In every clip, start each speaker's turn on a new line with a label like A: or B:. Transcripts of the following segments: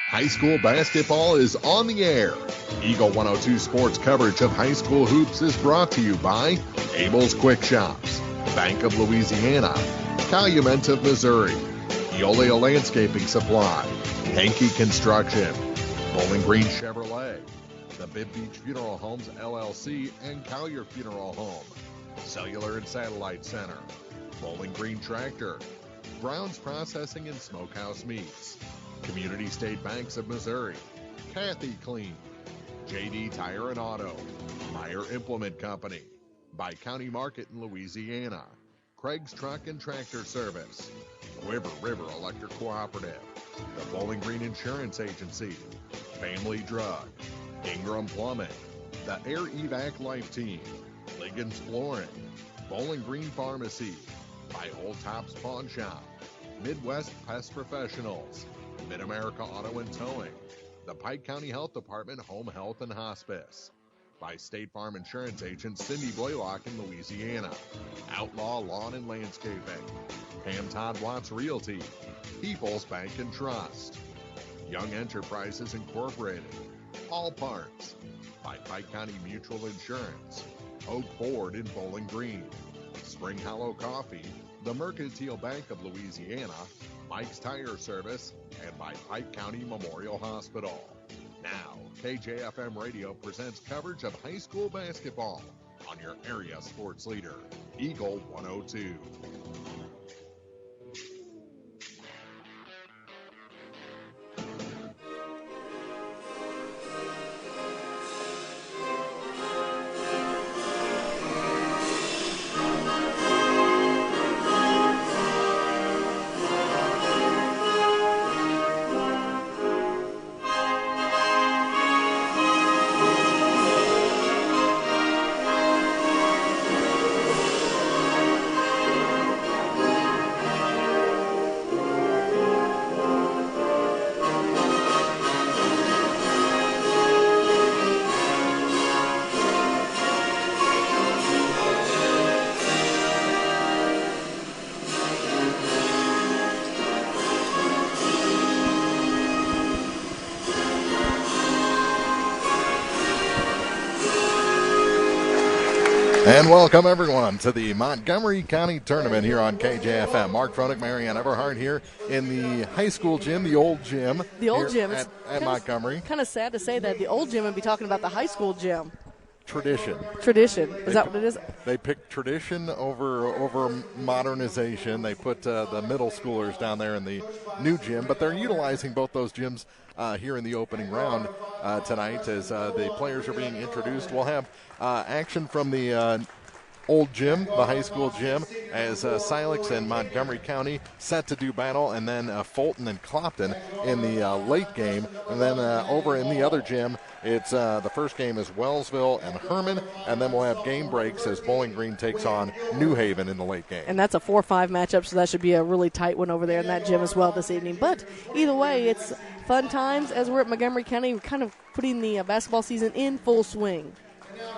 A: High school basketball is on the air. Eagle 102 sports coverage of high school hoops is brought to you by Abel's Quick Shops, Bank of Louisiana, Calumet of Missouri, Eolia Landscaping Supply, Hankey Construction, Bowling Green Chevrolet, the Bibb Beach Funeral Homes LLC and Collier Funeral Home, Cellular and Satellite Center, Bowling Green Tractor, Brown's Processing and Smokehouse Meats, Community State Banks of Missouri, Kathy Clean, JD Tire and Auto, Meyer Implement Company, by County Market in Louisiana, Craig's Truck and Tractor Service, Quiver River Electric Cooperative, the Bowling Green Insurance Agency, Family Drug, Ingram Plumbing, the Air Evac Life Team, Liggins Flooring, Bowling Green Pharmacy, by Old Tops Pawn Shop, Midwest Pest Professionals, Mid-America Auto and Towing, the Pike County Health Department Home Health and Hospice, by State Farm Insurance Agent Cindy Blaylock in Louisiana, Outlaw Lawn and Landscaping, Pam Todd Watts Realty, People's Bank and Trust, Young Enterprises Incorporated, All Parts, by Pike County Mutual Insurance, Oak Ford in Bowling Green, Spring Hollow Coffee, the Mercantile Bank of Louisiana, Mike's Tire Service, and by Pike County Memorial Hospital. Now, KJFM Radio presents coverage of high school basketball on your area sports leader, Eagle 102. And welcome, everyone, to the Montgomery County Tournament here on KJFM. Mark Fronick, Marianne Everhart here in the high school gym, the old gym.
B: The old gym.
A: At Montgomery.
B: Kind of sad to say that the old gym would be talking about the high school gym.
A: Tradition.
B: Is that what it is?
A: They picked tradition over modernization. They put the middle schoolers down there in the new gym, but they're utilizing both those gyms here in the opening round tonight as the players are being introduced. We'll have action from the old gym, the high school gym, as Silex and Montgomery County set to do battle, and then Fulton and Clopton in the late game. And then over in the other gym, it's the first game is Wellsville and Herman, and then we'll have game breaks as Bowling Green takes on New Haven in the late game.
B: And that's a 4-5 matchup, so that should be a really tight one over there in that gym as well this evening. But either way, it's fun times as we're at Montgomery County. We're kind of putting the basketball season in full swing.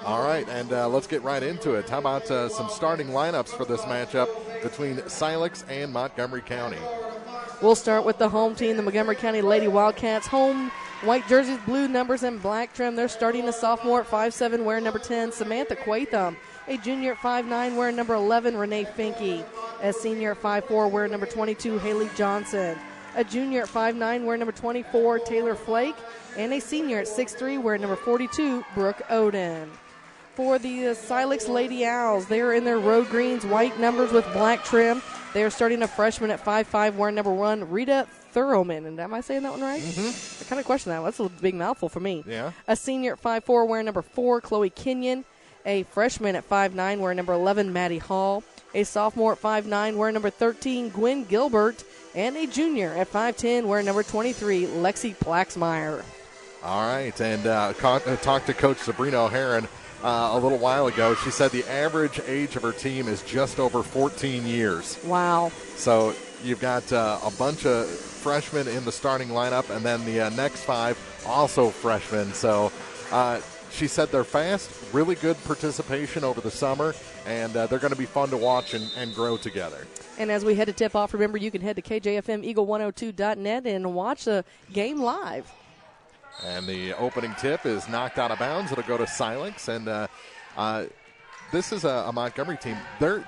A: All right, and let's get right into it. How about some starting lineups for this matchup between Silex and Montgomery County?
B: We'll start with the home team, the Montgomery County Lady Wildcats. Home white jerseys, blue numbers, and black trim. They're starting a sophomore at 5'7", wearing number 10, Samantha Quatham. A junior at 5'9", wearing number 11, Renee Finke. A senior at 5'4", wearing number 22, Haley Johnson. A junior at 5'9", wearing number 24, Taylor Flake. And a senior at 6'3", wearing number 42, Brooke Oden. For the Silex Lady Owls, they are in their road greens, white numbers with black trim. They are starting a freshman at 5'5", wearing number 1, Rita Thurowman. And am I saying that one right?
A: Mm-hmm.
B: I kind of question that. That's a big mouthful for me.
A: Yeah.
B: A senior at 5'4", wearing number 4, Chloe Kenyon. A freshman at 5'9", wearing number 11, Maddie Hall. A sophomore at 5'9", wearing number 13, Gwen Gilbert. And a junior at 5'10", wearing number 23, Lexi Plaxmeyer.
A: All right, and talked to Coach Sabrina O'Haron a little while ago. She said the average age of her team is just over 14 years.
B: Wow.
A: So you've got a bunch of freshmen in the starting lineup, and then the next 5 also freshmen. So she said they're fast, really good participation over the summer, and they're going to be fun to watch and grow together.
B: And as we head to tip-off, remember you can head to KJFM Eagle102.net and watch the game live.
A: And the opening tip is knocked out of bounds. It'll go to Silex, and this is a Montgomery team. They're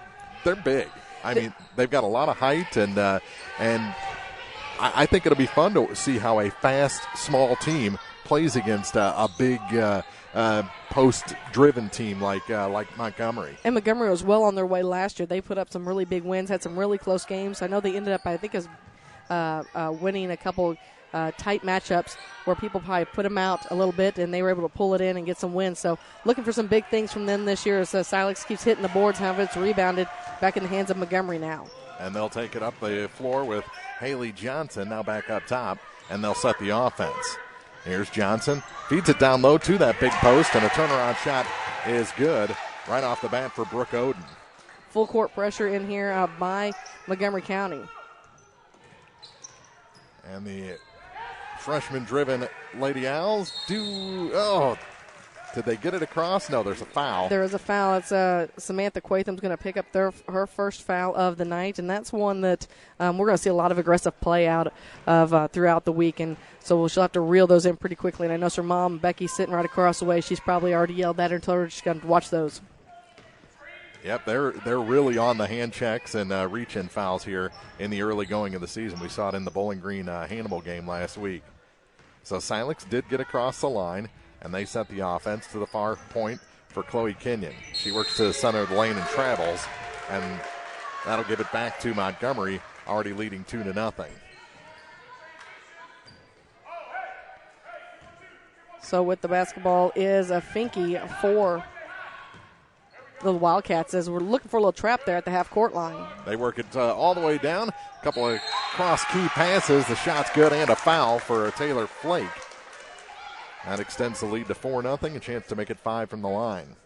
A: big. I mean, they've got a lot of height, and I think it'll be fun to see how a fast, small team plays against a big post-driven team like Montgomery.
B: And Montgomery was well on their way last year. They put up some really big wins, had some really close games. I know they ended up, I think, as winning a couple tight matchups where people probably put them out a little bit, and they were able to pull it in and get some wins. So looking for some big things from them this year as Silex keeps hitting the boards. However, it's rebounded back in the hands of Montgomery now.
A: And they'll take it up the floor with Haley Johnson now back up top, and they'll set the offense. Here's Johnson. Feeds it down low to that big post, and a turnaround shot is good right off the bat for Brooke Oden.
B: Full court pressure in here by Montgomery County.
A: And the freshman-driven Lady Owls did they get it across? No, there's a foul.
B: There is a foul. It's Samantha Quatham's going to pick up her first foul of the night, and that's one that we're going to see a lot of aggressive play out of throughout the week, and so she'll have to reel those in pretty quickly. And I know her mom, Becky, sitting right across the way. She's probably already yelled at her and told her she's going to watch those.
A: Yep, they're really on the hand checks and reach-in fouls here in the early going of the season. We saw it in the Bowling Green Hannibal game last week. So Silex did get across the line, and they set the offense to the far point for Chloe Kenyon. She works to the center of the lane and travels, and that'll give it back to Montgomery, already leading 2-0.
B: So with the basketball is a Finke for the Wildcats as we're looking for a little trap there at the half-court line.
A: They work it all the way down. A couple of cross-key passes. The shot's good and a foul for Taylor Flake. That extends the lead to 4-0, a chance to make it 5 from the line.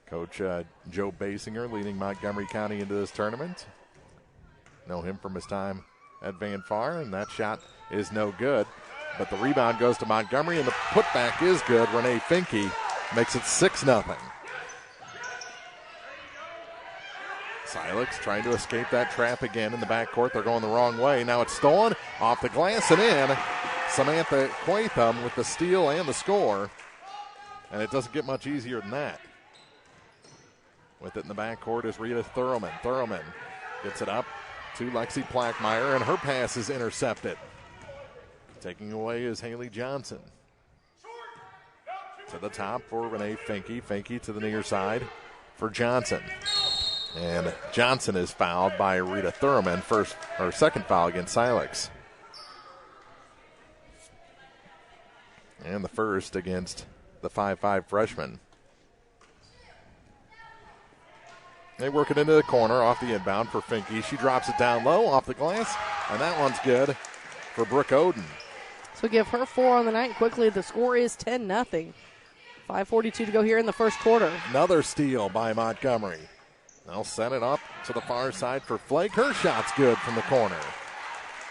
A: Coach Joe Basinger leading Montgomery County into this tournament. Know him from his time at Van Far, and that shot is no good. But the rebound goes to Montgomery, and the putback is good. Renee Finke makes it 6-0. Silex trying to escape that trap again in the backcourt. They're going the wrong way. Now it's stolen off the glass and in. Samantha Quatham with the steal and the score. And it doesn't get much easier than that. With it in the backcourt is Rita Thurman. Thurman gets it up to Lexi Plackmeyer, and her pass is intercepted. Taking away is Haley Johnson. To the top for Renee Finke. Finke to the near side for Johnson. And Johnson is fouled by Rita Thurman. Second foul against Silex. And the first against the 5'5 freshman. They work it into the corner off the inbound for Finke. She drops it down low off the glass, and that one's good for Brooke Oden.
B: So give her 4 on the night. Quickly, the score is 10-0. 5:42 to go here in the first quarter.
A: Another steal by Montgomery. They'll set it up to the far side for Flake. Her shot's good from the corner.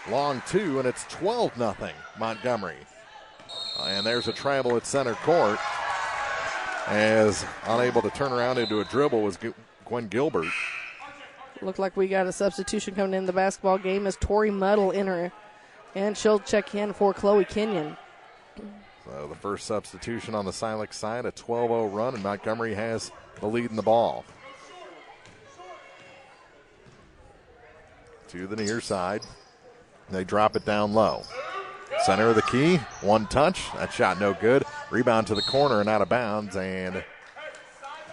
A: Long 2, and it's 12-0 Montgomery. And there's a travel at center court, as unable to turn around into a dribble was Gwen Gilbert.
B: Looked like we got a substitution coming in the basketball game as Tori Muddle in her, and she'll check in for Chloe Kenyon.
A: So the first substitution on the Silex side, a 12-0 run, and Montgomery has the lead in the ball. To the near side. They drop it down low. Center of the key, one touch. That shot no good. Rebound to the corner and out of bounds, and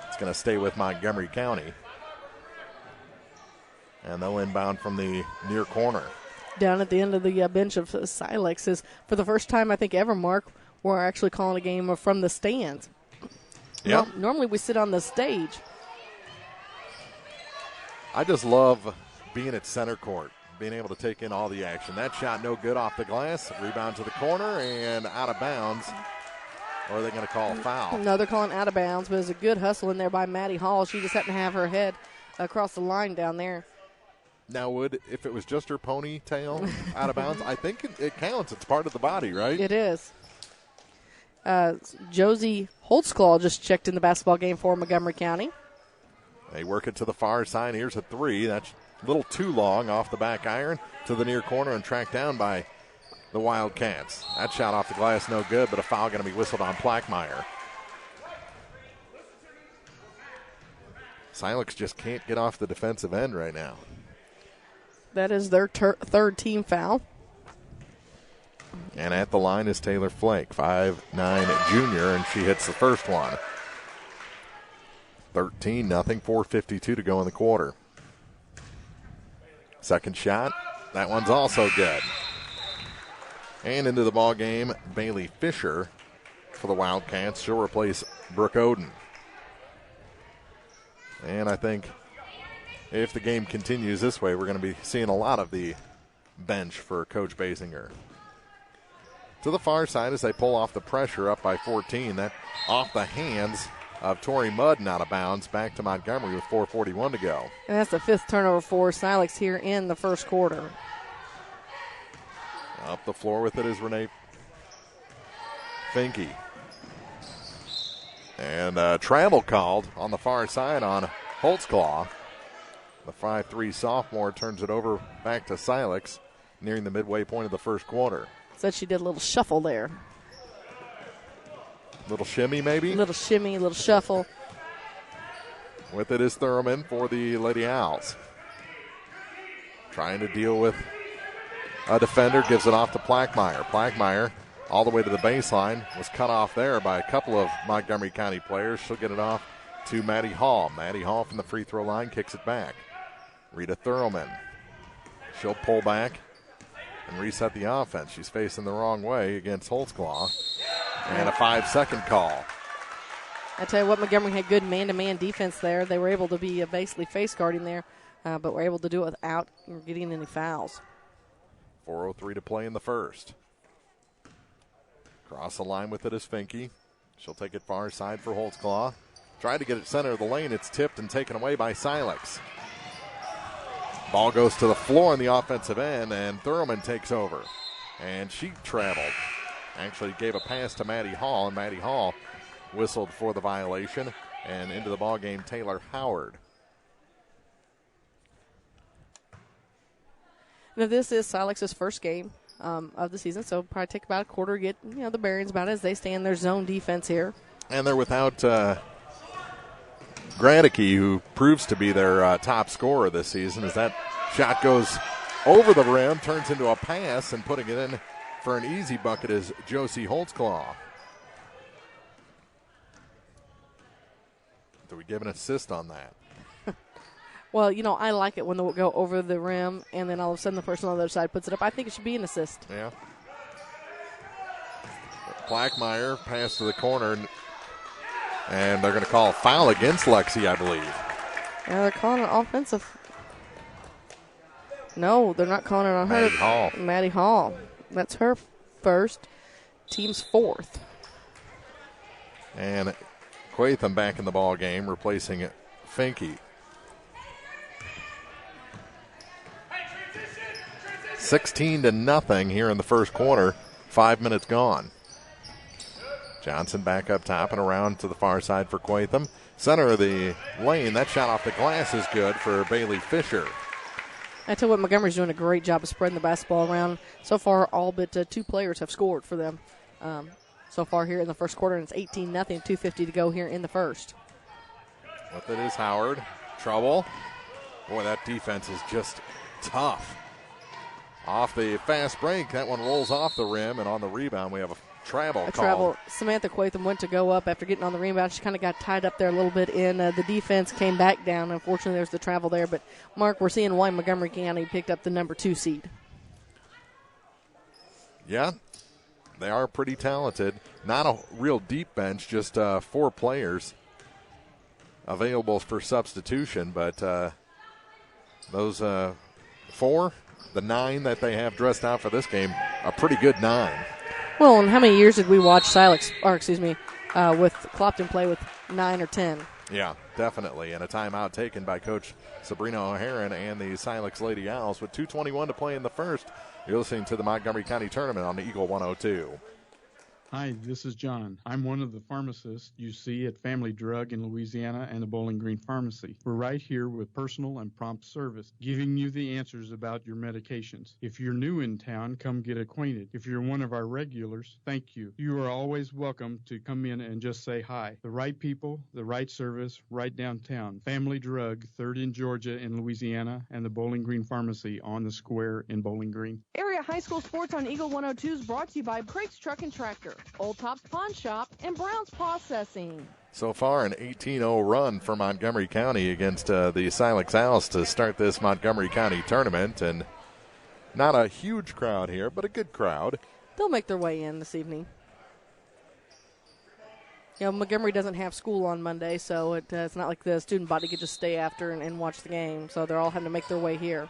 A: it's going to stay with Montgomery County. And they'll inbound from the near corner.
B: Down at the end of the bench of Silex is, for the first time I think ever, Mark, we're actually calling a game from the stands.
A: Yep.
B: Normally we sit on the stage.
A: I just love being at center court, being able to take in all the action. That shot no good off the glass. Rebound to the corner and out of bounds. Or are they going to call a foul?
B: No, they're calling out of bounds, but it's a good hustle in there by Maddie Hall. She just happened to have her head across the line down there.
A: Now, if it was just her ponytail out of bounds, I think it counts. It's part of the body, right?
B: It is. Josie Holtzclaw just checked in the basketball game for Montgomery County.
C: They work it to the far side. Here's a three. That's a little too long off the back iron to the near corner and tracked down by the Wildcats. That shot off the glass, no good, but a foul going to be whistled on Plackmeyer. Silex just can't get off the defensive end right now.
B: That is their third team foul.
C: And at the line is Taylor Flake, 5'9" junior, and she hits the first one. 13-0, 4:52 to go in the quarter. Second shot, that one's also good. And into the ball game, Bailey Fisher for the Wildcats. She'll replace Brooke Oden. And I think if the game continues this way, we're going to be seeing a lot of the bench for Coach Basinger. To the far side as they pull off the pressure, up by 14. That off the hands of Tori Mudden, out of bounds, back to Montgomery with 4:41 to go.
B: And that's the fifth turnover for Silex here in the first quarter.
C: Up the floor with it is Renee Finke. And travel called on the far side on Holtzclaw. The 5'3" sophomore turns it over back to Silex, nearing the midway point of the first quarter.
B: Said she did a little shuffle there.
C: Little shimmy, maybe?
B: Little shimmy, little shuffle.
C: With it is Thurman for the Lady Owls. Trying to deal with a defender, gives it off to Plackmeyer. Plackmeyer all the way to the baseline, was cut off there by a couple of Montgomery County players. She'll get it off to Maddie Hall. Maddie Hall from the free throw line kicks it back. Rita Thurman. She'll pull back and reset the offense. She's facing the wrong way against Holtzclaw. And a 5-second call.
B: I tell you what, Montgomery had good man-to-man defense there. They were able to be basically face guarding there, but were able to do it without getting any fouls.
C: 4:03 to play in the first. Cross the line with it is Finke. She'll take it far side for Holtzclaw. Tried to get it center of the lane. It's tipped and taken away by Silex. Ball goes to the floor on the offensive end, and Thurman takes over. And she traveled. Actually gave a pass to Maddie Hall, and Maddie Hall whistled for the violation. And into the ball game, Taylor Howard.
B: Now, this is Silex's first game of the season, so probably take about a quarter to get the bearings about it as they stay in their zone defense here.
C: And they're without Gradicke, who proves to be their top scorer this season, as that shot goes over the rim, turns into a pass, and putting it in for an easy bucket is Josie Holtzclaw. Do we give an assist on that?
B: Well, I like it when they'll go over the rim and then all of a sudden the person on the other side puts it up. I think it should be an assist.
C: Yeah. Plackmeyer pass to the corner, and they're going to call a foul against Lexi, I believe.
B: Yeah, they're calling it offensive. No, they're not calling it on
C: Maddie
B: her.
C: Hall.
B: Maddie Hall. That's her first. Team's fourth.
C: And Quatham back in the ball game, replacing Finke. 16-0 here in the first quarter. 5 minutes gone. Johnson back up top and around to the far side for Quatham. Center of the lane. That shot off the glass is good for Bailey Fisher.
B: I tell you what, Montgomery's doing a great job of spreading the basketball around. So far, all but two players have scored for them so far here in the first quarter, and it's 18-0, 2:50 to go here in the first.
C: With it is Howard. Trouble. Boy, that defense is just tough. Off the fast break, that one rolls off the rim, and on the rebound, we have a travel call.
B: Samantha Quatham went to go up after getting on the rebound. She kind of got tied up there a little bit in the defense, came back down. Unfortunately, there's the travel there. But, Mark, we're seeing why Montgomery County picked up the number 2 seed.
C: Yeah, they are pretty talented. Not a real deep bench, just 4 players available for substitution. But those 4, the 9 that they have dressed out for this game, a pretty good 9.
B: Well, and how many years did we watch with Clopton play with 9 or 10?
C: Yeah, definitely. And a timeout taken by Coach Sabrina O'Haron and the Silex Lady Owls with 2:21 to play in the first. You're listening to the Montgomery County Tournament on the Eagle 102.
D: Hi, this is John. I'm one of the pharmacists you see at Family Drug in Louisiana and the Bowling Green Pharmacy. We're right here with personal and prompt service, giving you the answers about your medications. If you're new in town, come get acquainted. If you're one of our regulars, thank you. You are always welcome to come in and just say hi. The right people, the right service, right downtown. Family Drug, 3rd in Georgia in Louisiana, and the Bowling Green Pharmacy on the square in Bowling Green.
B: Area high school sports on Eagle 102 is brought to you by Craig's Truck and Tractor, Old Tops Pawn Shop, and Brown's Processing.
C: So far, an 18-0 run for Montgomery County against the Silex Owls to start this Montgomery County tournament. And not a huge crowd here, but a good crowd.
B: They'll make their way in this evening. You know, Montgomery doesn't have school on Monday, so it's not like the student body could just stay after and watch the game. So they're all having to make their way here.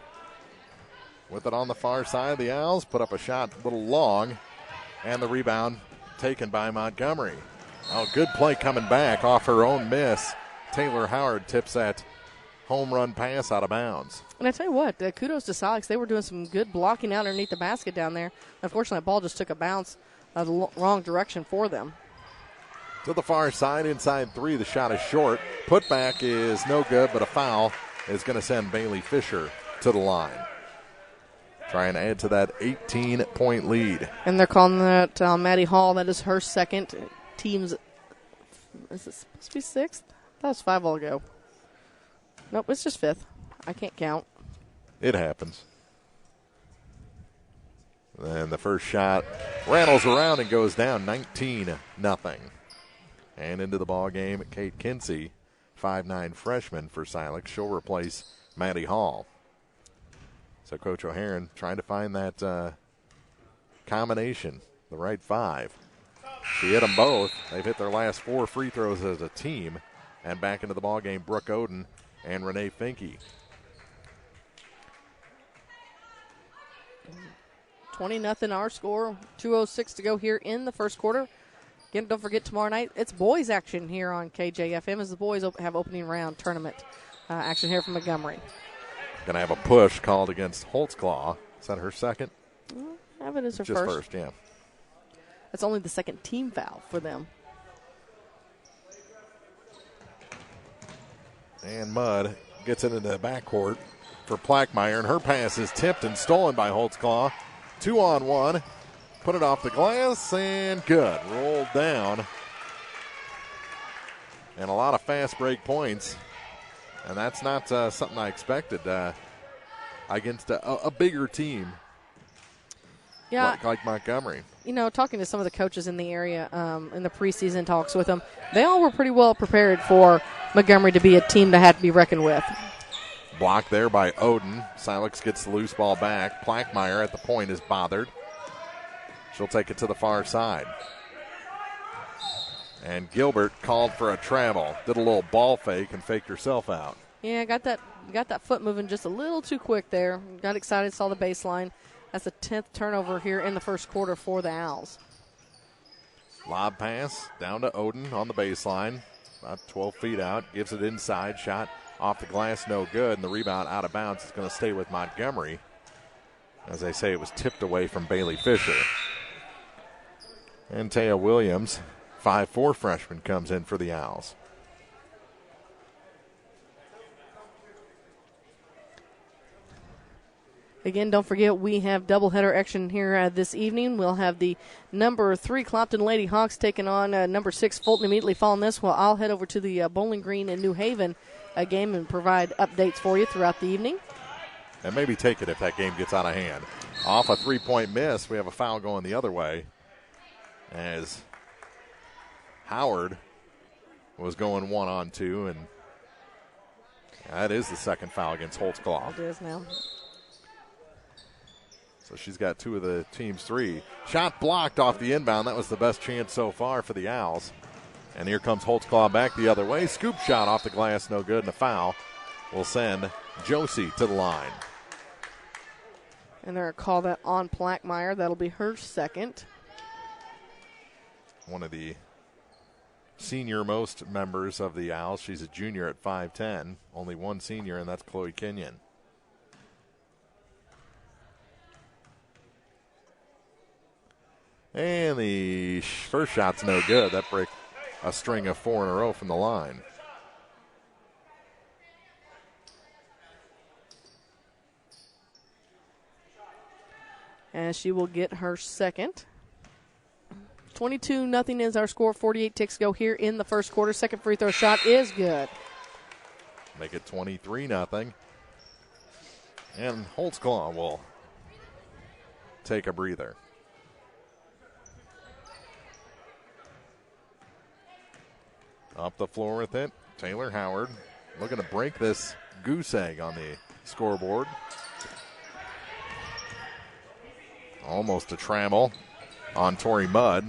C: With it on the far side, the Owls put up a shot a little long, and the rebound taken by Montgomery. Oh, good play coming back off her own miss. Taylor Howard tips that home run pass out of bounds.
B: And I tell you what, kudos to Silex. They were doing some good blocking out underneath the basket down there. Unfortunately, that ball just took a bounce the wrong direction for them.
C: To the far side, inside three, the shot is short. Putback is no good, but a foul is going to send Bailey Fisher to the line. Trying to add to that 18-point lead.
B: And they're calling that Maddie Hall. That is her second. Team's, is it supposed to be sixth? That was 5 all ago. Nope, it's just fifth. I can't count.
C: It happens. And the first shot rattles around and goes down 19-0. And into the ball game, Kate Kinsey, 5'9" freshman for Silex. She'll replace Maddie Hall. So Coach O'Haron trying to find that combination, the right five. She hit them both. They've hit their last 4 free throws as a team. And back into the ball game, Brooke Oden and Renee Finke.
B: 20-0 our score. 2:06 to go here in the first quarter. Again, don't forget tomorrow night, it's boys action here on KJFM as the boys have opening round tournament action here from Montgomery.
C: Going to have a push called against Holtzclaw. Is that her second?
B: I have it as her
C: Just
B: first.
C: first, yeah.
B: That's only the second team foul for them.
C: And Mudd gets it into the backcourt for Plackmeyer, and her pass is tipped and stolen by Holtzclaw. 2-on-1. Put it off the glass, and good. Rolled down. And a lot of fast break points. And that's not something I expected against a bigger team like Montgomery.
B: You know, talking to some of the coaches in the area in the preseason talks with them, they all were pretty well prepared for Montgomery to be a team that had to be reckoned with.
C: Blocked there by Oden. Silex gets the loose ball back. Plackmeyer at the point is bothered. She'll take it to the far side. And Gilbert called for a travel. Did a little ball fake and faked herself out.
B: Yeah, got that foot moving just a little too quick there. Got excited, saw the baseline. That's the 10th turnover here in the first quarter for the Owls.
C: Lob pass down to Oden on the baseline. About 12 feet out. Gives it inside. Shot off the glass, no good. And the rebound out of bounds is going to stay with Montgomery. As I say, it was tipped away from Bailey Fisher. And Taya Williams, 5'4" freshman, comes in for the Owls.
B: Again, don't forget we have doubleheader action here this evening. We'll have the number 3 Clopton Lady Hawks taking on number 6 Fulton immediately following this. Well, I'll head over to the Bowling Green in New Haven game and provide updates for you throughout the evening.
C: And maybe take it if that game gets out of hand. Off a 3-point miss, we have a foul going the other way as Howard was going 1-on-2, and that is the second foul against Holtzclaw.
B: It is now.
C: So she's got 2 of the team's 3. Shot blocked off the inbound. That was the best chance so far for the Owls. And here comes Holtzclaw back the other way. Scoop shot off the glass, no good, and a foul will send Josie to the line.
B: And they're going to call that on Plackmeyer. That'll be her second.
C: One of the senior-most members of the Owls. She's a junior at 5'10". Only one senior, and that's Chloe Kenyon. And the first shot's no good. That break a string of 4 in a row from the line.
B: And she will get her second. 22-0 is our score. 48 ticks go here in the first quarter. Second free throw shot is good.
C: Make it 23-0. And Holtzclaw will take a breather. Up the floor with it, Taylor Howard looking to break this goose egg on the scoreboard. Almost a trammel on Tori Mudd.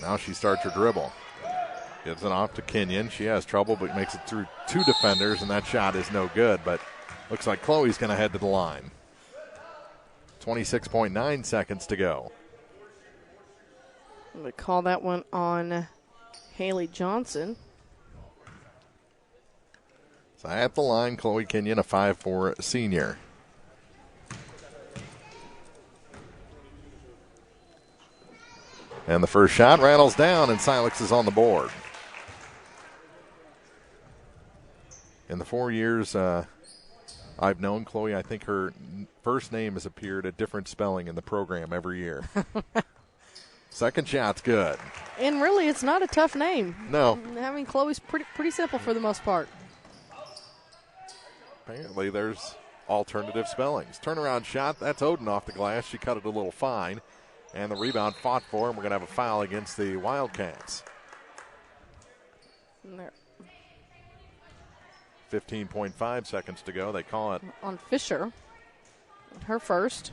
C: Now she starts her dribble. Gives it off to Kenyon. She has trouble, but makes it through 2 defenders, and that shot is no good. But looks like Chloe's going to head to the line. 26.9 seconds to go.
B: I'm going to call that one on Haley Johnson.
C: So at the line, Chloe Kenyon, a 5'4" senior. And the first shot rattles down, and Silex is on the board. In the 4 years I've known Chloe, I think her first name has appeared a different spelling in the program every year. Second shot's good.
B: And really, it's not a tough name.
C: No.
B: I mean, Chloe's pretty simple for the most part.
C: Apparently there's alternative spellings. Turnaround shot, that's Oden off the glass. She cut it a little fine. And the rebound fought for, and we're going to have a foul against the Wildcats.
B: There.
C: 15.5 seconds to go. They call it
B: On Fisher. Her first.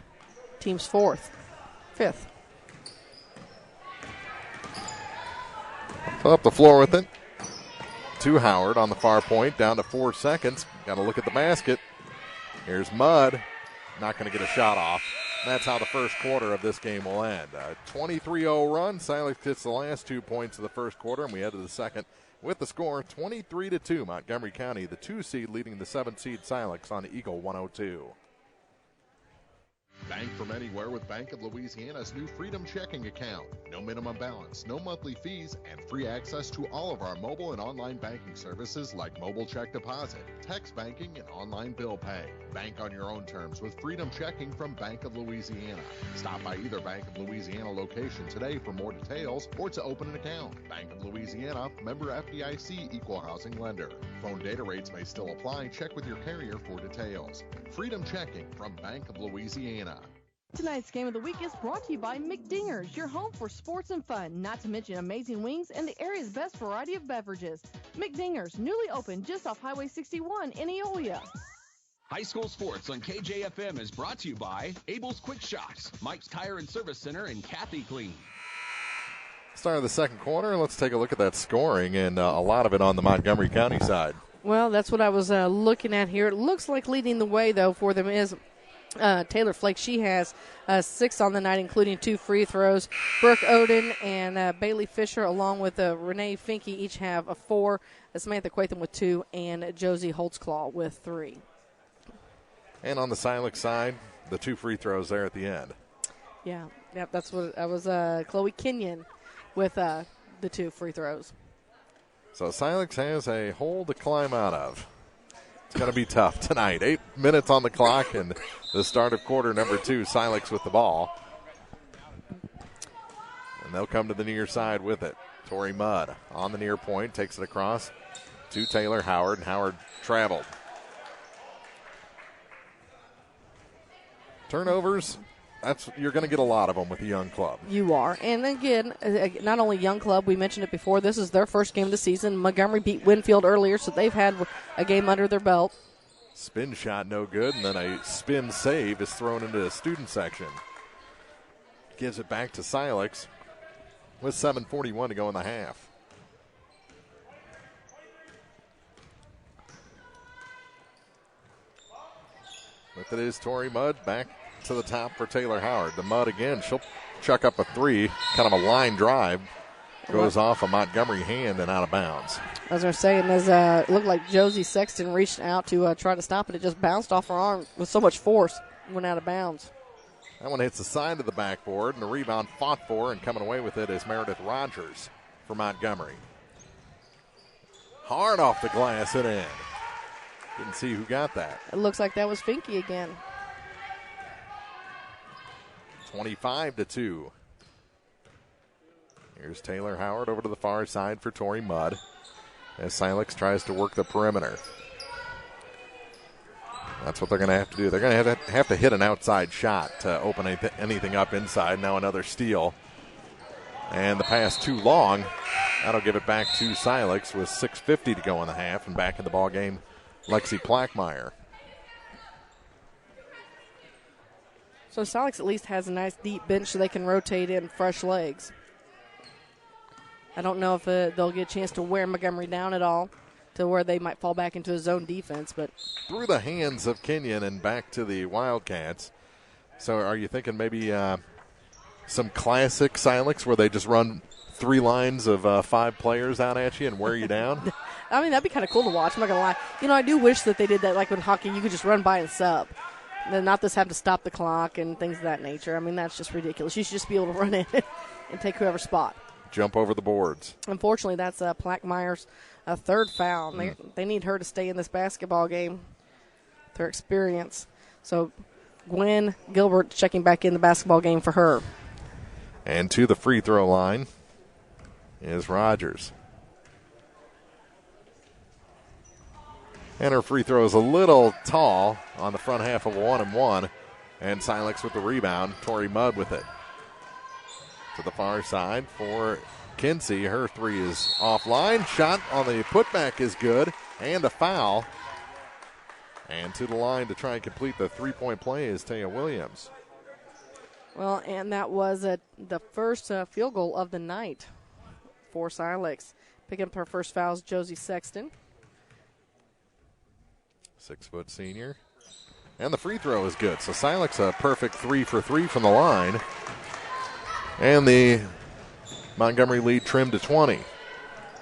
B: Team's fifth.
C: Up the floor with it. To Howard on the far point, down to 4 seconds. Got to look at the basket. Here's Mudd. Not going to get a shot off. That's how the first quarter of this game will end. A 23-0 run. Silex gets the last 2 points of the first quarter, and we head to the second with the score 23-2. Montgomery County, the 2 seed, leading the 7 seed Silex on Eagle 102.
A: Bank from anywhere with Bank of Louisiana's new Freedom Checking account. No minimum balance, no monthly fees, and free access to all of our mobile and online banking services like mobile check deposit, text banking, and online bill pay. Bank on your own terms with Freedom Checking from Bank of Louisiana. Stop by either Bank of Louisiana location today for more details or to open an account. Bank of Louisiana, member FDIC, equal housing lender. Phone data rates may still apply. Check with your carrier for details. Freedom Checking from Bank of Louisiana.
E: Tonight's Game of the Week is brought to you by McDingers, your home for sports and fun, not to mention amazing wings and the area's best variety of beverages. McDingers, newly opened just off Highway 61 in Eolia.
F: High school sports on KJFM is brought to you by Abel's Quick Shops, Mike's Tire and Service Center, and Kathy Clean.
C: Start of the second quarter. Let's take a look at that scoring, and a lot of it on the Montgomery County side.
B: Well, that's what I was looking at here. It looks like leading the way, though, for them is Taylor Flake. She has 6 on the night, including 2 free throws. Brooke Oden and Bailey Fisher, along with Renee Finke, each have a 4. Samantha Quatham with 2, and Josie Holtzclaw with 3.
C: And on the Silex side, the 2 free throws there at the end.
B: Yeah, that's what I was. Chloe Kenyon with the 2 free throws.
C: So Silex has a hole to climb out of. It's going to be tough tonight. 8 minutes on the clock and the start of quarter number 2. Silex with the ball. And they'll come to the near side with it. Tori Mudd on the near point, takes it across to Taylor Howard. Howard traveled. Turnovers, you're going to get a lot of them with a young club.
B: You are. And again, not only young club, we mentioned it before, this is their first game of the season. Montgomery beat Winfield earlier, so they've had a game under their belt.
C: Spin shot no good, and then a spin save is thrown into the student section. Gives it back to Silex with 7:41 to go in the half. With it is Tori Mudd back to the top for Taylor Howard. The Mudd again, she'll chuck up a 3, kind of a line drive. Goes off a Montgomery hand and out of bounds.
B: As I was saying, it looked like Josie Sexton reached out to try to stop it. It just bounced off her arm with so much force and went out of bounds.
C: That one hits the side of the backboard, and the rebound fought for and coming away with it is Meredith Rogers for Montgomery. Hard off the glass and in. Didn't see who got that.
B: It looks like that was Finke again.
C: 25-2. Here's Taylor Howard over to the far side for Tori Mudd as Silex tries to work the perimeter. That's what they're going to have to do. They're going to have to hit an outside shot to open anything up inside. Now another steal. And the pass too long. That'll give it back to Silex with 6:50 to go in the half. And back in the ball game, Lexi Plackmeyer.
B: So Silex at least has a nice deep bench so they can rotate in fresh legs. I don't know if they'll get a chance to wear Montgomery down at all to where they might fall back into a zone defense. But
C: through the hands of Kenyon and back to the Wildcats. So are you thinking maybe some classic Silex where they just run 3 lines of 5 players out at you and wear you down?
B: I mean, that'd be kind of cool to watch. I'm not going to lie. You know, I do wish that they did that like in hockey. You could just run by and sub. And not just have to stop the clock and things of that nature. I mean, that's just ridiculous. You should just be able to run in and take whoever's spot.
C: Jump over the boards.
B: Unfortunately, that's Plackmeyer's third foul. They need her to stay in this basketball game, their experience. So Gwen Gilbert checking back in the basketball game for her.
C: And to the free throw line is Rogers. And her free throw is a little tall on the front half of a 1-and-1. And Silex with the rebound. Tori Mudd with it. To the far side for Kinsey. Her 3 is offline. Shot on the putback is good. And a foul. And to the line to try and complete the 3-point play is Taya Williams.
B: Well, and that was the first field goal of the night for Silex. Picking up her first foul is Josie Sexton.
C: 6-foot senior. And the free throw is good. So Silex a perfect 3 for 3 from the line. And the Montgomery lead trimmed to 20.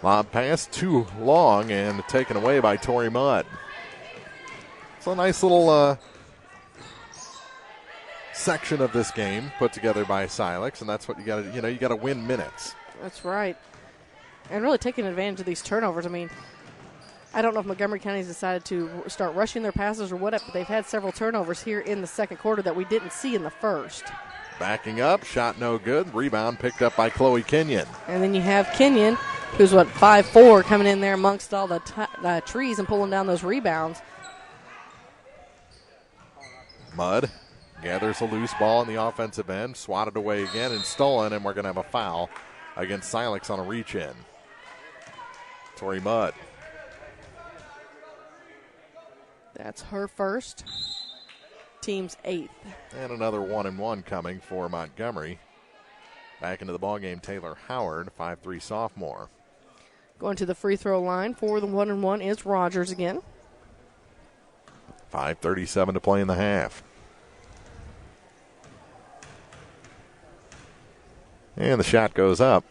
C: Lob pass too long and taken away by Tori Mudd. So a nice little section of this game put together by Silex, and that's what you got to, you got to win minutes.
B: That's right. And really taking advantage of these turnovers. I mean, I don't know if Montgomery County's decided to start rushing their passes or what, but they've had several turnovers here in the second quarter that we didn't see in the first.
C: Backing up, shot no good. Rebound picked up by Chloe Kenyon.
B: And then you have Kenyon, who's 5'4", coming in there amongst all the trees and pulling down those rebounds.
C: Mudd gathers a loose ball in the offensive end, swatted away again and stolen, and we're going to have a foul against Silex on a reach-in. Tori Mudd.
B: That's her first. Team's 8th.
C: And another 1-and-1 coming for Montgomery. Back into the ballgame, Taylor Howard, 5'3" sophomore.
B: Going to the free throw line for the 1-and-1 is Rogers again.
C: 5:37 to play in the half. And the shot goes up.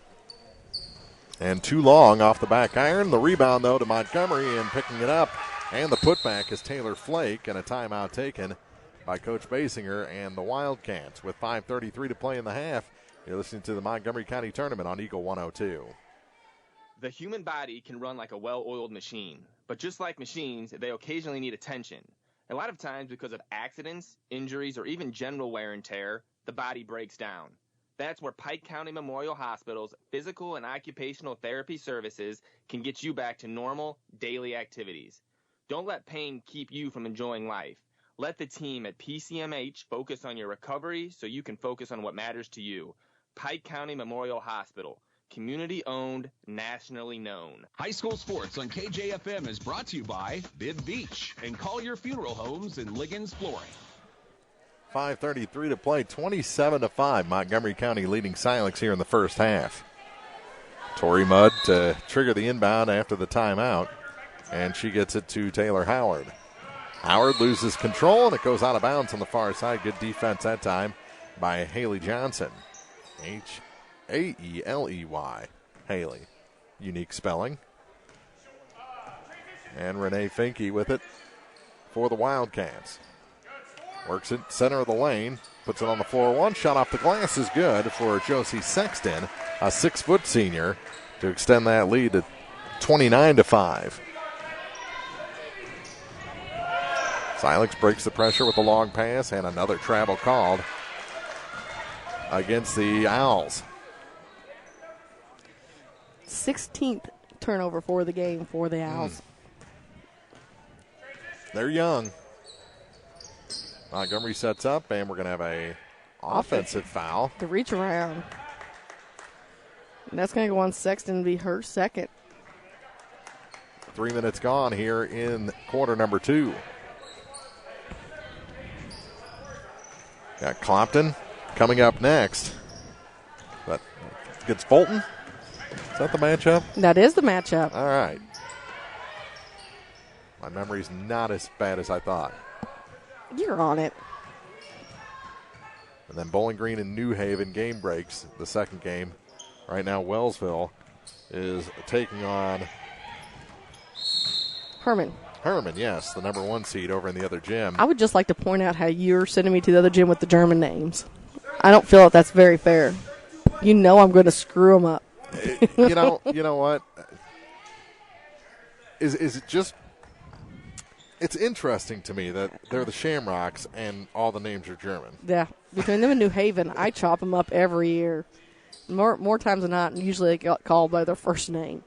C: And too long off the back iron. The rebound, though, to Montgomery, and picking it up. And the putback is Taylor Flake, and a timeout taken by Coach Basinger and the Wildcats. With 5:33 to play in the half, you're listening to the Montgomery County Tournament on Eagle 102.
G: The human body can run like a well-oiled machine, but just like machines, they occasionally need attention. A lot of times, because of accidents, injuries, or even general wear and tear, the body breaks down. That's where Pike County Memorial Hospital's physical and occupational therapy services can get you back to normal, daily activities. Don't let pain keep you from enjoying life. Let the team at PCMH focus on your recovery so you can focus on what matters to you. Pike County Memorial Hospital. Community-owned, nationally known.
F: High school sports on KJFM is brought to you by Bib Beach and Collier Funeral Homes in Liggins Flooring.
C: 5:33 to play, 27-5. Montgomery County leading Silex here in the first half. Tori Mudd to trigger the inbound after the timeout, and she gets it to Taylor Howard. Howard loses control, and it goes out of bounds on the far side. Good defense that time by Haley Johnson. H-A-E-L-E-Y. Haley. Unique spelling. And Renee Finke with it for the Wildcats. Works it center of the lane. Puts it on the floor. One shot off the glass is good for Josie Sexton, a 6-foot senior, to extend that lead to 29-5. Silex breaks the pressure with a long pass and another travel called against the Owls.
B: 16th turnover for the game for the Owls.
C: They're young. Montgomery sets up, and we're going to have a offensive foul.
B: The reach around. And that's going to go on Sexton and be her second.
C: 3 minutes gone here in quarter number 2. Got Clopton coming up next. But against Fulton? Is that the matchup?
B: That is the matchup.
C: All right. My memory's not as bad as I thought.
B: You're on it.
C: And then Bowling Green and New Haven game breaks the second game. Right now, Wellsville is taking on
B: Herman,
C: yes, the number 1 seed over in the other gym.
B: I would just like to point out how you're sending me to the other gym with the German names. I don't feel like that's very fair. You know I'm going to screw them up.
C: You know what? Is it just... It's interesting to me that they're the Shamrocks and all the names are German.
B: Yeah, between them and New Haven, I chop them up every year. More times than not, and usually they get called by their first name.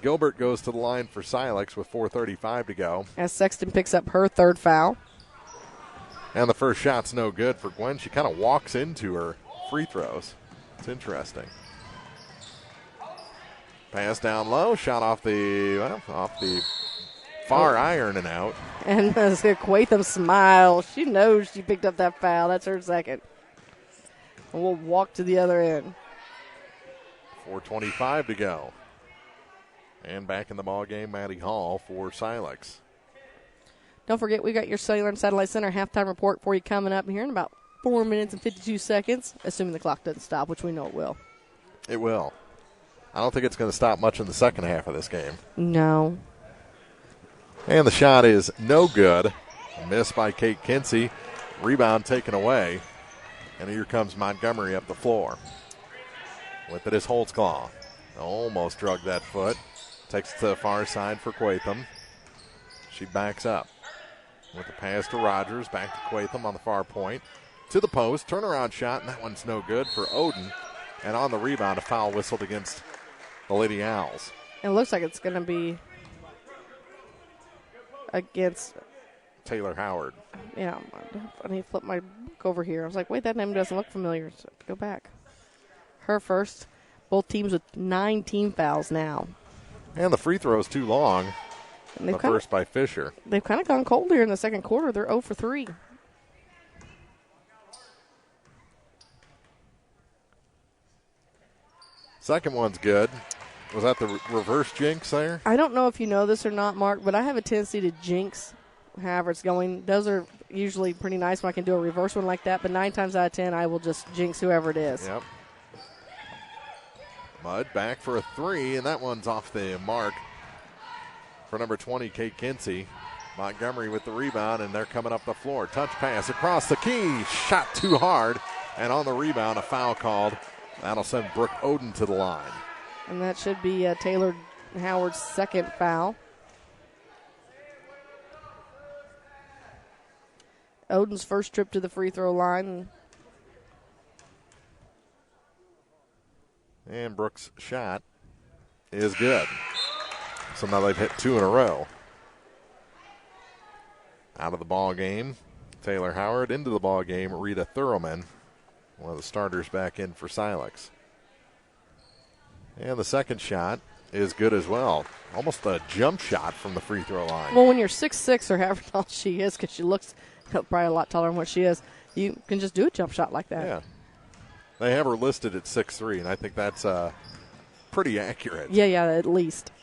C: Gilbert goes to the line for Silex with 4:35 to go.
B: As Sexton picks up her third foul.
C: And the first shot's no good for Gwen. She kind of walks into her free throws. It's interesting. Pass down low, shot off the far iron and out.
B: And Quatham smiles. She knows she picked up that foul. That's her second. And we'll walk to the other end.
C: 4:25 to go. And back in the ball game, Maddie Hall for Silex.
B: Don't forget, we got your Cellular and Satellite Center halftime report for you coming up here in about 4 minutes and 52 seconds, assuming the clock doesn't stop, which we know it will.
C: It will. I don't think it's going to stop much in the second half of this game.
B: No.
C: And the shot is no good. Missed by Kate Kinsey. Rebound taken away. And here comes Montgomery up the floor. With it is Holtzclaw. Almost drug that foot. Takes it to the far side for Quatham. She backs up. With the pass to Rogers. Back to Quatham on the far point. To the post. Turnaround shot. And that one's no good for Oden. And on the rebound, a foul whistled against the Lady Owls.
B: It looks like it's going to be against
C: Taylor Howard.
B: Yeah, I need to flip my book over here. I was like, wait, that name doesn't look familiar. So go back. Her first. Both teams with 9 team fouls now.
C: And the free throw is too long.
B: And
C: the first by Fisher.
B: They've kind of gone cold here in the second quarter. They're 0 for 3.
C: Second one's good. Was that the reverse jinx there?
B: I don't know if you know this or not, Mark, but I have a tendency to jinx however it's going. Those are usually pretty nice when I can do a reverse one like that, but 9 times out of 10, I will just jinx whoever it is.
C: Yep. Mudd back for a 3, and that one's off the mark for number 20, Kate Kinsey. Montgomery with the rebound, and they're coming up the floor. Touch pass across the key. Shot too hard, and on the rebound, a foul called. That'll send Brooke Oden to the line.
B: And that should be Taylor Howard's second foul. Oden's first trip to the free throw line.
C: And Brooks' shot is good. So now they've hit 2 in a row. Out of the ball game, Taylor Howard. Into the ball game, Rita Thurman, one of the starters back in for Silex. And the second shot is good as well. Almost a jump shot from the free throw line.
B: Well, when you're 6'6", or however tall she is, because she looks probably a lot taller than what she is, you can just do a jump shot like that.
C: Yeah. They have her listed at 6'3", and I think that's pretty accurate.
B: Yeah, at least.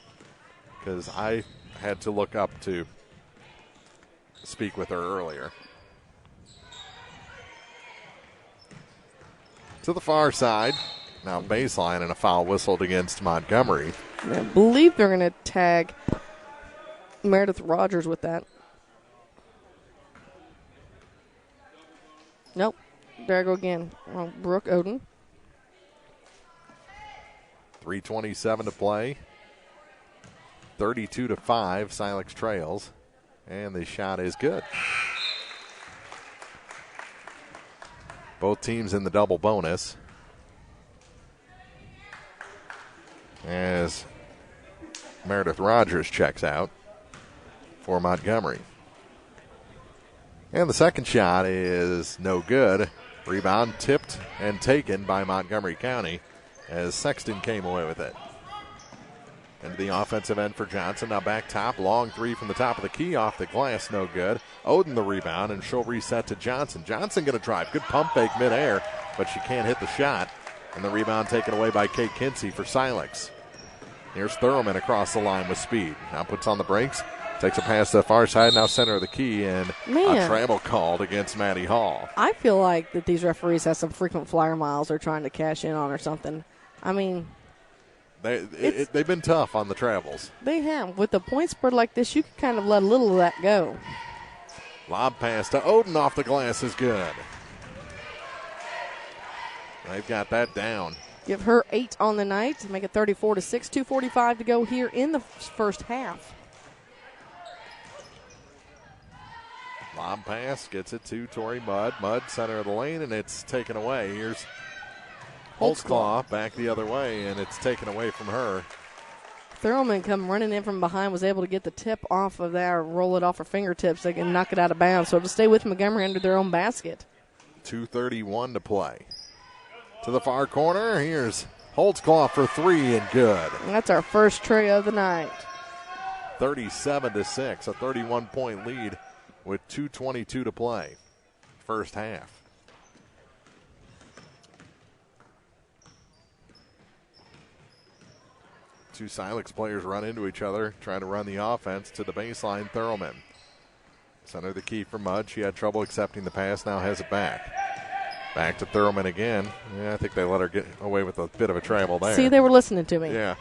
C: Because I had to look up to speak with her earlier. To the far side. Now baseline, and a foul whistled against Montgomery.
B: I believe they're going to tag Meredith Rogers with that. Nope. There I go again. Brooke Oden.
C: 3:27 to play. 32-5, Silex trails. And the shot is good. Both teams in the double bonus. As Meredith Rogers checks out for Montgomery. And the second shot is no good. Rebound tipped and taken by Montgomery County as Sexton came away with it. Into the offensive end for Johnson. Now back top. Long three from the top of the key. Off the glass. No good. Oden the rebound, and she'll reset to Johnson. Johnson going to drive. Good pump fake midair, but she can't hit the shot. And the rebound taken away by Kate Kinsey for Silex. Here's Thurman across the line with speed. Now puts on the brakes. Takes a pass to the far side. Now center of the key. And a travel called against Maddie Hall.
B: I feel like that these referees have some frequent flyer miles they're trying to cash in on or something. I mean,
C: they've been tough on the travels.
B: They have. With a point spread like this, you can kind of let a little of that go.
C: Lob pass to Oden off the glass is good. They've got that down.
B: Give her 8 on the night to make it 34-6. 2:45 to go here in the first half.
C: Lob pass gets it to Tori Mudd. Mudd center of the lane, and it's taken away. Here's Holtzclaw back the other way, and it's taken away from her.
B: Thurman come running in from behind, was able to get the tip off of there, roll it off her fingertips. They can knock it out of bounds. So it'll stay with Montgomery under their own basket.
C: 2:31 to play. To the far corner, here's Holtzclaw for 3 and good.
B: And that's our first tray of the night.
C: 37-6, a 31-point lead with 2:22 to play. First half. Two Silex players run into each other, trying to run the offense to the baseline. Thurman. Center the key for Mudd. She had trouble accepting the pass, now has it back. Back to Thurman again. Yeah, I think they let her get away with a bit of a travel there.
B: See, they were listening to me.
C: Yeah.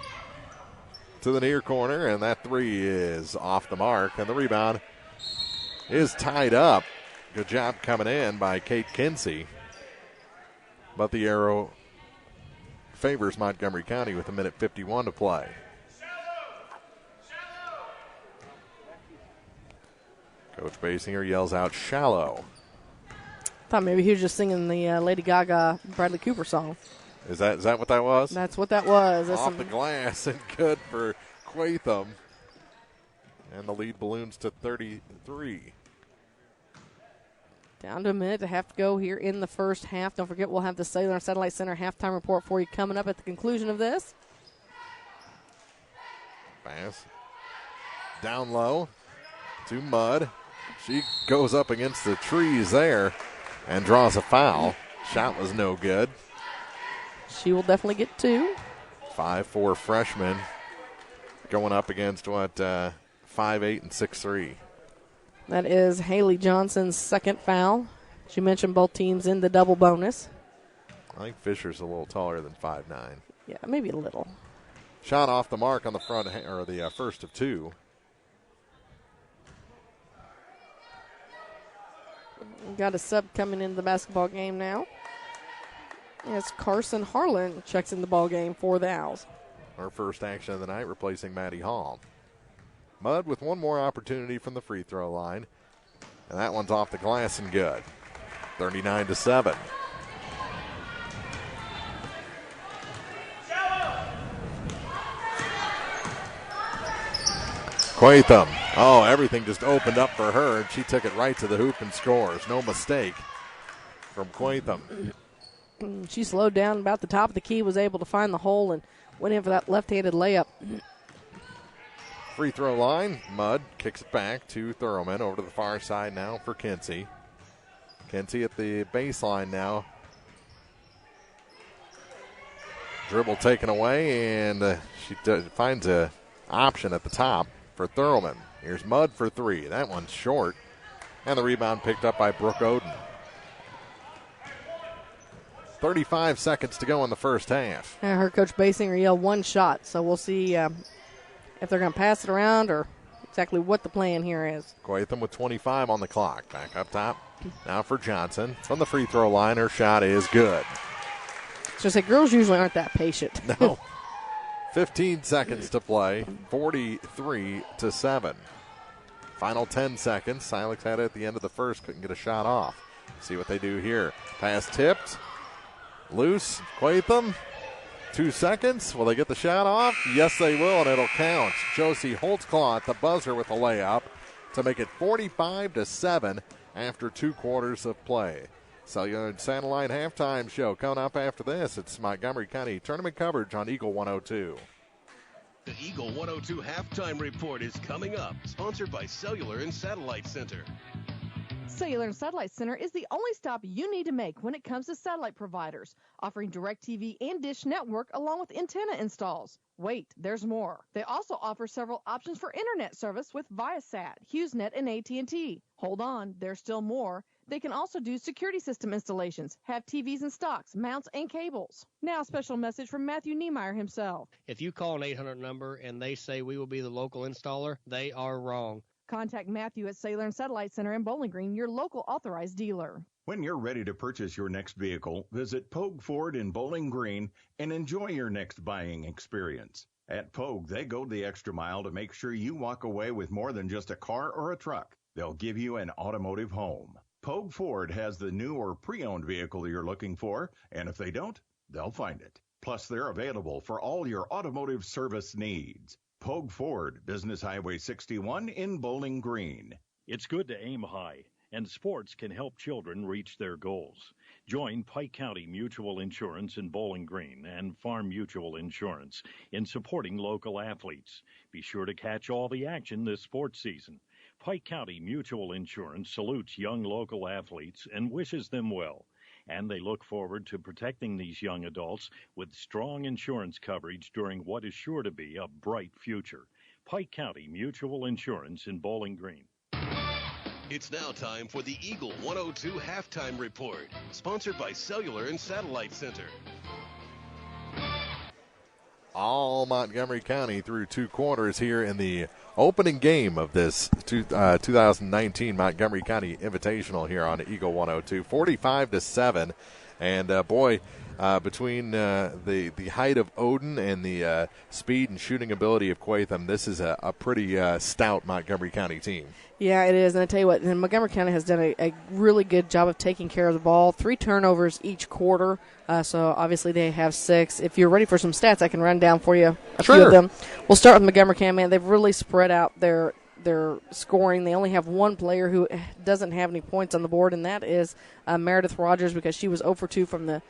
C: To the near corner, and that three is off the mark, and the rebound is tied up. Good job coming in by Kate Kinsey. But the arrow favors Montgomery County with 1:51 to play. Coach Basinger yells out shallow.
B: Thought maybe he was just singing the Lady Gaga Bradley Cooper song.
C: Is that what that was?
B: That's what that was. That's
C: off the glass and good for Quatham. And the lead balloons to 33.
B: Down to a minute to have to go here in the first half. Don't forget, we'll have the Sailor Satellite Center halftime report for you coming up at the conclusion of this.
C: Pass. Down low to Mudd. She goes up against the trees there and draws a foul. Shot was no good.
B: She will definitely get 2.
C: 5'4" freshman going up against 5'8" and 6'3".
B: That is Haley Johnson's second foul. She mentioned both teams in the double bonus.
C: I think Fisher's a little taller than 5'9".
B: Yeah, maybe a little.
C: Shot off the mark on the front, or the first of 2.
B: We've got a sub coming into the basketball game now. As Carson Harlan checks in the ball game for the Owls.
C: Our first action of the night, replacing Maddie Hall. Mudd with one more opportunity from the free throw line. And that one's off the glass and good. 39-7. Quatham. Oh, everything just opened up for her, and she took it right to the hoop and scores. No mistake from Quatham.
B: She slowed down about the top of the key, was able to find the hole, and went in for that left-handed layup.
C: Free throw line. Mudd kicks it back to Thurman. Over to the far side now for Kinsey. Kinsey at the baseline now. Dribble taken away, and she finds an option at the top for Thurman. Here's Mudd for 3. That one's short. And the rebound picked up by Brooke Oden. 35 seconds to go in the first half.
B: I heard Coach Basinger yell one shot, so we'll see if they're going to pass it around or exactly what the plan here is.
C: Quatham with 25 on the clock. Back up top. Now for Johnson. From the free throw line, her shot is good.
B: So I say girls usually aren't that patient.
C: No. 15 seconds to play. 43-7. Final 10 seconds. Silex had it at the end of the first. Couldn't get a shot off. See what they do here. Pass tipped. Loose. Quatham. 2 seconds. Will they get the shot off? Yes, they will, and it'll count. Josie Holtzclaw at the buzzer with a layup to make it 45-7 after 2 quarters of play. Cellular and Satellite halftime show coming up after this. It's Montgomery County tournament coverage on Eagle 102.
H: The Eagle 102 halftime report is coming up, sponsored by Cellular and Satellite Center.
E: Cellular and Satellite Center is the only stop you need to make when it comes to satellite providers, offering DirecTV and Dish Network along with antenna installs. Wait, there's more. They also offer several options for internet service with Viasat, HughesNet, and AT&T. Hold on, there's still more. They can also do security system installations, have TVs in stocks, mounts, and cables. Now a special message from Matthew Niemeyer himself.
I: If you call an 800 number and they say we will be the local installer, they are wrong.
E: Contact Matthew at Cellular and Satellite Center in Bowling Green, your local authorized dealer.
J: When you're ready to purchase your next vehicle, visit Pogue Ford in Bowling Green and enjoy your next buying experience. At Pogue, they go the extra mile to make sure you walk away with more than just a car or a truck. They'll give you an automotive home. Pogue Ford has the new or pre-owned vehicle you're looking for, and if they don't, they'll find it. Plus, they're available for all your automotive service needs. Pogue Ford, Business Highway 61 in Bowling Green.
K: It's good to aim high, and sports can help children reach their goals. Join Pike County Mutual Insurance in Bowling Green and Farm Mutual Insurance in supporting local athletes. Be sure to catch all the action this sports season. Pike County Mutual Insurance salutes young local athletes and wishes them well. And they look forward to protecting these young adults with strong insurance coverage during what is sure to be a bright future. Pike County Mutual Insurance in Bowling Green.
H: It's now time for the Eagle 102 halftime report, sponsored by Cellular and Satellite Center.
C: All Montgomery County through 2 quarters here in the opening game of this 2019 Montgomery County Invitational here on Eagle 102, 45-7. And between the height of Odin and the speed and shooting ability of Quatham, this is a pretty stout Montgomery County team.
B: Yeah, it is. And I tell you what, Montgomery County has done a really good job of taking care of the ball. 3 turnovers each quarter, so obviously they have 6. If you're ready for some stats, I can run down for you a few of them. We'll start with Montgomery County. Man, they've really spread out their scoring. They only have one player who doesn't have any points on the board, and that is Meredith Rogers, because she was 0 for 2 from the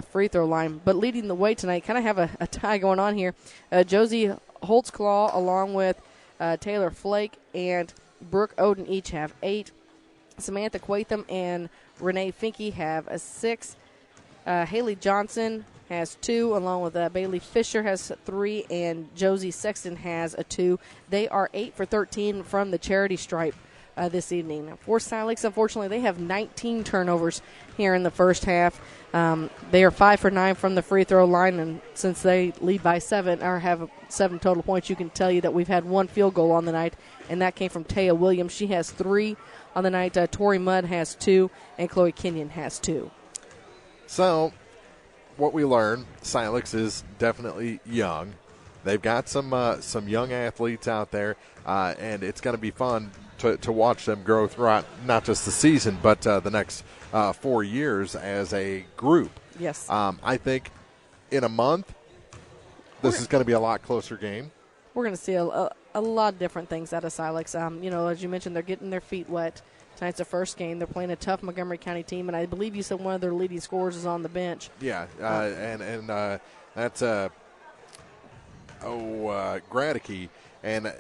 B: free throw line. But leading the way tonight, kind of have a tie going on here. Josie Holtzclaw along with Taylor Flake and Brooke Odin each have 8. Samantha Quatham and Renee Finke have a 6. Haley Johnson has 2, along with Bailey Fisher has 3, and Josie Sexton has a 2. They are 8 for 13 from the charity stripe this evening. For Silex, unfortunately, they have 19 turnovers here in the first half. They are 5 for 9 from the free throw line, and since they lead by 7 or have 7 total points, you can tell you that we've had 1 field goal on the night, and that came from Taya Williams. She has 3 on the night. Tori Mudd has 2, and Chloe Kenyon has 2.
C: So, what we learned, Silex is definitely young. They've got some young athletes out there, and it's going to be fun to watch them grow throughout not just the season, but the next 4 years as a group.
B: Yes.
C: I think in a month, this is going to be a lot closer game.
B: We're going to see a lot of different things out of Silex. As you mentioned, they're getting their feet wet. Tonight's the first game. They're playing a tough Montgomery County team, and I believe you said one of their leading scorers is on the bench.
C: Yeah, and that's Gradicke, and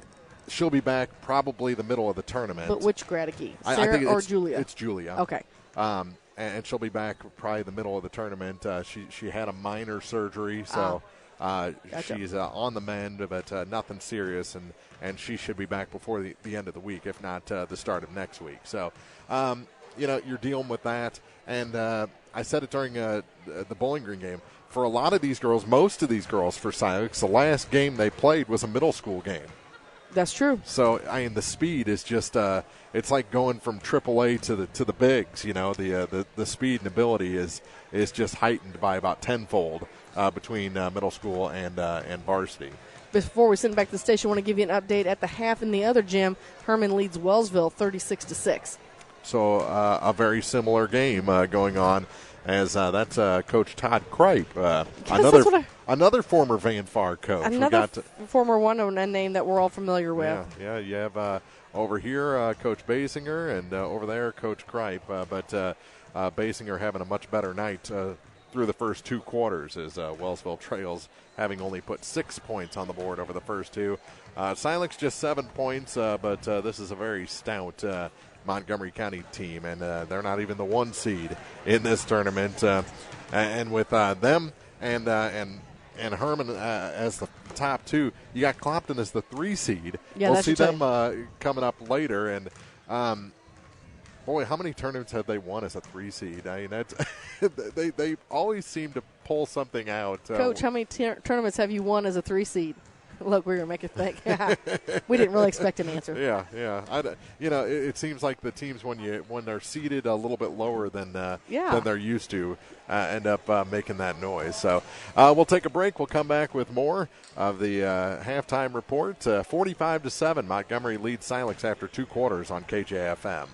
C: she'll be back probably the middle of the tournament.
B: But which Gradicke?
C: I
B: Sarah or
C: it's,
B: Julia?
C: It's Julia.
B: Okay.
C: And she'll be back probably the middle of the tournament. She had a minor surgery, so
B: gotcha.
C: She's on the mend, but nothing serious, and she should be back before the end of the week, if not the start of next week. So, you're dealing with that. And I said it during the Bowling Green game. For a lot of these girls, most of these girls for Silex, the last game they played was a middle school game.
B: That's true.
C: So the speed is just it's like going from AAA to the bigs. The speed and ability is just heightened by about tenfold between middle school and varsity.
B: Before we send back to the station, I want to give you an update at the half in the other gym. Herman leads Wellsville 36-6.
C: So a very similar game going on. As that's Coach Todd Kripe, another former Van Far coach.
B: Another former one, a name that we're all familiar with.
C: Yeah. You have over here Coach Basinger, and over there Coach Kripe. But Basinger having a much better night through the first two quarters as Wellsville trails, having only put 6 points on the board over the first two. Silex just 7 points, but this is a very stout Montgomery County team, and they're not even the 1 seed in this tournament. And with them and Herman as the top 2, you got Clopton as the 3 seed.
B: Yeah,
C: we'll see them coming up later. And boy, how many tournaments have they won as a 3 seed? I mean, that's they always seem to pull something out.
B: Coach, how many tournaments have you won as a 3 seed? Look, we're going to make it think. We didn't really expect an answer.
C: Yeah. It seems like the teams when they're seated a little bit lower than they're used to end up making that noise. So we'll take a break. We'll come back with more of the halftime report. 45-7, Montgomery leads Silex after 2 quarters on KJFM.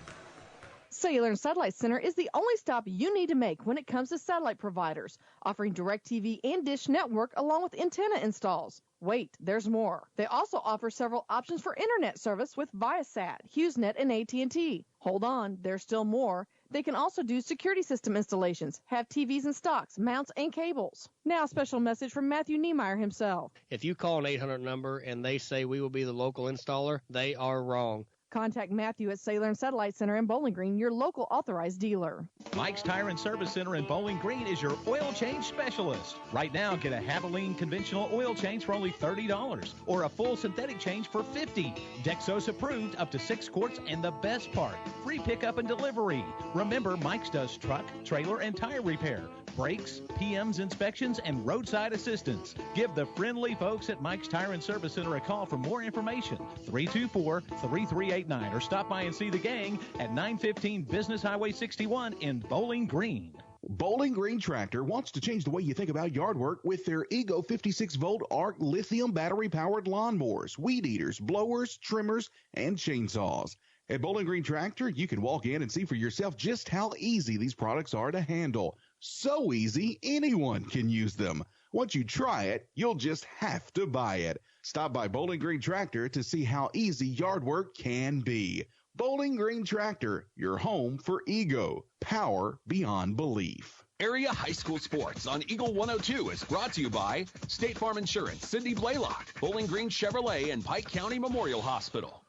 E: Cellular and Satellite Center is the only stop you need to make when it comes to satellite providers, offering DirecTV and Dish Network along with antenna installs. Wait, there's more. They also offer several options for internet service with Viasat, HughesNet, and AT&T. Hold on, there's still more. They can also do security system installations, have TVs in stocks, mounts, and cables. Now a special message from Matthew Niemeyer himself.
I: If you call an 800 number and they say we will be the local installer, they are wrong.
E: Contact Matthew at Cellular and Satellite Center in Bowling Green, your local authorized dealer.
F: Mike's Tire and Service Center in Bowling Green is your oil change specialist. Right now, get a Havoline conventional oil change for only $30 or a full synthetic change for $50. Dexos approved up to 6 quarts, and the best part, free pickup and delivery. Remember, Mike's does truck, trailer, and tire repair, brakes, PMs inspections, and roadside assistance. Give the friendly folks at Mike's Tire and Service Center a call for more information. 324-3389 or stop by and see the gang at 915 Business Highway 61 in Bowling Green.
L: Bowling Green Tractor wants to change the way you think about yard work with their Ego 56-volt ARC lithium battery-powered lawnmowers, weed eaters, blowers, trimmers, and chainsaws. At Bowling Green Tractor, you can walk in and see for yourself just how easy these products are to handle. So easy, anyone can use them. Once you try it, you'll just have to buy it. Stop by Bowling Green Tractor to see how easy yard work can be. Bowling Green Tractor, your home for Ego. Power beyond belief.
F: Area High School Sports on Eagle 102 is brought to you by State Farm Insurance, Cindy Blaylock, Bowling Green Chevrolet, and Pike County Memorial Hospital.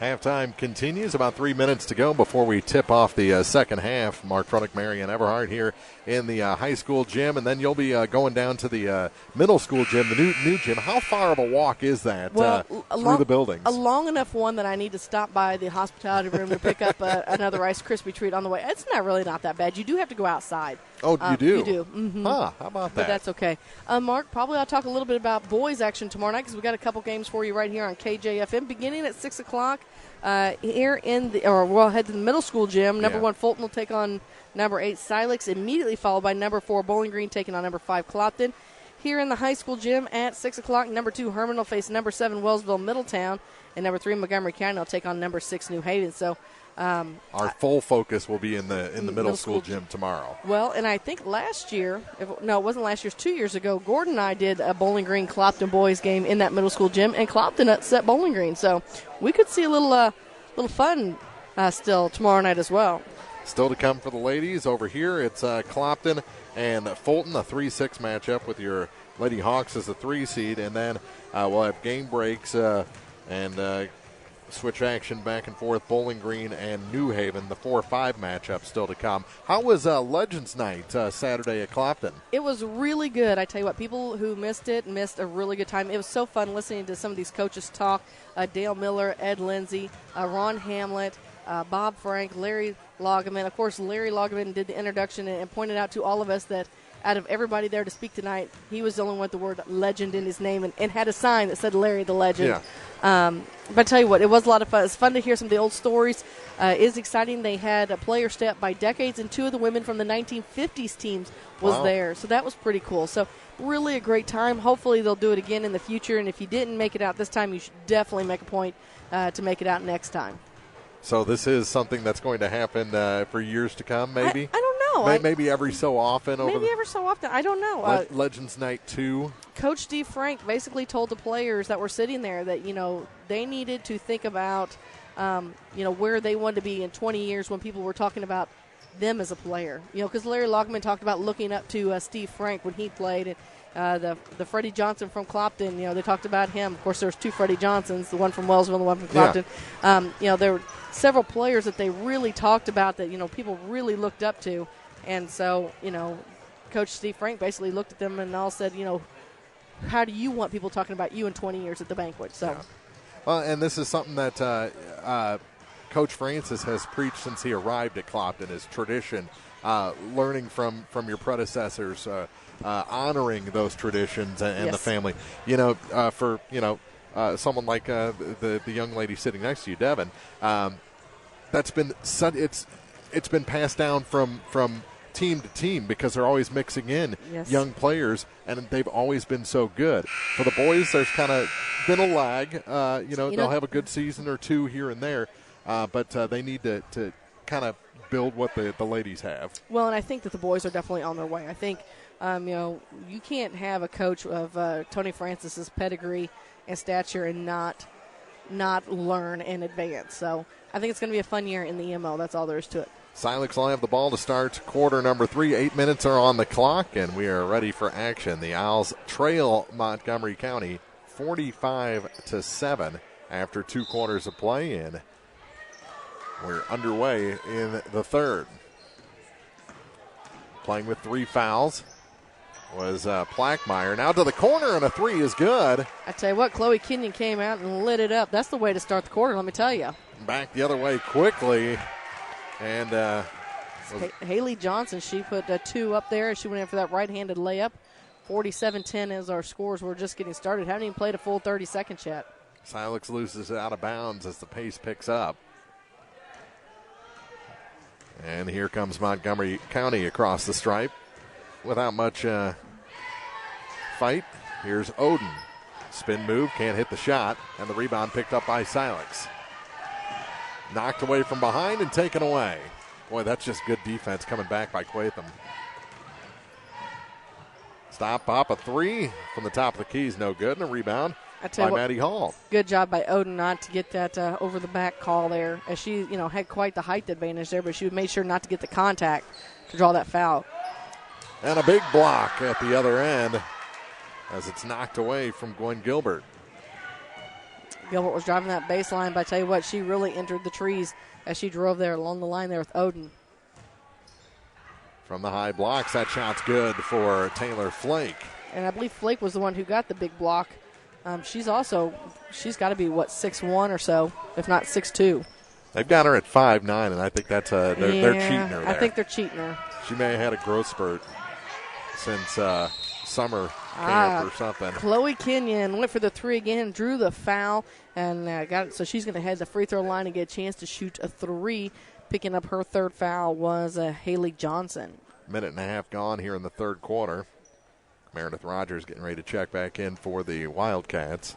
C: Halftime continues. About 3 minutes to go before we tip off the second half. Mark Tronick, Marion Everhart here in the high school gym, and then you'll be going down to the middle school gym, the new gym. How far of a walk is that through the buildings?
B: A long enough one that I need to stop by the hospitality room to pick up another Rice Krispie treat on the way. It's not that bad. You do have to go outside.
C: Oh, you do?
B: You do. Mm-hmm.
C: How about that?
B: But that's okay. Mark, probably I'll talk a little bit about boys action tomorrow night because we've got a couple games for you right here on KJFM beginning at 6 o'clock. Here we'll head to the middle school gym. Number 1 Fulton will take on number 8 Silex, immediately followed by number 4 Bowling Green taking on number 5 Clopton. Here in the high school gym at 6 o'clock, number 2 Herman will face number 7 Wellsville Middletown, and number 3 Montgomery County will take on number 6 New Haven. So
C: our full focus will be in the middle school gym tomorrow.
B: Well, and I think last year, it wasn't last year, 2 years ago, Gordon and I did a Bowling Green Clopton boys game in that middle school gym, and Clopton upset Bowling Green. So we could see a little fun still tomorrow night as well.
C: Still to come for the ladies. Over here, it's Clopton and Fulton, a 3-6 matchup with your Lady Hawks as the 3 seed, and then we'll have game breaks and switch action back and forth. Bowling Green and New Haven, the 4-5 matchup still to come. How was Legends Night Saturday at Clopton?
B: It was really good. I tell you what, people who missed it missed a really good time. It was so fun listening to some of these coaches talk. Dale Miller, Ed Lindsay, Ron Hamlet, Bob Frank, Larry Loggeman. Of course, Larry Loggeman did the introduction and pointed out to all of us that out of everybody there to speak tonight, he was the only one with the word legend in his name and had a sign that said Larry the Legend.
C: Yeah.
B: But I tell you what, it was a lot of fun. It's fun to hear some of the old stories. It is exciting. They had a player step by decades, and 2 of the women from the 1950s teams was there. So that was pretty cool. So really a great time. Hopefully they'll do it again in the future, and if you didn't make it out this time, you should definitely make a point to make it out next time.
C: So this is something that's going to happen for years to come, maybe?
B: I don't know.
C: Maybe every so often.
B: Ever so often. I don't know.
C: Legends Night 2.
B: Coach Steve Frank basically told the players that were sitting there that, they needed to think about, where they wanted to be in 20 years when people were talking about them as a player. Because Larry Lockman talked about looking up to Steve Frank when he played. And the Freddie Johnson from Clopton, they talked about him. Of course, there's 2 Freddie Johnsons, the one from Wellsville and the one from Clopton.
C: Yeah.
B: There were several players that they really talked about that, people really looked up to. And so, Coach Steve Frank basically looked at them and all said, how do you want people talking about you in 20 years at the banquet? So,
C: yeah. Well, and this is something that Coach Francis has preached since he arrived at Clopton, is tradition, learning from your predecessors, honoring those traditions and
B: yes.
C: the family. For someone like the young lady sitting next to you, Devin, that's been it's been passed down from team to team because they're always mixing in
B: yes.
C: young players, and they've always been so good. For the boys, there's kind of been a lag. They'll have a good season or 2 here and there, but they need to kind of build what the ladies have.
B: Well, and I think that the boys are definitely on their way. I think, you can't have a coach of Tony Francis's pedigree and stature and not learn and advance. So I think it's going to be a fun year in the EMO. That's all there is to it.
C: Silex will have the ball to start quarter number 3. 8 minutes are on the clock, and we are ready for action. The Owls trail Montgomery County 45-7 after 2 quarters of play, and we're underway in the third. Playing with 3 fouls was Plackmeyer. Now to the corner, and a 3 is good.
B: I tell you what, Chloe Kenyon came out and lit it up. That's the way to start the quarter, let me tell you.
C: Back the other way quickly. And
B: Haley Johnson, she put a 2 up there. She went in for that right-handed layup. 47-10 as our scores were just getting started. Haven't even played a full 30 seconds yet.
C: Silex loses it out of bounds as the pace picks up. And here comes Montgomery County across the stripe without much fight. Here's Oden. Spin move, can't hit the shot, and the rebound picked up by Silex. Knocked away from behind and taken away. Boy, that's just good defense coming back by Quatham. Stop, pop, a 3 from the top of the keys, no good, and a rebound by Maddie Hall.
B: Good job by Oden not to get that over the back call there, as she had quite the height advantage there, but she made sure not to get the contact to draw that foul.
C: And a big block at the other end as it's knocked away from Gwen Gilbert.
B: Gilbert was driving that baseline, but I tell you what, she really entered the trees as she drove there along the line there with Oden.
C: From the high blocks, that shot's good for Taylor Flake.
B: And I believe Flake was the one who got the big block. She's got to be, 6'1" or so, if not 6'2".
C: They've got her at 5'9", and I think that's they're cheating her there.
B: I think they're cheating her.
C: She may have had a growth spurt since summer camp or something.
B: Chloe Kenyon went for the 3 again, drew the foul, and got it. So she's going to head to the free throw line and get a chance to shoot a 3. Picking up her 3rd foul was Haley Johnson.
C: Minute and a half gone here in the 3rd quarter. Meredith Rogers getting ready to check back in for the Wildcats.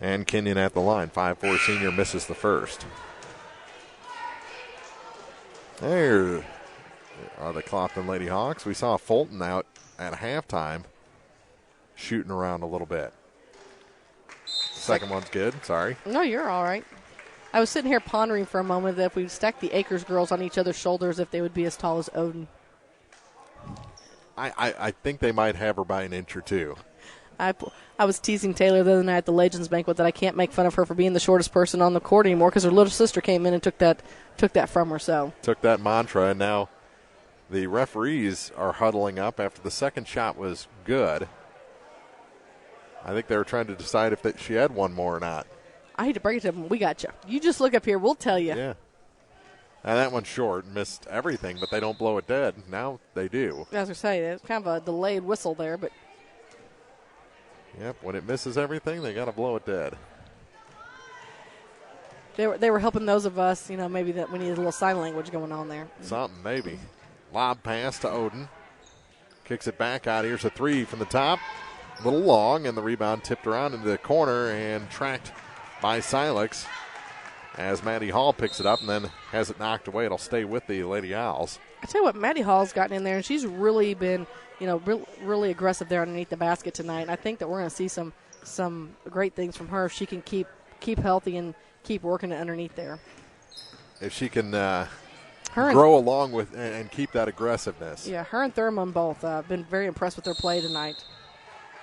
C: And Kenyon at the line. 5'4" senior misses the first. There are the Clopton Lady Hawks. We saw Fulton out at halftime shooting around a little bit. Second one's good. Sorry.
B: No, you're all right. I was sitting here pondering for a moment that if we stacked the Akers girls on each other's shoulders, if they would be as tall as Oden.
C: I think they might have her by an inch or 2.
B: I was teasing Taylor the other night at the Legends Banquet that I can't make fun of her for being the shortest person on the court anymore because her little sister came in and took that from her. So
C: took that mantra, and now the referees are huddling up after the second shot was good. I think they were trying to decide if she had one more or not.
B: I hate to break it to them. We got you. You just look up here. We'll tell you.
C: Yeah. That one's short. Missed everything, but they don't blow it dead. Now they do.
B: As I say, it's kind of a delayed whistle there, but.
C: Yep, when it misses everything, they got to blow it dead.
B: They were helping those of us, maybe that we need a little sign language going on there.
C: Something, maybe. Lob pass to Oden. Kicks it back out. Here's a three from the top. A little long, and the rebound tipped around into the corner and tracked by Silex as Maddie Hall picks it up and then has it knocked away. It'll stay with the Lady Owls.
B: I tell you what, Maddie Hall's gotten in there, and she's really been, really aggressive there underneath the basket tonight. And I think that we're going to see some great things from her if she can keep healthy and keep working it underneath there.
C: If she can grow along with and keep that aggressiveness.
B: Yeah, her and Thurman both been very impressed with their play tonight.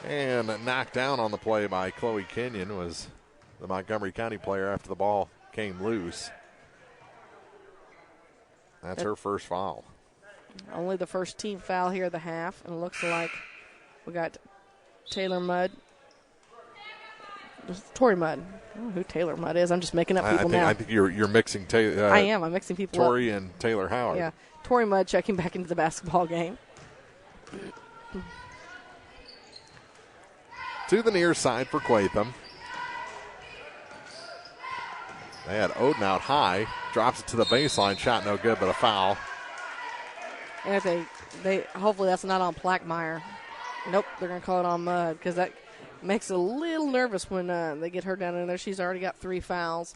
C: And knocked down on the play by Chloe Kenyon was the Montgomery County player after the ball came loose. That's her first foul.
B: Only the first team foul here of the half, and it looks like we got Taylor Mudd. Tori Mudd. I don't know who Taylor Mudd is. I'm just making up people now.
C: I think you're mixing Taylor.
B: I am. I'm mixing people up.
C: Tori and Taylor Howard.
B: Yeah. Tori Mudd checking back into the basketball game.
C: To the near side for Quatham. They had Oden out high. Drops it to the baseline. Shot no good, but a foul.
B: And if they hopefully that's not on Plackmeyer. Nope, they're going to call it on Mudd because that makes it a little nervous when they get her down in there. She's already got 3 fouls.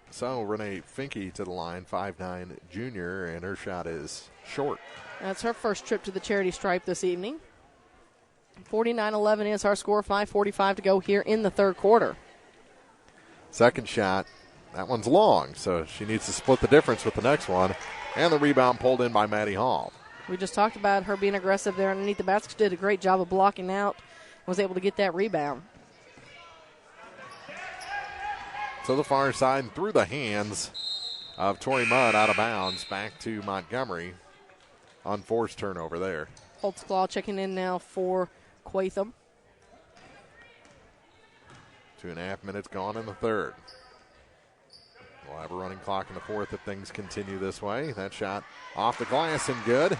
C: So Renee Finke to the line, 5'9" junior, and her shot is short.
B: That's her first trip to the charity stripe this evening. 49-11 is our score, 5:45 to go here in the third quarter.
C: Second shot, that one's long, so she needs to split the difference with the next one. And the rebound pulled in by Maddie Hall.
B: We just talked about her being aggressive there underneath the basket. She did a great job of blocking out, was able to get that rebound.
C: To the far side, through the hands of Tori Mudd, out of bounds, back to Montgomery. Unforced turnover there.
B: Holtzclaw checking in now for Quatham.
C: 2.5 minutes gone in the third. We'll have a running clock in the fourth if things continue this way. That shot off the glass and good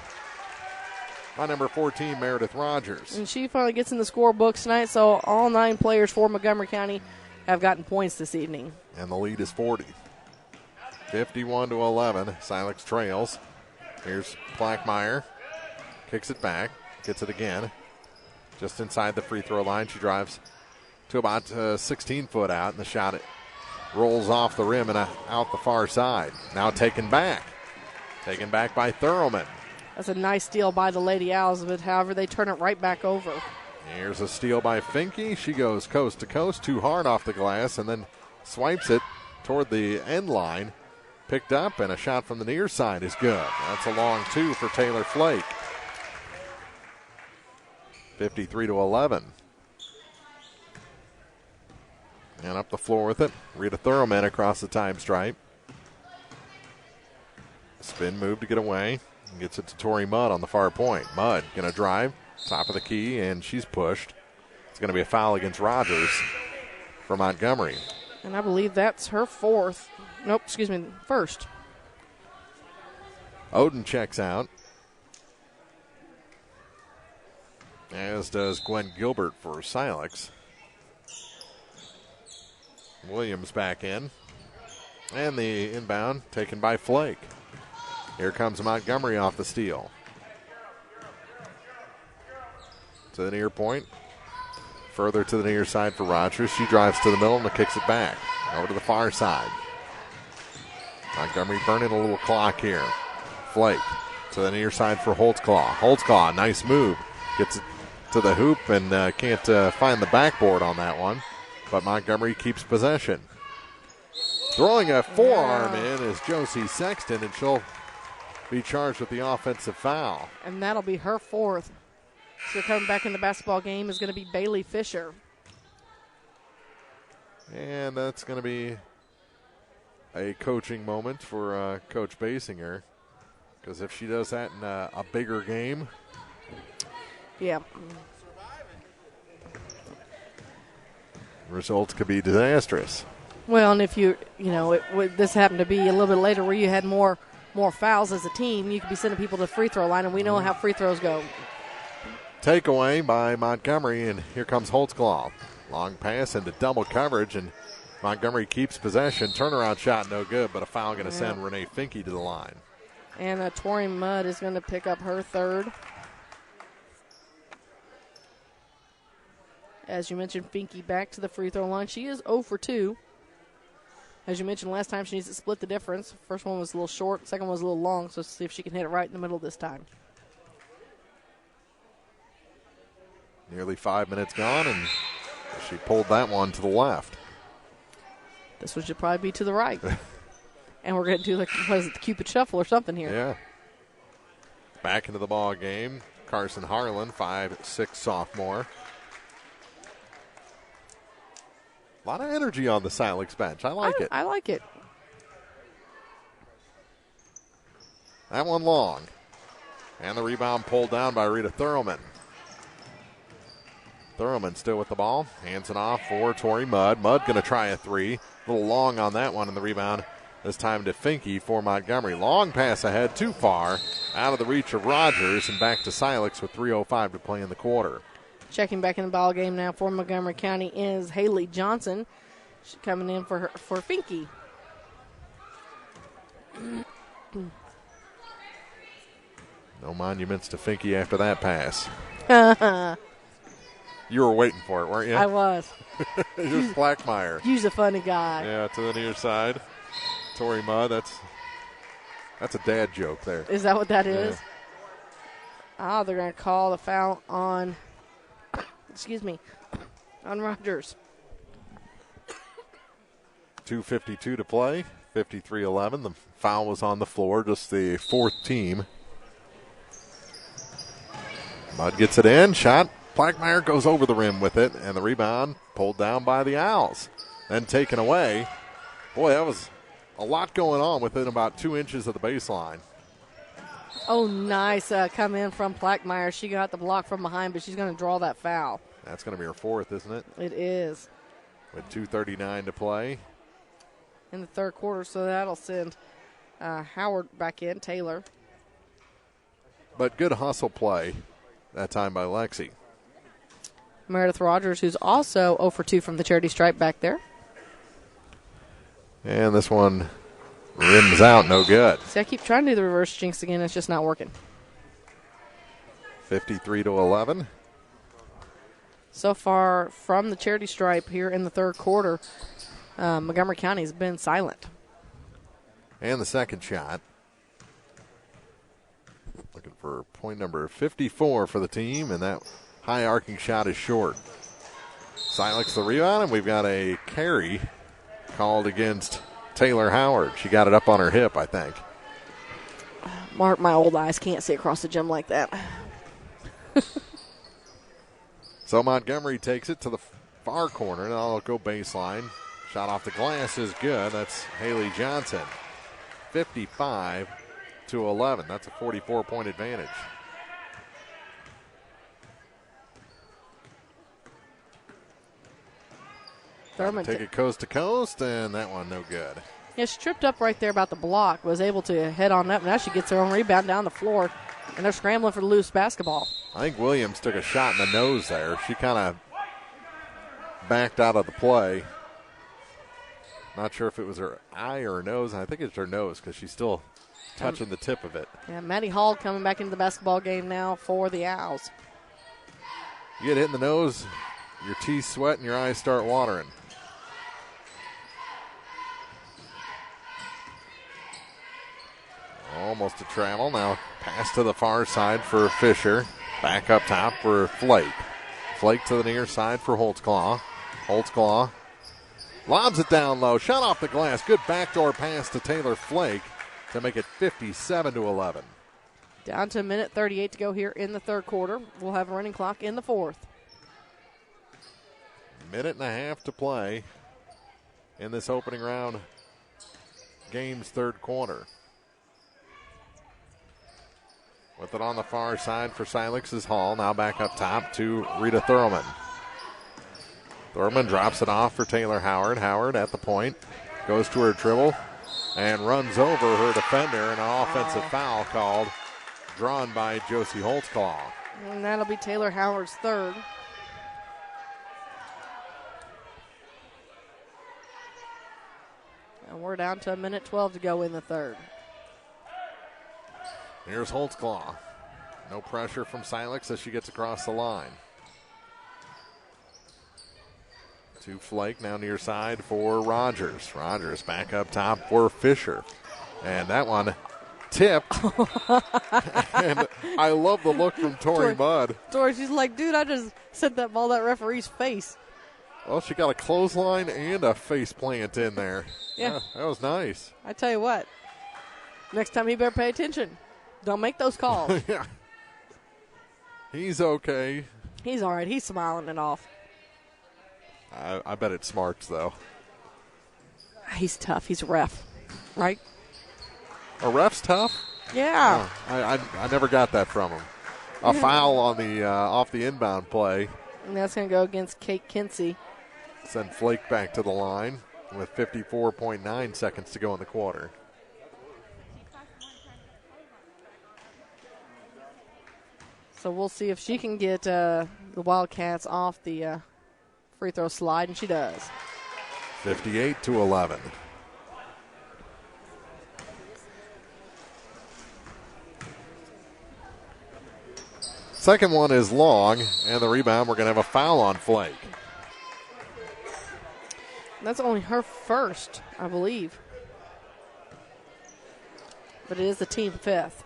C: by number 14, Meredith Rogers.
B: And she finally gets in the scorebook tonight, so all 9 players for Montgomery County have gotten points this evening.
C: And the lead is 40. 51-11. Silex trails. Here's Plackmeyer. Kicks it back. Gets it again. Just inside the free throw line. She drives to about 16 foot out, and the shot rolls off the rim and out the far side. Now taken back. Taken back by Thurman.
B: That's a nice steal by the Lady Owls, but however, they turn it right back over.
C: Here's a steal by Finke. She goes coast to coast, too hard off the glass, and then swipes it toward the end line. Picked up, and a shot from the near side is good. That's a long 2 for Taylor Flake. 53-11. And up the floor with it, Rita Thurman across the time stripe. Spin move to get away. And gets it to Tori Mudd on the far point. Mudd going to drive, top of the key, and she's pushed. It's going to be a foul against Rogers for Montgomery.
B: And I believe that's her first.
C: Oden checks out. As does Gwen Gilbert for Silex. Williams back in. And the inbound taken by Flake. Here comes Montgomery off the steal. To the near point. Further to the near side for Rogers. She drives to the middle and kicks it back. Over to the far side. Montgomery burning a little clock here. Flake to the near side for Holtzclaw. Holtzclaw, nice move. Gets it to the hoop and can't find the backboard on that one. But Montgomery keeps possession. Throwing a forearm in is Josie Sexton, and she'll be charged with the offensive foul.
B: And that'll be her 4th. So coming back in the basketball game is going to be Bailey Fisher.
C: And that's going to be a coaching moment for Coach Basinger. Because if she does that in a bigger game.
B: Yeah.
C: Results could be disastrous.
B: Well, and if this happened to be a little bit later where you had more fouls as a team, you could be sending people to the free throw line, and we know how free throws go.
C: Takeaway by Montgomery, and here comes Holtzclaw. Long pass into double coverage, and Montgomery keeps possession. Turnaround shot no good, but a foul going to send Renee Finke to the line.
B: And Tori Mudd is going to pick up her third. As you mentioned, Finke back to the free throw line. She is 0 for 2. As you mentioned last time, she needs to split the difference. First one was a little short, second one was a little long, so let's see if she can hit it right in the middle this time.
C: Nearly 5 minutes gone, and she pulled that one to the left.
B: This one should probably be to the right. And we're going to do the Cupid Shuffle or something here.
C: Yeah. Back into the ball game. Carson Harlan, 5'6" sophomore. A lot of energy on the Silex bench. I like it.
B: I like it.
C: That one long. And the rebound pulled down by Rita Thurlman. Thurlman still with the ball. Hands it off for Tori Mudd. Mudd going to try a three. A little long on that one, and the rebound this time to Finke for Montgomery. Long pass ahead, too far. Out of the reach of Rogers, and back to Silex with 3:05 to play in the quarter.
B: Checking back in the ball game now for Montgomery County is Haley Johnson. She's coming in for Finke.
C: No monuments to Finke after that pass. You were waiting for it, weren't you?
B: I was.
C: Here's Blackmeyer.
B: He's a funny guy.
C: Yeah, to the near side. Tori Mudd, that's a dad joke there.
B: Is that what that is? They're going to call the foul on, on Rogers.
C: 2:52 to play, 53-11. The foul was on the floor, just the fourth team. Mudd gets it in, shot. Blackmeyer goes over the rim with it, and the rebound pulled down by the Owls. Then taken away. Boy, that was a lot going on within about 2 inches of the baseline.
B: Oh, nice come in from Blackmeyer. She got the block from behind, but she's going to draw that foul.
C: That's going to be her fourth, isn't it?
B: It is.
C: With 2:39 to play.
B: In the third quarter, so that'll send Howard back in, Taylor.
C: But good hustle play that time by Lexi.
B: Meredith Rogers, who's also 0 for 2 from the charity stripe back there.
C: And this one rims out, no good.
B: See, I keep trying to do the reverse jinx again. It's just not working.
C: 53-11.
B: So far from the charity stripe here in the third quarter, Montgomery County has been silent.
C: And the second shot. Looking for point number 54 for the team, and that high arcing shot is short. Silex the rebound, and we've got a carry called against Taylor Howard. She got it up on her hip, I think.
B: Mark, my old eyes can't see across the gym like that.
C: So Montgomery takes it to the far corner. Now it'll go baseline. Shot off the glass is good. That's Haley Johnson. 55-11. That's a 44-point advantage.
B: Thurman
C: take it coast to coast, and that one no good.
B: Yeah, she tripped up right there about the block, was able to head on up. Now she gets her own rebound down the floor, and they're scrambling for the loose basketball.
C: I think Williams took a shot in the nose there. She kind of backed out of the play. Not sure if it was her eye or her nose. I think it's her nose because she's still touching the tip of it.
B: Yeah, Maddie Hall coming back into the basketball game now for the Owls.
C: You get hit in the nose, your teeth sweat, and your eyes start watering. Almost a travel. Now pass to the far side for Fisher. Back up top for Flake. Flake to the near side for Holtzclaw. Holtzclaw lobs it down low. Shot off the glass. Good backdoor pass to Taylor Flake to make it 57-11.
B: Down to a minute 38 to go here in the third quarter. We'll have a running clock in the fourth.
C: Minute and a half to play in this opening round game's third quarter. With it on the far side for Silex is Hall. Now back up top to Rita Thurlman. Thurman drops it off for Taylor Howard. Howard at the point. Goes to her dribble and runs over her defender. And an offensive foul called, drawn by Josie Holtzclaw.
B: And that'll be Taylor Howard's third. And we're down to 1:12 to go in the third.
C: Here's Holtzclaw. No pressure from Silex as she gets across the line. To Flake, now near side for Rogers. Rogers back up top for Fisher. And that one tipped. And I love the look from Tori Mudd.
B: Tori, she's like, dude, I just sent that ball that referee's face.
C: Well, she got a clothesline and a face plant in there.
B: Yeah.
C: That was nice.
B: I tell you what, next time he better pay attention. Don't make those calls.
C: Yeah. He's okay.
B: He's all right. He's smiling it off.
C: I bet it smarts, though.
B: He's tough. He's a ref, right?
C: A ref's tough?
B: Yeah.
C: Oh, I never got that from him. A foul on the off the inbound play.
B: And that's going to go against Kate Kinsey.
C: Send Flake back to the line with 54.9 seconds to go in the quarter.
B: So we'll see if she can get the Wildcats off the free throw slide, and she does.
C: 58-11. Second one is long, and the rebound, we're going to have a foul on Flake.
B: That's only her first, I believe. But it is the team fifth.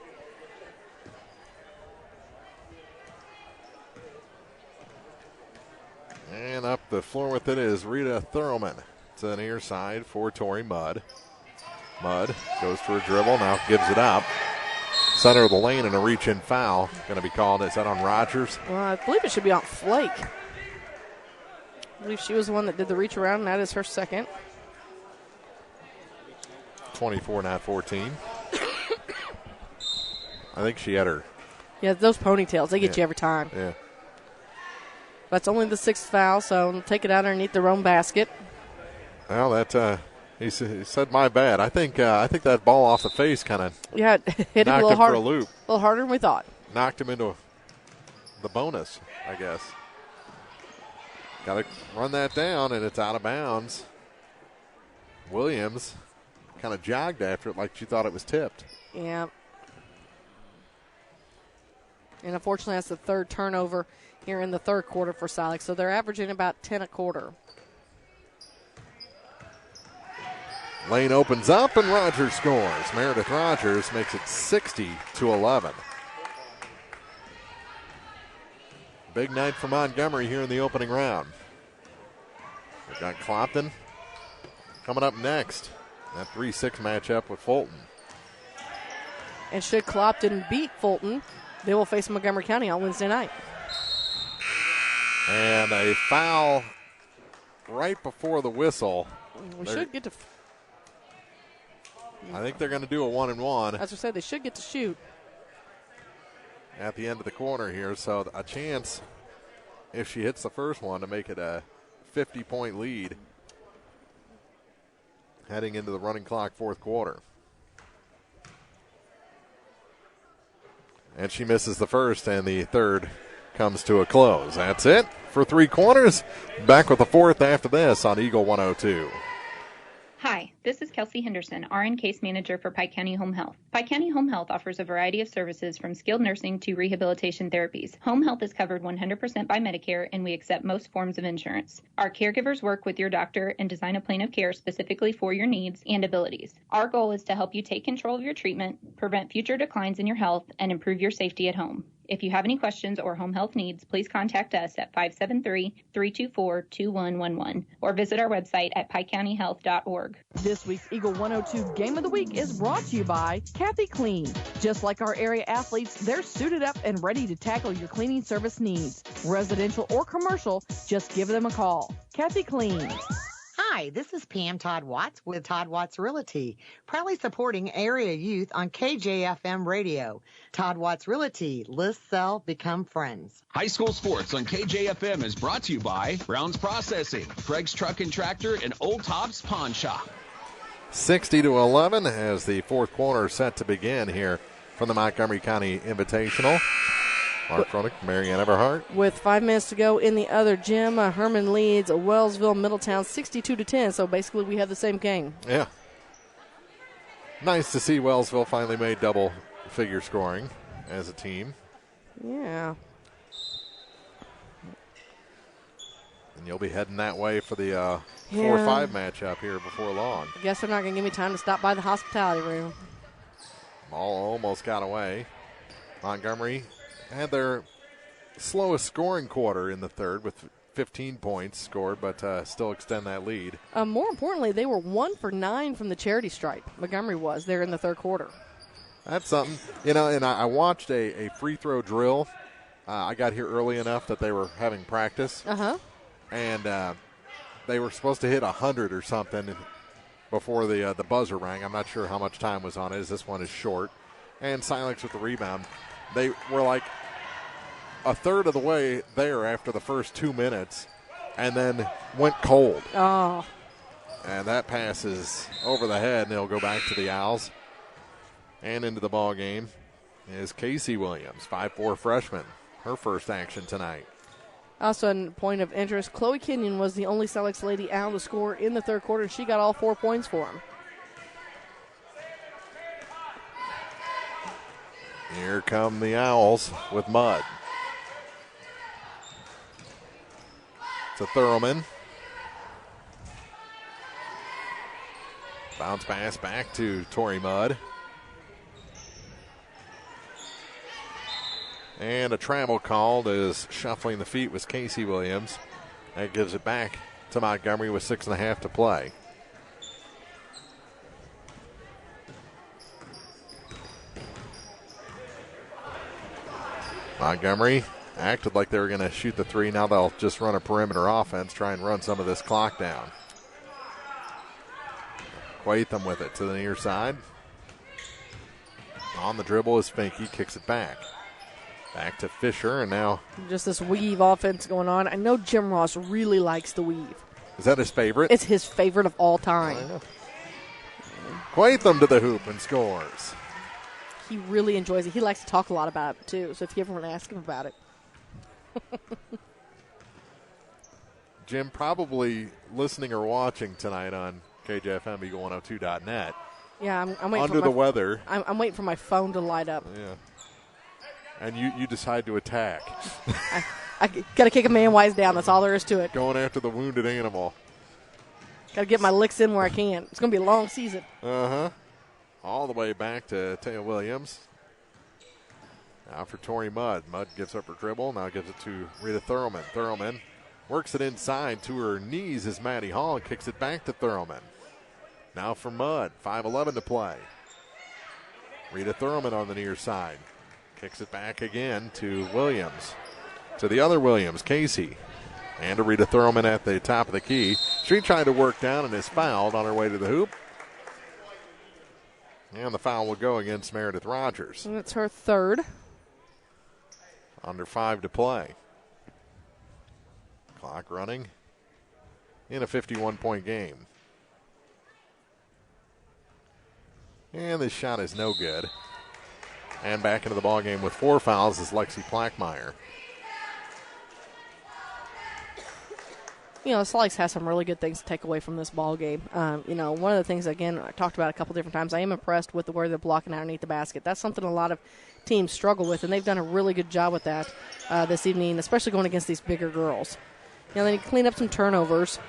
C: And up the floor with it is Rita Thurman. It's an near side for Tori Mudd. Mudd goes for a dribble, now gives it up. Center of the lane and a reach-in foul going to be called. Is that on Rogers?
B: Well, I believe it should be on Flake. I believe she was the one that did the reach around, and that is her second.
C: 24, not 14. I think she had her.
B: Yeah, those ponytails, they get you every time.
C: Yeah.
B: That's only the sixth foul, so take it out underneath their own basket.
C: Well, that he said my bad. I think that ball off the face kind of
B: hit him a little
C: hard, for a loop.
B: A little harder than we thought.
C: Knocked him into the bonus, I guess. Got to run that down, and it's out of bounds. Williams kind of jogged after it like she thought it was tipped.
B: Yeah. And unfortunately, that's the third turnover here in the third quarter for Silex. So they're averaging about 10 a quarter.
C: Lane opens up, and Rogers scores. Meredith Rogers makes it 60-11. Big night for Montgomery here in the opening round. We've got Clopton coming up next. That 3-6 matchup with Fulton.
B: And should Clopton beat Fulton, they will face Montgomery County on Wednesday night.
C: And a foul right before the whistle.
B: We should get to.
C: I think they're going to do a 1-and-1.
B: As I said, they should get to shoot
C: at the end of the quarter here. So a chance, if she hits the first one, to make it a 50-point lead heading into the running clock fourth quarter. And she misses the first, and the third comes to a close. That's it for three quarters. Back with the fourth after this on Eagle 102.
M: Hi, this is Kelsey Henderson, RN Case Manager for Pike County Home Health. Pike County Home Health offers a variety of services from skilled nursing to rehabilitation therapies. Home health is covered 100% by Medicare, and we accept most forms of insurance. Our caregivers work with your doctor and design a plan of care specifically for your needs and abilities. Our goal is to help you take control of your treatment, prevent future declines in your health, and improve your safety at home. If you have any questions or home health needs, please contact us at 573-324-2111 or visit our website at pikecountyhealth.org.
E: This week's Eagle 102 Game of the Week is brought to you by Kathy Clean. Just like our area athletes, they're suited up and ready to tackle your cleaning service needs. Residential or commercial, just give them a call. Kathy Clean.
N: Hi, this is Pam Todd Watts with Todd Watts Realty, proudly supporting area youth on KJFM Radio. Todd Watts Realty, list, sell, become friends.
O: High school sports on KJFM is brought to you by Brown's Processing, Craig's Truck and Tractor, and Old Tops Pawn Shop.
C: 60-11 as the fourth quarter set to begin here from the Montgomery County Invitational. Mark Fronick, Marianne Everhart.
B: With 5 minutes to go in the other gym, Herman leads Wellsville Middletown 62-10. So basically, we have the same game.
C: Yeah. Nice to see Wellsville finally made double-figure scoring as a team.
B: Yeah.
C: And you'll be heading that way for the 4-5 matchup here before long.
B: I guess they're not going to give me time to stop by the hospitality room.
C: Ball almost got away. Montgomery had their slowest scoring quarter in the third with 15 points scored, but still extend that lead.
B: More importantly, they were 1 for 9 from the charity stripe. Montgomery was there in the third quarter.
C: That's something. You know, and I watched a free throw drill. I got here early enough that they were having practice.
B: Uh-huh.
C: And they were supposed to hit 100 or something before the buzzer rang. I'm not sure how much time was on it, as this one is short. And Silex with the rebound. They were like a third of the way there after the first 2 minutes and then went cold.
B: Oh.
C: And that pass is over the head, and they'll go back to the Owls. And into the ball game is Casey Williams, 5'4" freshman, her first action tonight.
B: Also, a point of interest, Chloe Kenyon was the only Silex Lady Owl to score in the third quarter, and she got all 4 points for him.
C: Here come the Owls with Mudd. To Thurman. Bounce pass back to Tori Mudd. And a travel called as shuffling the feet was Casey Williams. That gives it back to Montgomery with 6.5 to play. Montgomery acted like they were going to shoot the three. Now they'll just run a perimeter offense, try and run some of this clock down. Quatham with it to the near side. On the dribble is Finke, kicks it back. Back to Fisher, and now
B: just this weave offense going on. I know Jim Ross really likes the weave.
C: Is that his favorite?
B: It's his favorite of all time.
C: Quatham to the hoop and scores.
B: He really enjoys it. He likes to talk a lot about it, too, so if you ever want to ask him about it.
C: Jim, probably listening or watching tonight on KJFM Eagle102.net.
B: Yeah, I'm waiting
C: under the weather.
B: I'm waiting for my phone to light up.
C: Yeah. And you decide to attack.
B: I got to kick a man while he's down. That's all there is to it.
C: Going after the wounded animal.
B: Got to get my licks in where I can. It's going to be a long season.
C: Uh-huh. All the way back to Taya Williams. Now for Tori Mudd. Mudd gives up her dribble. Now gives it to Rita Thurman. Thurman works it inside to her knees as Maddie Hall and kicks it back to Thurman. Now for Mudd. 5:11 to play. Rita Thurman on the near side. Kicks it back again to Williams. To the other Williams, Casey. And to Rita Thurman at the top of the key. She tried to work down and is fouled on her way to the hoop. And the foul will go against Meredith Rogers.
B: And it's her third.
C: Under 5 to play. Clock running in a 51-point game. And this shot is no good. And back into the ballgame with 4 fouls is Lexi Plackmeyer.
B: You know, Silex has some really good things to take away from this ball game. You know, one of the things, again, I talked about a couple different times, I am impressed with where they're blocking underneath the basket. That's something a lot of teams struggle with, and they've done a really good job with that this evening, especially going against these bigger girls. You know, they need to clean up some turnovers,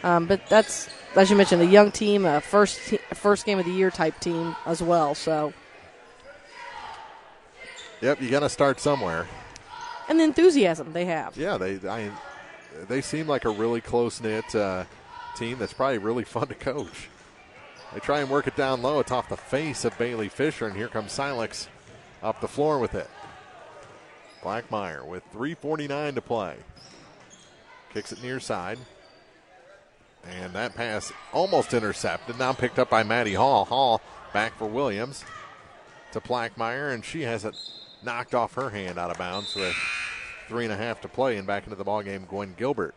B: but that's, as you mentioned, a young team, a first game of the year type team as well. So,
C: yep, you got to start somewhere.
B: And the enthusiasm they have.
C: Yeah, they seem like a really close-knit team that's probably really fun to coach. They try and work it down low. It's off the face of Bailey Fisher, and here comes Silex up the floor with it. Blackmeyer with 3:49 to play. Kicks it near side. And that pass almost intercepted. Now picked up by Maddie Hall. Hall back for Williams to Plackmeyer, and she has it knocked off her hand out of bounds with 3.5 to play. And back into the ballgame, Gwen Gilbert.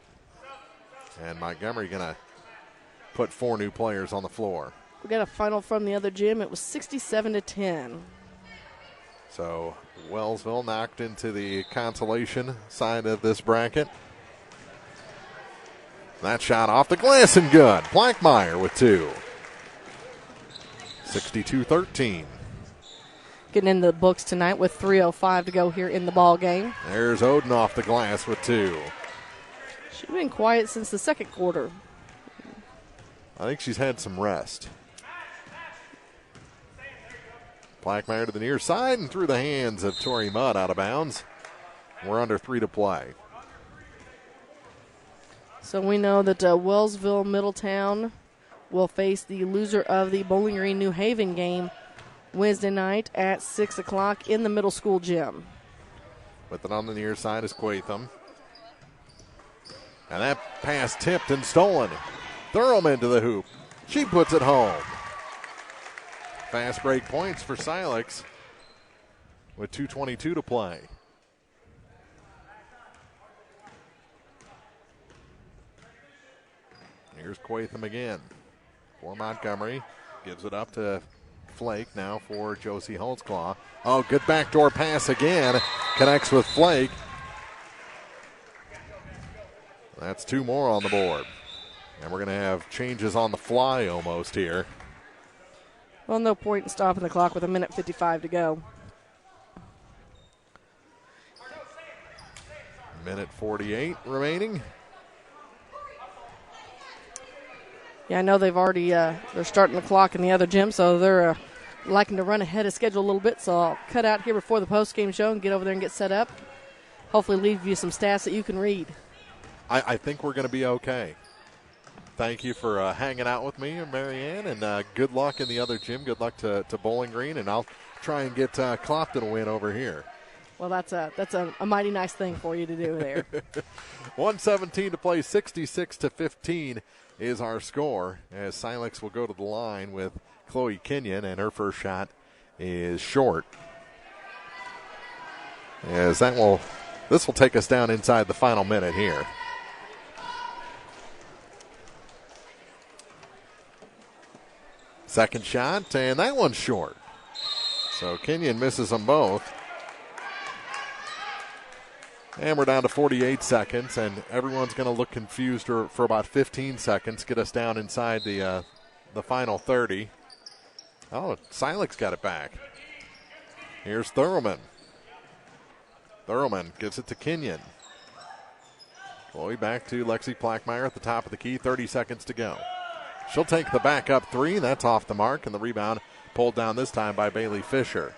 C: And Montgomery going to put 4 new players on the floor.
B: We got a final from the other gym. It was 67-10.
C: So Wellsville knocked into the consolation side of this bracket. That shot off the glass and good. Plackmeyer with 2. 62-13.
B: Getting in the books tonight with 3:05 to go here in the ball game.
C: There's Oden off the glass with 2.
B: She's been quiet since the second quarter.
C: I think she's had some rest. Plackmeyer to the near side and through the hands of Tori Mudd out of bounds. We're under 3 to play.
B: So we know that Wellsville Middletown will face the loser of the Bowling Green New Haven game Wednesday night at 6 o'clock in the middle school gym.
C: With it on the near side is Quatham. And that pass tipped and stolen. Thurman to the hoop. She puts it home. Fast break points for Silex with 2:22 to play. Here's Quatham again for Montgomery. Gives it up to Flake now for Josie Holtzclaw. Oh, good backdoor pass again. Connects with Flake. That's 2 more on the board. And we're going to have changes on the fly almost here.
B: Well, no point in stopping the clock with 1:55 to go.
C: Minute 48 remaining.
B: Yeah, I know they've already, they're starting the clock in the other gym, so they're liking to run ahead of schedule a little bit. So I'll cut out here before the post-game show and get over there and get set up. Hopefully leave you some stats that you can read.
C: I think we're going to be okay. Thank you for hanging out with me, Marianne, and good luck in the other gym. Good luck to Bowling Green, and I'll try and get Clopton a win over here.
B: Well, that's a mighty nice thing for you to do there.
C: 1:17 to play, 66-15 is our score, as Silex will go to the line with Chloe Kenyon, and her first shot is short. As this will take us down inside the final minute here. Second shot, and that one's short. So Kenyon misses them both. And we're down to 48 seconds, and everyone's going to look confused for about 15 seconds, get us down inside the final 30. Oh, Silex got it back. Here's Thurman. Thurman gives it to Kenyon. Chloe back to Lexi Plackmeyer at the top of the key, 30 seconds to go. She'll take the backup 3. That's off the mark, and the rebound pulled down this time by Bailey Fisher.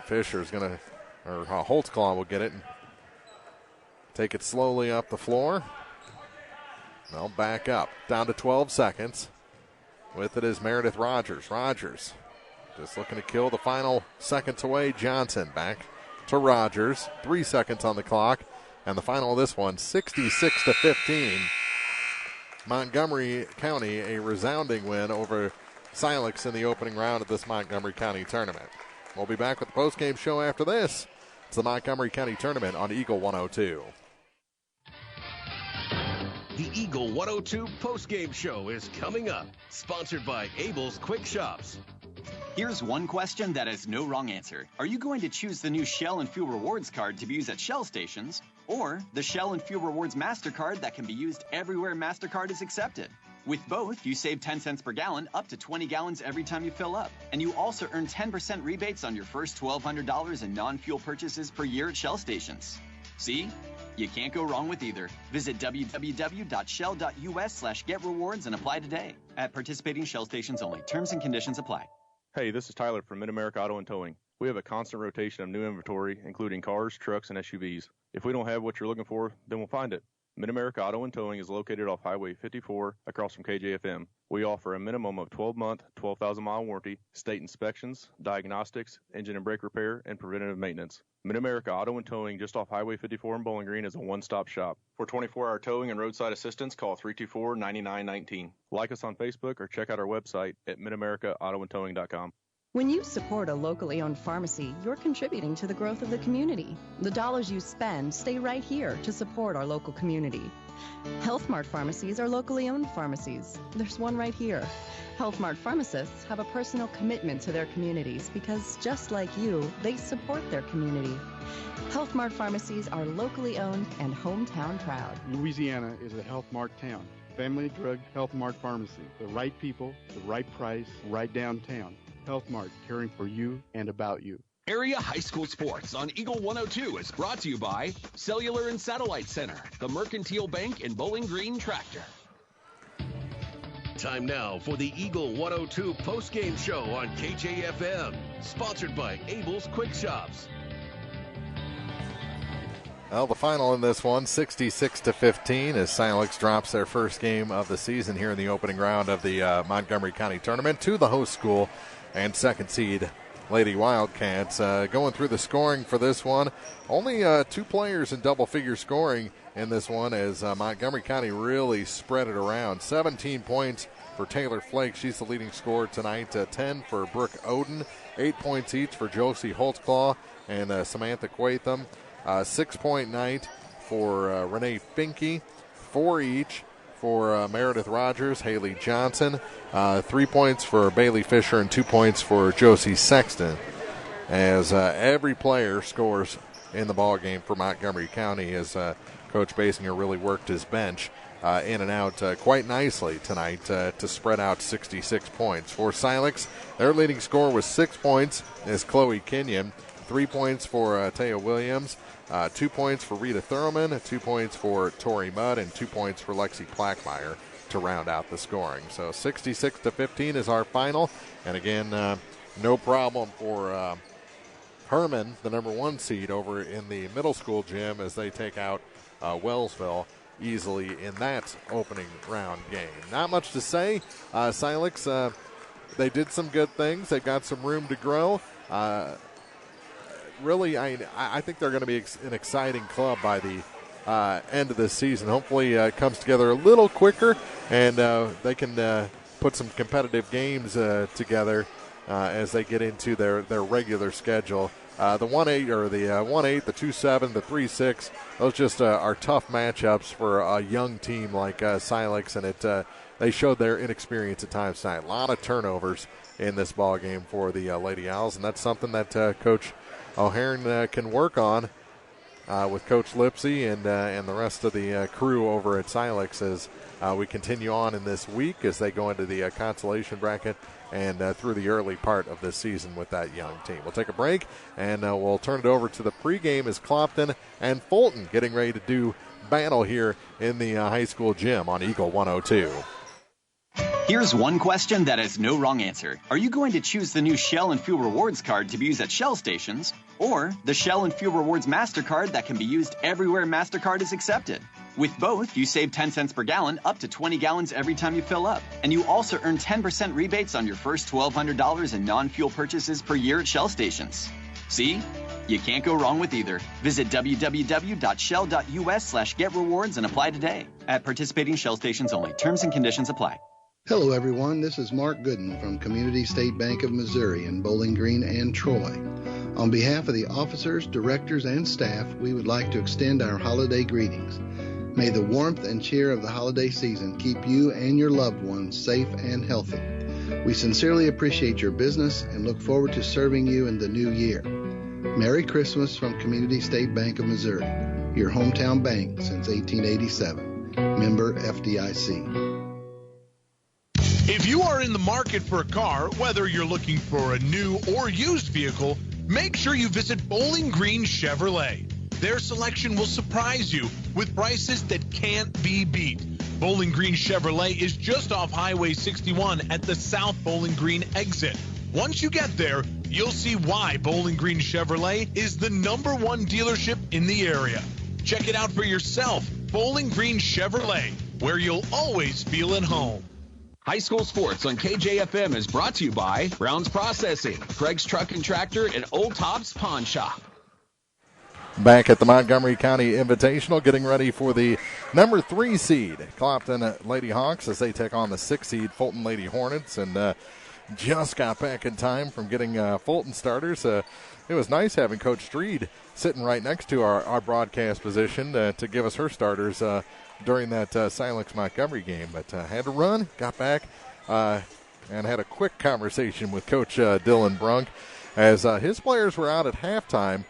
C: Fisher's going to, or Holtzclaw will get it and take it slowly up the floor. They'll back up. Down to 12 seconds. With it is Meredith Rogers. Rogers just looking to kill the final seconds away. Johnson back to Rogers. 3 seconds on the clock. And the final of this one, 66-15. Montgomery County, a resounding win over Silex in the opening round of this Montgomery County tournament. We'll be back with the postgame show after this. It's the Montgomery County tournament on Eagle 102.
H: The Eagle 102 postgame show is coming up, sponsored by Abel's Quick Shops.
O: Here's one question that has no wrong answer. Are you going to choose the new Shell and Fuel Rewards card to be used at Shell stations, or the Shell and Fuel Rewards MasterCard that can be used everywhere MasterCard is accepted? With both, you save 10 cents per gallon up to 20 gallons every time you fill up. And you also earn 10% rebates on your first $1,200 in non-fuel purchases per year at Shell stations. See? You can't go wrong with either. Visit www.shell.us/getrewards and apply today. At participating Shell stations only. Terms and conditions apply.
P: Hey, this is Tyler from Mid-America Auto and Towing. We have a constant rotation of new inventory, including cars, trucks, and SUVs. If we don't have what you're looking for, then we'll find it. Mid-America Auto and Towing is located off Highway 54 across from KJFM. We offer a minimum of 12-month, 12,000-mile warranty, state inspections, diagnostics, engine and brake repair, and preventative maintenance. Mid-America Auto and Towing just off Highway 54 in Bowling Green is a one-stop shop. For 24-hour towing and roadside assistance, call 324-9919. Like us on Facebook or check out our website at midamericaautoandtowing.com.
Q: When you support a locally owned pharmacy, you're contributing to the growth of the community. The dollars you spend stay right here to support our local community. Health Mart pharmacies are locally owned pharmacies. There's one right here. Health Mart pharmacists have a personal commitment to their communities because, just like you, they support their community. Health Mart pharmacies are locally owned and hometown proud.
D: Louisiana is a Health Mart town. Family Drug Health Mart Pharmacy. The right people, the right price, right downtown. Health Mart, caring for you and about you.
R: Area High School Sports on Eagle 102 is brought to you by Cellular and Satellite Center, the Mercantile Bank, and Bowling Green Tractor.
H: Time now for the Eagle 102 postgame show on KJFM, sponsored by Abel's Quick Shops.
C: Well, the final in this one, 66-15, as Silex drops their first game of the season here in the opening round of the Montgomery County Tournament to the host school and second seed Lady Wildcats. Going through the scoring for this one, only 2 players in double-figure scoring in this one as Montgomery County really spread it around. 17 points for Taylor Flake. She's the leading scorer tonight. 10 for Brooke Oden. 8 points each for Josie Holtzclaw and Samantha Quatham. 6-point night for Renee Finke. 4 each for Meredith Rogers, Haley Johnson. 3 points for Bailey Fisher and 2 points for Josie Sexton. As every player scores in the ball game for Montgomery County, as Coach Basinger really worked his bench in and out quite nicely tonight to spread out 66 points. For Silex, their leading scorer was 6 points as Chloe Kenyon. 3 points for Taya Williams. 2 points for Rita Thurman, 2 points for Tori Mudd, and 2 points for Lexi Plackmeyer to round out the scoring. So 66-15 is our final. And again, no problem for Herman, the number 1 seed, over in the middle school gym as they take out Wellsville easily in that opening round game. Not much to say. Silex, they did some good things. They've got some room to grow. Really, I think they're going to be an exciting club by the end of this season. Hopefully it comes together a little quicker, and they can put some competitive games together as they get into their regular schedule. The 1-8 or the 1-8, the 2-7, the 3-6, those just are tough matchups for a young team like Silex, and they showed their inexperience at times tonight. A lot of turnovers in this ball game for the Lady Owls, and that's something that Coach O'Haron can work on with Coach Lipsy and the rest of the crew over at Silex as we continue on in this week as they go into the consolation bracket and through the early part of this season with that young team. We'll take a break, and we'll turn it over to the pregame as Clopton and Fulton getting ready to do battle here in the high school gym on Eagle 102.
O: Here's one question that has no wrong answer. Are you going to choose the new Shell and Fuel Rewards card to be used at Shell stations, or the Shell and Fuel Rewards MasterCard that can be used everywhere MasterCard is accepted? With both, you save 10 cents per gallon, up to 20 gallons every time you fill up. And you also earn 10% rebates on your first $1,200 in non-fuel purchases per year at Shell stations. See? You can't go wrong with either. Visit www.shell.us/getrewards and apply today. At participating Shell stations only. Terms and conditions apply.
S: Hello, everyone. This is Mark Gooden from Community State Bank of Missouri in Bowling Green and Troy. On behalf of the officers, directors, and staff, we would like to extend our holiday greetings. May the warmth and cheer of the holiday season keep you and your loved ones safe and healthy. We sincerely appreciate your business and look forward to serving you in the new year. Merry Christmas from Community State Bank of Missouri, your hometown bank since 1887. Member FDIC.
T: If you are in the market for a car, whether you're looking for a new or used vehicle, make sure you visit Bowling Green Chevrolet. Their selection will surprise you with prices that can't be beat. Bowling Green Chevrolet is just off Highway 61 at the South Bowling Green exit. Once you get there, you'll see why Bowling Green Chevrolet is the #1 dealership in the area. Check it out for yourself. Bowling Green Chevrolet, where you'll always feel at home.
R: High school sports on KJFM is brought to you by Brown's Processing, Craig's Truck and Tractor, and Old Tops Pawn Shop.
C: Back at the Montgomery County Invitational, getting ready for the number 3 seed, Clopton Lady Hawks, as they take on the 6 seed Fulton Lady Hornets, and just got back in time from getting Fulton starters. It was nice having Coach Streed sitting right next to our broadcast position to give us her starters during that Silex Montgomery game, but had to run, got back, and had a quick conversation with Coach Dylan Brunk as his players were out at halftime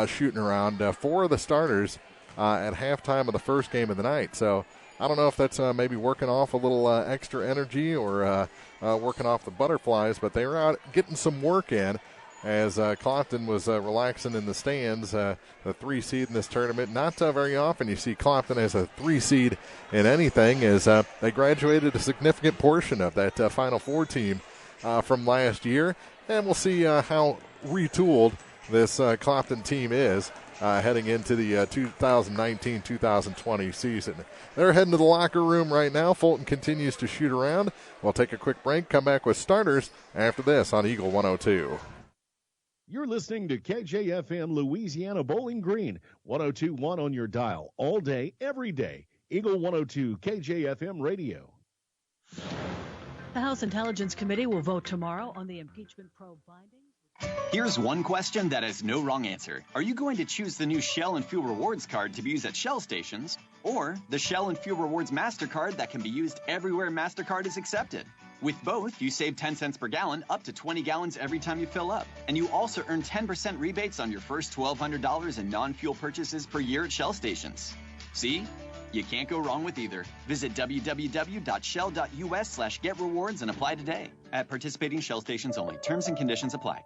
C: shooting around. 4 of the starters at halftime of the first game of the night. So I don't know if that's maybe working off a little extra energy or working off the butterflies, but they were out getting some work in as Clopton was relaxing in the stands. The 3 seed in this tournament. Not very often you see Clopton as a 3 seed in anything, as they graduated a significant portion of that Final Four team from last year. And we'll see how retooled this Clopton team is heading into the 2019-2020 season. They're heading to the locker room right now. Fulton continues to shoot around. We'll take a quick break, come back with starters after this on Eagle 102.
U: You're listening to KJFM Louisiana Bowling Green, 102.1 on your dial, all day, every day. Eagle 102 KJFM Radio.
V: The House Intelligence Committee will vote tomorrow on the impeachment probe findings.
O: Here's one question that has no wrong answer. Are you going to choose the new Shell and Fuel Rewards card to be used at Shell stations, or the Shell and Fuel Rewards MasterCard that can be used everywhere MasterCard is accepted? With both, you save 10 cents per gallon, up to 20 gallons every time you fill up. And you also earn 10% rebates on your first $1,200 in non-fuel purchases per year at Shell stations. See? You can't go wrong with either. Visit www.shell.us/getrewards and apply today. At participating Shell stations only. Terms and conditions apply.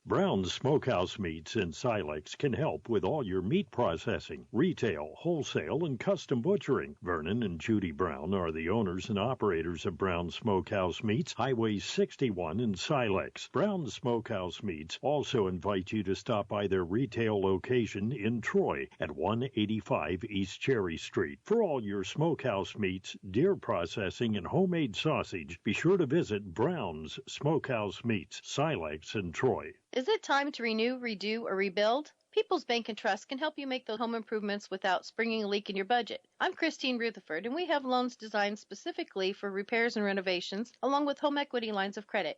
K: Brown's Smokehouse Meats in Silex can help with all your meat processing, retail, wholesale, and custom butchering. Vernon and Judy Brown are the owners and operators of Brown's Smokehouse Meats, Highway 61 in Silex. Brown's Smokehouse Meats also invite you to stop by their retail location in Troy at 185 East Cherry Street. For all your smokehouse meats, deer processing, and homemade sausage, be sure to visit Brown's Smokehouse Meats, Silex in Troy.
W: Is it time to renew, redo, or rebuild? People's Bank and Trust can help you make those home improvements without springing a leak in your budget. I'm Christine Rutherford, and we have loans designed specifically for repairs and renovations, along with home equity lines of credit.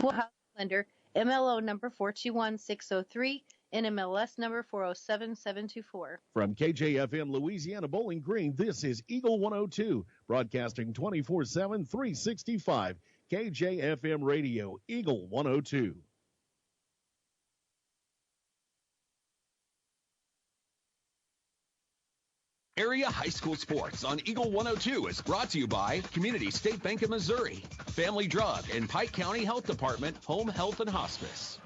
W: House lender, MLO number 421603, NMLS number 407724.
U: From KJFM Louisiana Bowling Green, this is Eagle 102, broadcasting 24/7, 365. KJFM Radio, Eagle 102.
R: Area High School Sports on Eagle 102 is brought to you by Community State Bank of Missouri, Family Drug, and Pike County Health Department, Home Health and Hospice.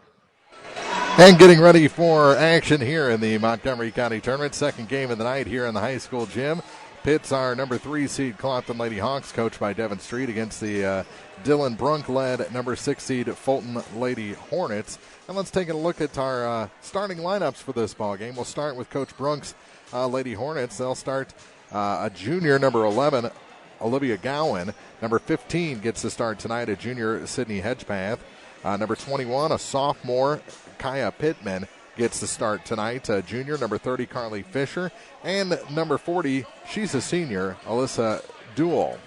C: And getting ready for action here in the Montgomery County Tournament. Second game of the night here in the high school gym. Pits our number 3 seed Clopton Lady Hawks, coached by Devin Street, against the Dylan Brunk-led number 6 seed Fulton Lady Hornets. And let's take a look at our starting lineups for this ball game. We'll start with Coach Brunk's Lady Hornets. They'll start a junior, number 11, Olivia Gowan. Number 15 gets the start tonight, a junior, Sydney Hedgepath. Number 21, a sophomore, Kaya Pittman, gets the start tonight. Junior, number 30, Carly Fisher. And number 40, she's a senior, Alyssa Duell.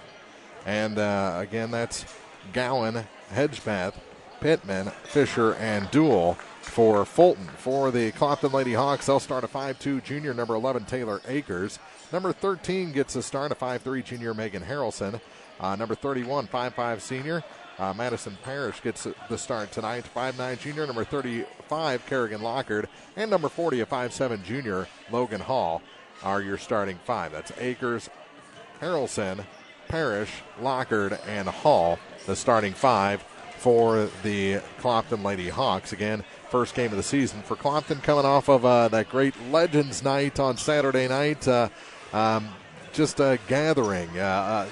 C: And again, that's Gowan, Hedgepath, Pittman, Fisher, and Duell for Fulton. For the Clopton Lady Hawks, they'll start a 5'2", junior, number 11, Taylor Akers. Number 13 gets the start, a 5'3", junior, Megan Harrelson. Number 31, 5'5", senior, Madison Parrish gets the start tonight. 5'9", junior, number 35, Kerrigan Lockard. And number 40, a 5'7", junior, Logan Hall, are your starting 5. That's Akers, Harrelson, Parrish, Lockard, and Hall, the starting 5 for the Clopton Lady Hawks. Again, first game of the season for Clopton, coming off of that great Legends night on Saturday night. Just a gathering, a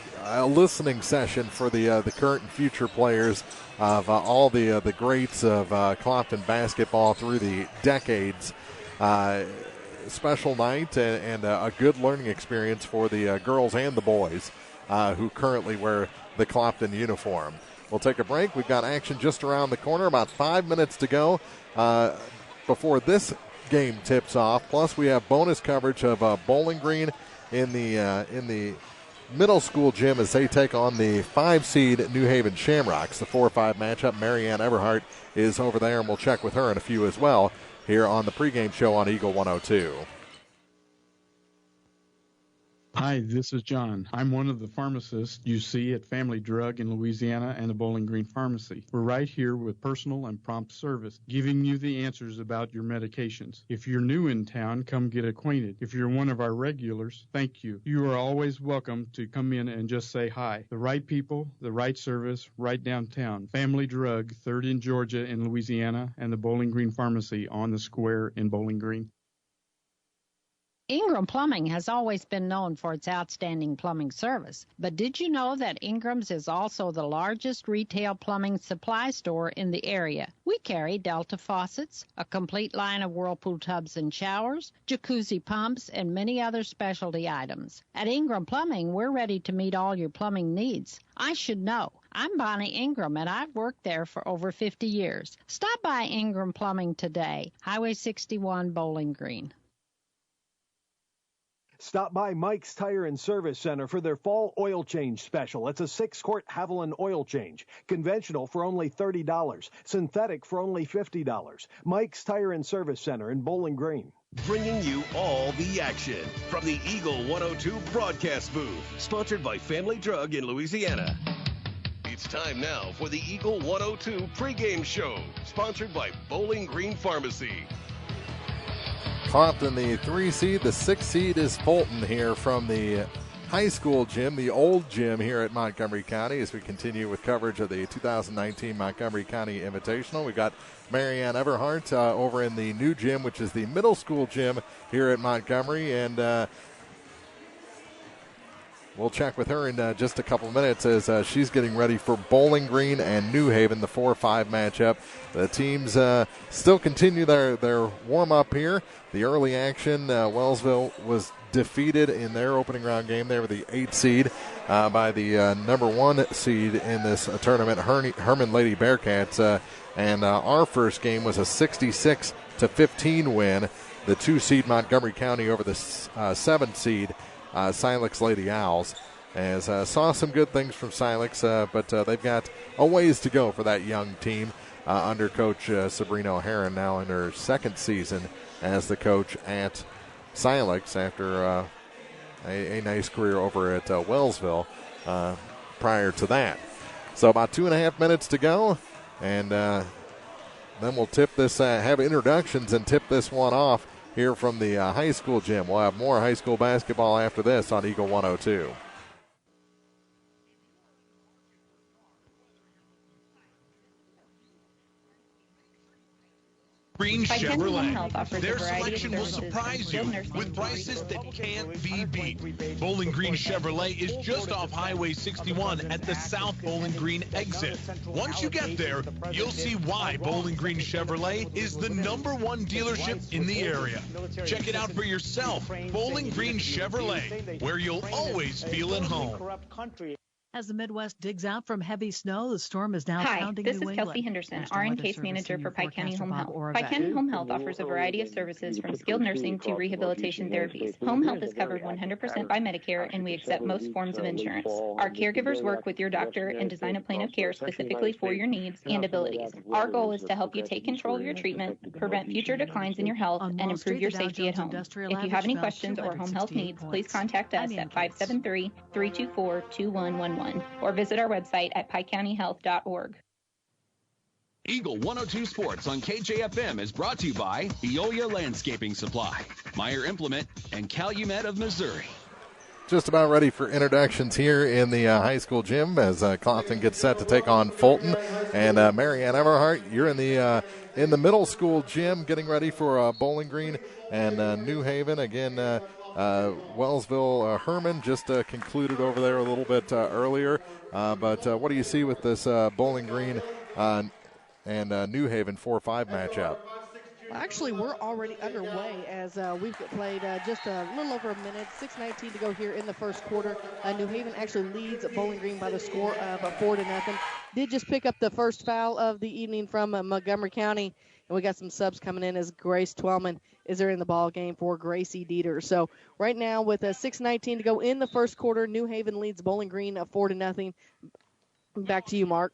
C: listening session for the current and future players of all the greats of Clopton basketball through the decades. Special night and a good learning experience for the girls and the boys who currently wear the Clopton uniform. We'll take a break. We've got action just around the corner, about 5 minutes to go before this game tips off. Plus, we have bonus coverage of Bowling Green in the middle school gym as they take on the 5-seed New Haven Shamrocks. The 4-5 matchup. Marianne Everhart is over there, and we'll check with her in a few as well here on the pregame show on Eagle 102.
D: Hi, this is John. I'm one of the pharmacists you see at Family Drug in Louisiana and the Bowling Green Pharmacy. We're right here with personal and prompt service, giving you the answers about your medications. If you're new in town, come get acquainted. If you're one of our regulars, thank you. You are always welcome to come in and just say hi. The right people, the right service, right downtown. Family Drug, 3rd in Georgia in Louisiana, and the Bowling Green Pharmacy on the square in Bowling Green.
A: Ingram Plumbing has always been known for its outstanding plumbing service, but did you know that Ingram's is also the largest retail plumbing supply store in the area? We carry Delta faucets, a complete line of Whirlpool tubs and showers, jacuzzi pumps, and many other specialty items. At Ingram Plumbing, we're ready to meet all your plumbing needs. I should know. I'm Bonnie Ingram, and I've worked there for over 50 years. Stop by Ingram Plumbing today, Highway 61, Bowling Green.
U: Stop by Mike's Tire and Service Center for their fall oil change special. It's a 6-quart Haviland oil change. Conventional for only $30. Synthetic for only $50. Mike's Tire and Service Center in Bowling Green.
H: Bringing you all the action from the Eagle 102 broadcast booth. Sponsored by Family Drug in Louisiana. It's time now for the Eagle 102 pregame show. Sponsored by Bowling Green Pharmacy.
C: Clopton, the 3 seed. The 6 seed is Fulton here from the high school gym, the old gym here at Montgomery County, as we continue with coverage of the 2019 Montgomery County Invitational. We've got Marianne Everhart over in the new gym, which is the middle school gym here at Montgomery, and we'll check with her in just a couple minutes as she's getting ready for Bowling Green and New Haven, the 4-5 matchup. The teams still continue their warm-up here. The early action, Wellsville was defeated in their opening round game. They were the 8 seed by the number 1 seed in this tournament, Herman Lady Bearcats. And our first game was a 66-15 win. The 2 seed Montgomery County over the 7 seed Silex Lady Owls. As saw some good things from Silex, but they've got a ways to go for that young team under Coach Sabrina O'Haron, now in her 2nd season as the coach at Silex after a nice career over at Wellsville prior to that. So about 2.5 minutes to go, and then we'll tip this, have introductions and tip this one off here from the high school gym. We'll have more high school basketball after this on Eagle 102.
T: Green Chevrolet. Their selection will surprise you with prices that can't be beat. Bowling Green Chevrolet is just off Highway 61 at the South Bowling Green exit. Once you get there, you'll see why Bowling Green Chevrolet is the #1 dealership in the area. Check it out for yourself. Bowling Green Chevrolet, where you'll always feel at home.
V: As the Midwest digs out from heavy snow, the storm is now pounding New England.
M: Hi, this is Kelsey Henderson, RN Case Manager for Pike County Home Health. Pike County Home Health offers a variety of services from skilled nursing to rehabilitation therapies. Home health is covered 100% by Medicare, and we accept most forms of insurance. Our caregivers work with your doctor and design a plan of care specifically for your needs and abilities. Our goal is to help you take control of your treatment, prevent future declines in your health, and improve your safety at home. If you have any questions or home health needs, please contact us at 573-324-2111. Or visit our website at pikecountyhealth.org.
R: Eagle 102 Sports on KJFM is brought to you by Veolia Landscaping Supply, Meyer Implement, and Calumet of Missouri.
C: Just about ready for introductions here in the high school gym as Clopton gets set to take on Fulton. And Marianne Everhart, you're in the in the middle school gym, getting ready for Bowling Green and New Haven. Again, Wellsville Herman just concluded over there a little bit earlier. But what do you see with this Bowling Green and New Haven 4-5 matchup?
B: Actually, we're already underway as we've played just a little over a minute, 6:19 to go here in the first quarter. New Haven actually leads Bowling Green by the score of 4-0. Did just pick up the first foul of the evening from Montgomery County, and we got some subs coming in as Grace Twellman is there in the ball game for Gracie Dieter. So right now with 6:19 to go in the first quarter, New Haven leads Bowling Green 4-0. Back to you, Mark.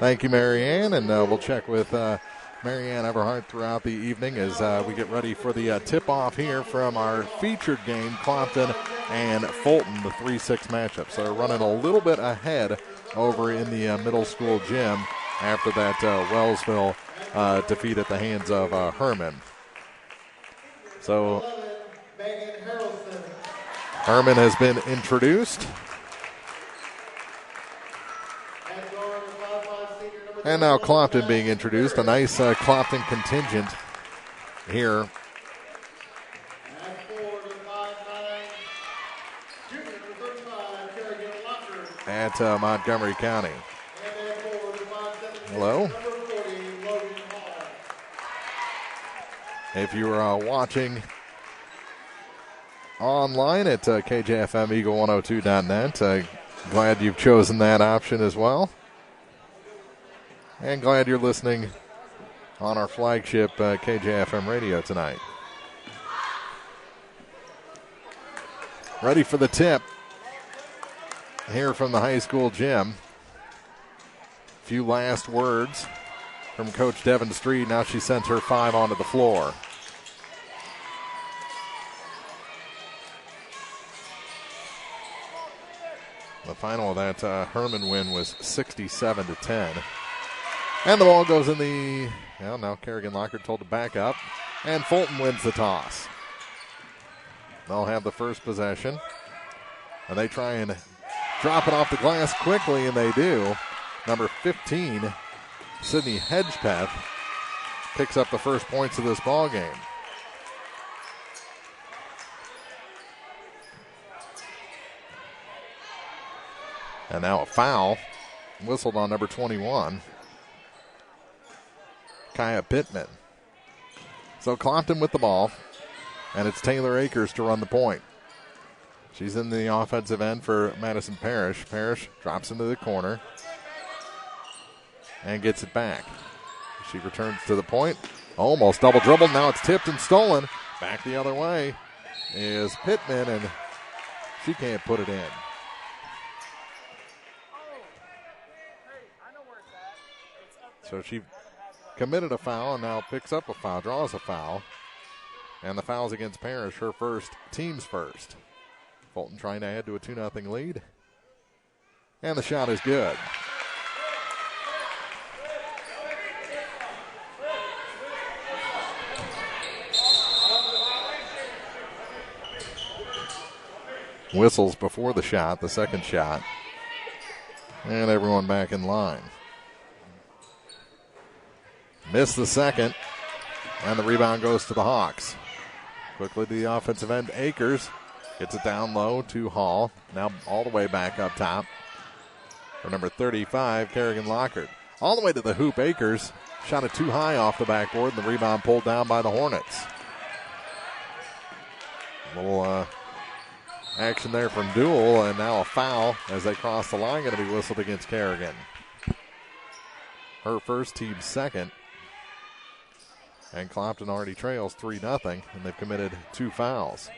C: Thank you, Marianne, and we'll check with Marianne Everhart throughout the evening as we get ready for the tip-off here from our featured game, Clopton and Fulton, the 3-6 matchup. So they're running a little bit ahead over in the middle school gym after that Wellsville defeat at the hands of Herman. So Herman has been introduced. And now Clopton being introduced. A nice Clopton contingent here. At Montgomery County. Hello. If you are watching online at KJFMEagle102.net, glad you've chosen that option as well. And glad you're listening on our flagship KJFM radio tonight. Ready for the tip here from the high school gym. A few last words from Coach Devin Street. Now she sends her 5 onto the floor. The final of that Herman win was 67-10. And the ball goes in the, well, now Kerrigan Lockard told to back up, and Fulton wins the toss. They'll have the first possession, and they try and drop it off the glass quickly, and they do. Number 15, Sydney Hedgepeth, picks up the first points of this ball game. And now a foul whistled on number 21. Kaya Pittman. So Clopton with the ball, and it's Taylor Akers to run the point. She's in the offensive end for Madison Parrish. Parrish drops into the corner and gets it back. She returns to the point. Almost double dribble. Now it's tipped and stolen. Back the other way is Pittman, and she can't put it in. So she committed a foul and now picks up a foul, draws a foul. And the foul's against Parrish, her first, team's first. Fulton trying to add to a 2-0 lead. And the shot is good. Whistles before the shot, the second shot. And everyone back in line. Missed the second, and the rebound goes to the Hawks. Quickly to the offensive end, Akers gets it down low to Hall. Now all the way back up top for number 35, Kerrigan Lockard. All the way to the hoop, Akers shot it too high off the backboard, and the rebound pulled down by the Hornets. A little action there from Duell, and now a foul as they cross the line, going to be whistled against Kerrigan. Her first, team's second. And Clopton already trails 3-0, and they've committed 2 fouls.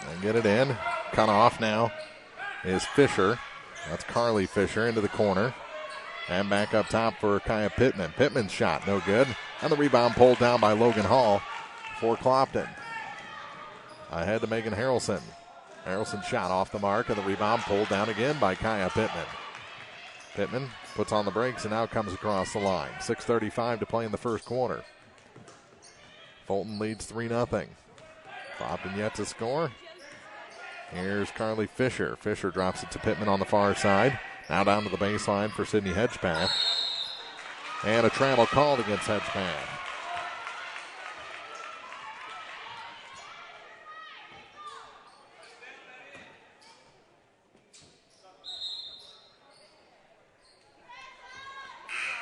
C: And get it in. Cut off now is Fisher. That's Carly Fisher into the corner. And back up top for Kaya Pittman. Pittman's shot, no good. And the rebound pulled down by Logan Hall for Clopton. Ahead to Megan Harrelson. Harrelson shot off the mark, and the rebound pulled down again by Kaya Pittman. Pittman puts on the brakes and now comes across the line. 6:35 to play in the first quarter. Fulton leads 3-0. Clopton yet to score. Here's Carly Fisher. Fisher drops it to Pittman on the far side. Now down to the baseline for Sydney Hedgepath. And a travel called against Hedgepath.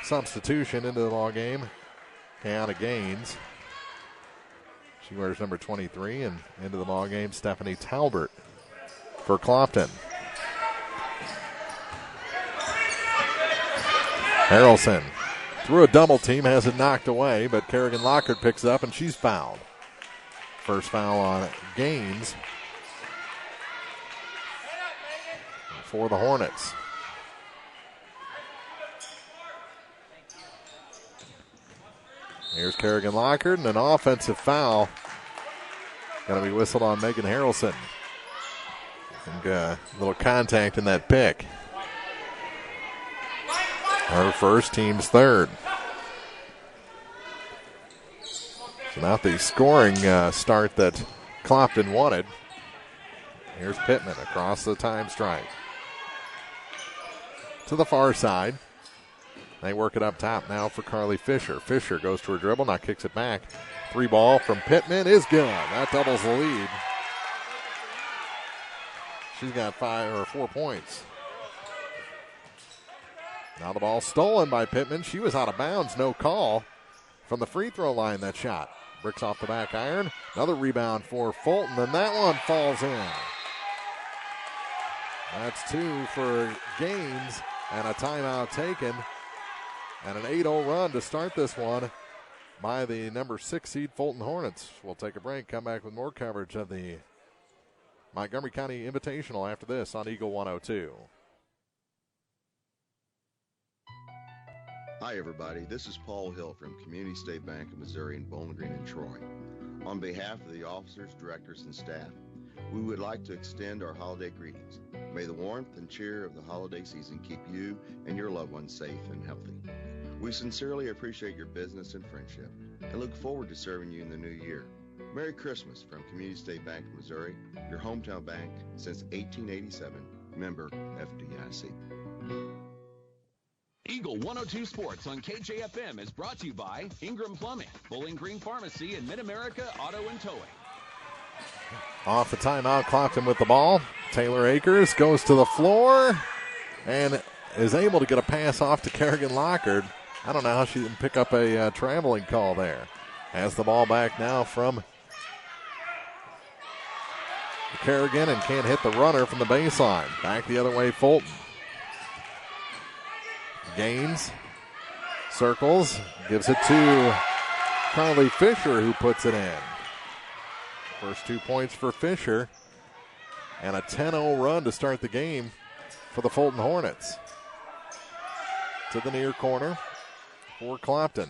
C: Substitution into the ball game. Kiana Gaines. She wears number 23, and into the ball game, Stephanie Talbert for Clopton. Harrelson through a double team, has it knocked away, but Kerrigan Lockhart picks it up, and she's fouled. First foul on Gaines for the Hornets. Here's Kerrigan Lockhart, and an offensive foul. Going to be whistled on Megan Harrelson. And a little contact in that pick. Her first, team's third. So not the scoring start that Clopton wanted. Here's Pittman across the time strike. To the far side. They work it up top now for Carly Fisher. Fisher goes to her dribble, now kicks it back. 3 ball from Pittman is good. That doubles the lead. She's got 4 points. Now the ball stolen by Pittman. She was out of bounds, no call. From the free throw line, that shot. Bricks off the back iron. Another rebound for Fulton, and that one falls in. That's 2 for Gaines, and a timeout taken. And an 8-0 run to start this one by the number 6 seed Fulton Hornets. We'll take a break, come back with more coverage of the Montgomery County Invitational after this on Eagle 102.
G: Hi, everybody. This is Paul Hill from Community State Bank of Missouri in Bowling Green and Troy. On behalf of the officers, directors, and staff, we would like to extend our holiday greetings. May the warmth and cheer of the holiday season keep you and your loved ones safe and healthy. We sincerely appreciate your business and friendship and look forward to serving you in the new year. Merry Christmas from Community State Bank of Missouri, your hometown bank since 1887, member FDIC.
R: Eagle 102 Sports on KJFM is brought to you by Ingram Plumbing, Bowling Green Pharmacy, and Mid-America Auto and Towing.
C: Off the timeout, Clopton with the ball. Taylor Akers goes to the floor and is able to get a pass off to Kerrigan Lockhart. I don't know how she didn't pick up a traveling call there. Has the ball back now from Kerrigan and can't hit the runner from the baseline. Back the other way, Fulton. Gaines circles, gives it to Carly Fisher, who puts it in. First 2 points for Fisher, and a 10-0 run to start the game for the Fulton Hornets. To the near corner for Clopton.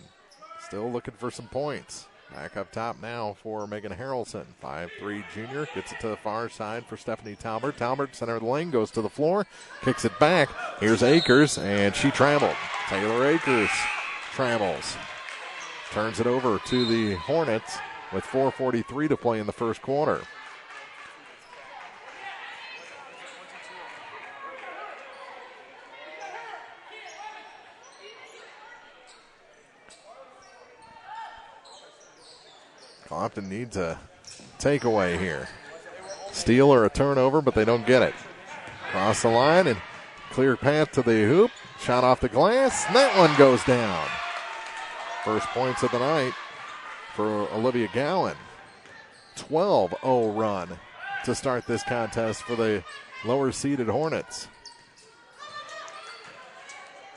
C: Still looking for some points. Back up top now for Megan Harrelson. 5'3" junior. Gets it to the far side for Stephanie Talbert. Talbert, center of the lane, goes to the floor. Kicks it back. Here's Akers, and she traveled. Taylor Akers travels. Turns it over to the Hornets with 4:43 to play in the first quarter. Clopton needs a takeaway here. Steal or a turnover, but they don't get it. Cross the line and clear path to the hoop. Shot off the glass, and that one goes down. First points of the night for Olivia Gowan. 12-0 run to start this contest for the lower-seeded Hornets.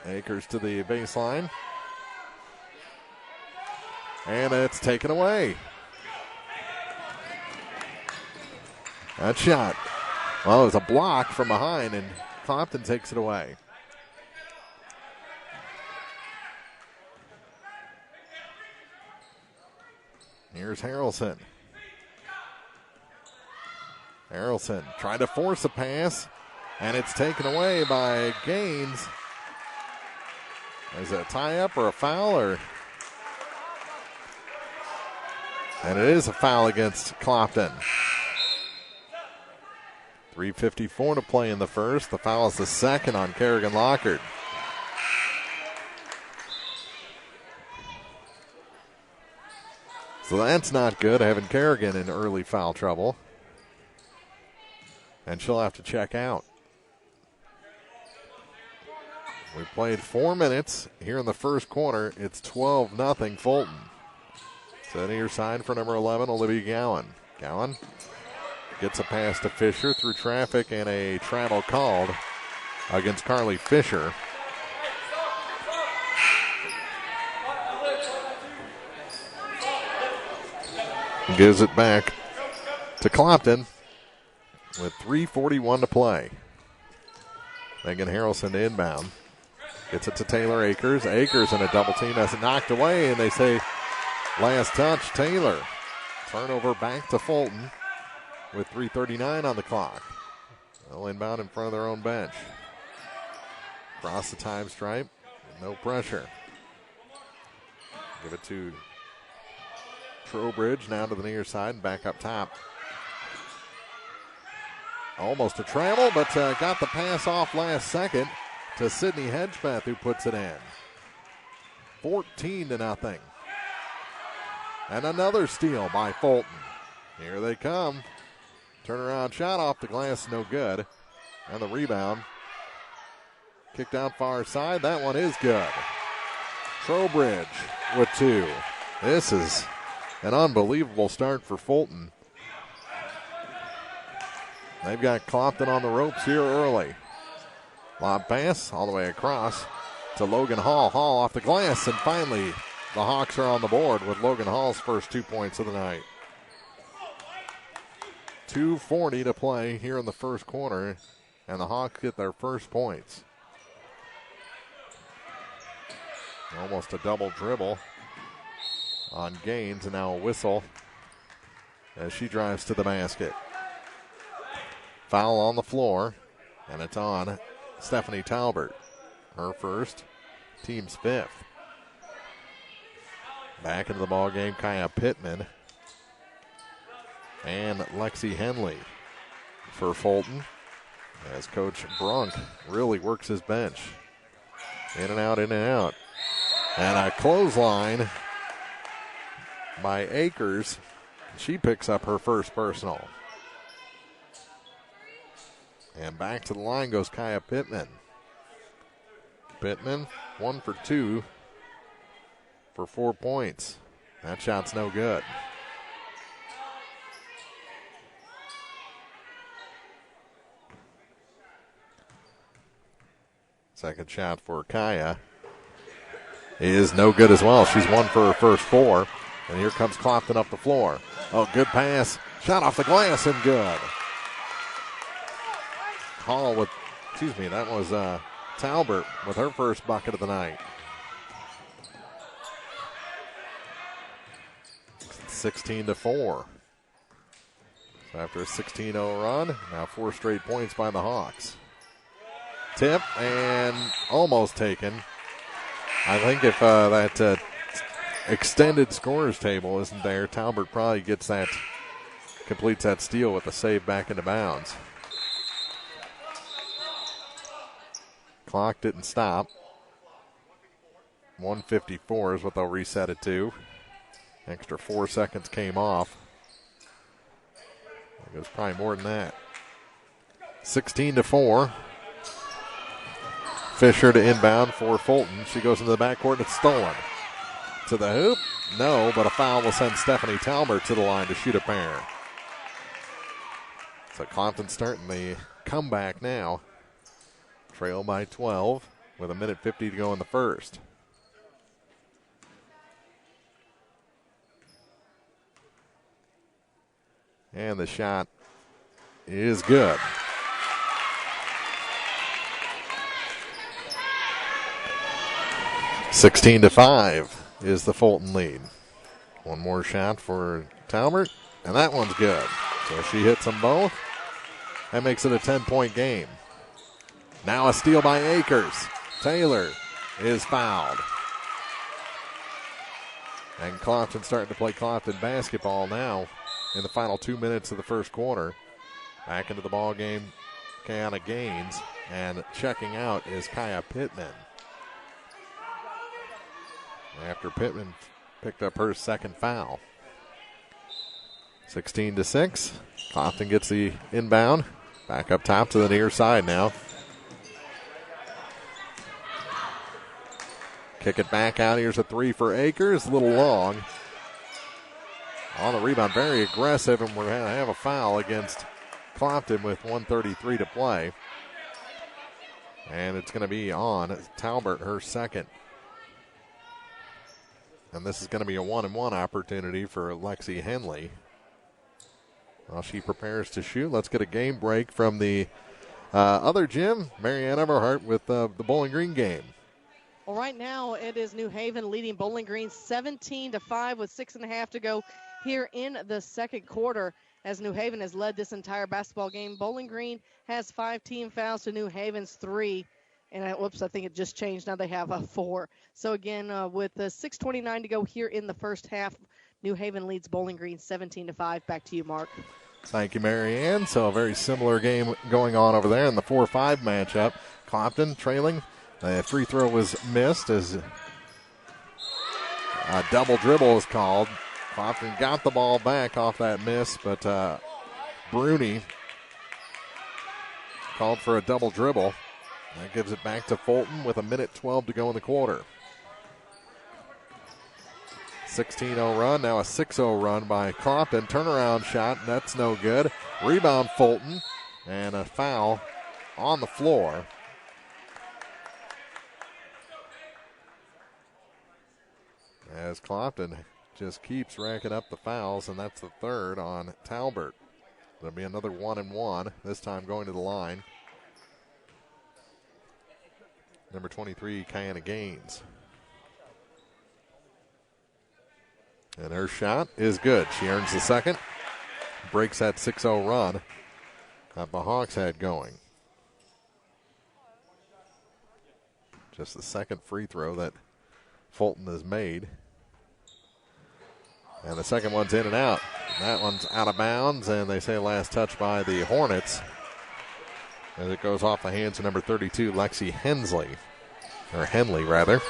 C: Akers to the baseline. And it's taken away. That shot, well, it was a block from behind, and Clopton takes it away. Here's Harrelson. Harrelson trying to force a pass, and it's taken away by Gaines. Is it a tie-up or a foul? Or And it is a foul against Clopton. 3:54 to play in the first. The foul is the second on Kerrigan Lockard. So that's not good, having Kerrigan in early foul trouble. And she'll have to check out. We played 4 minutes here in the first quarter. It's 12-0 Fulton. Setting her side for number 11, Olivia Gowan. Gowan gets a pass to Fisher through traffic and a travel called against Carly Fisher. Gives it back to Clopton with 3:41 to play. Megan Harrelson to inbound. Gets it to Taylor Akers. Akers in a double team has it knocked away, and they say last touch, Taylor. Turnover back to Fulton with 3:39 on the clock. They'll inbound in front of their own bench. Cross the time stripe. No pressure. Give it to Trowbridge now to the near side and back up top. Almost a travel, but got the pass off last second to Sydney Hedgepeth, who puts it in. 14-0. And another steal by Fulton. Here they come. Turnaround shot off the glass, no good. And the rebound. Kicked out far side. That one is good. Trowbridge with 2. This is an unbelievable start for Fulton. They've got Clopton on the ropes here early. Lob pass all the way across to Logan Hall. Hall off the glass, and finally the Hawks are on the board with Logan Hall's first 2 points of the night. 2:40 to play here in the first quarter, and the Hawks get their first points. Almost a double dribble on Gaines, and now a whistle as she drives to the basket. Foul on the floor, and it's on Stephanie Talbert. Her first, team's 5th. Back into the ball game, Kaya Pittman and Lexi Henley for Fulton, as Coach Brunk really works his bench. In and out, in and out. And a clothesline by Akers. She picks up her first personal. And back to the line goes Kaya Pittman. Pittman, 1 for 2 for 4 points. That shot's no good. Second shot for Kaya is no good as well. She's 1 for her first 4. And here comes Clopton up the floor. Oh, good pass. Shot off the glass and good. Hall with, that was Talbert with her first bucket of the night. 16-4. So after a 16-0 run, now 4 straight points by the Hawks. Tip and almost taken. I think if that extended scorers table isn't there, Talbert probably completes that steal with a save back into bounds. Clock didn't stop. 1:54 is what they'll reset it to. Extra 4 seconds came off. It was probably more than that. 16-4. Fisher to inbound for Fulton. She goes into the backcourt and it's stolen. To the hoop? No, but a foul will send Stephanie Talbert to the line to shoot a pair. So Clopton starting the comeback now. Trail by 12 with 1:50 to go in the first. And the shot is good. (16-5) is the Fulton lead. One more shot for Talbert, and that one's good. So she hits them both. That makes it a 10-point game. Now a steal by Akers. Taylor is fouled. And Clopton starting to play Clopton basketball now in the final 2 minutes of the first quarter. Back into the ball game, Kiana Gaines. And checking out is Kaya Pittman. After Pittman picked up her second foul. 16-6. Clopton gets the inbound. Back up top to the near side now. Kick it back out. Here's a three for Akers. A little long. On the rebound, very aggressive, and we're going to have a foul against Clopton with 1:33 to play. And it's going to be on Talbert, her second. And this is going to be a 1-and-1 opportunity for Lexi Henley. While she prepares to shoot, let's get a game break from the other gym, Marianne Everhart, with the Bowling Green game.
B: Well, right now it is New Haven leading Bowling Green 17-5 with 6.5 to go here in the second quarter, as New Haven has led this entire basketball game. Bowling Green has 5 team fouls to New Haven's 3. And I think it just changed. Now they have a 4. So again, with 6:29 to go here in the first half, New Haven leads Bowling Green 17-5. Back to you, Mark.
C: Thank you, Marianne. So a very similar game going on over there in the 4-5 matchup. Clopton trailing. The free throw was missed as a double dribble is called. Clopton got the ball back off that miss, but Bruni called for a double dribble. That gives it back to Fulton with 1:12 to go in the quarter. 16-0 run, now a 6-0 run by Clopton. Turnaround shot, that's no good. Rebound Fulton, and a foul on the floor. As Clopton just keeps racking up the fouls, and that's the third on Talbert. There'll be another 1-and-1, this time going to the line. Number 23, Kiana Gaines. And her shot is good. She earns the second. Breaks that 6-0 run that the Hawks had going. Just the second free throw that Fulton has made. And the second one's in and out. That one's out of bounds, and they say last touch by the Hornets. As it goes off the hands of number 32, Lexi Hensley. Or Henley, rather.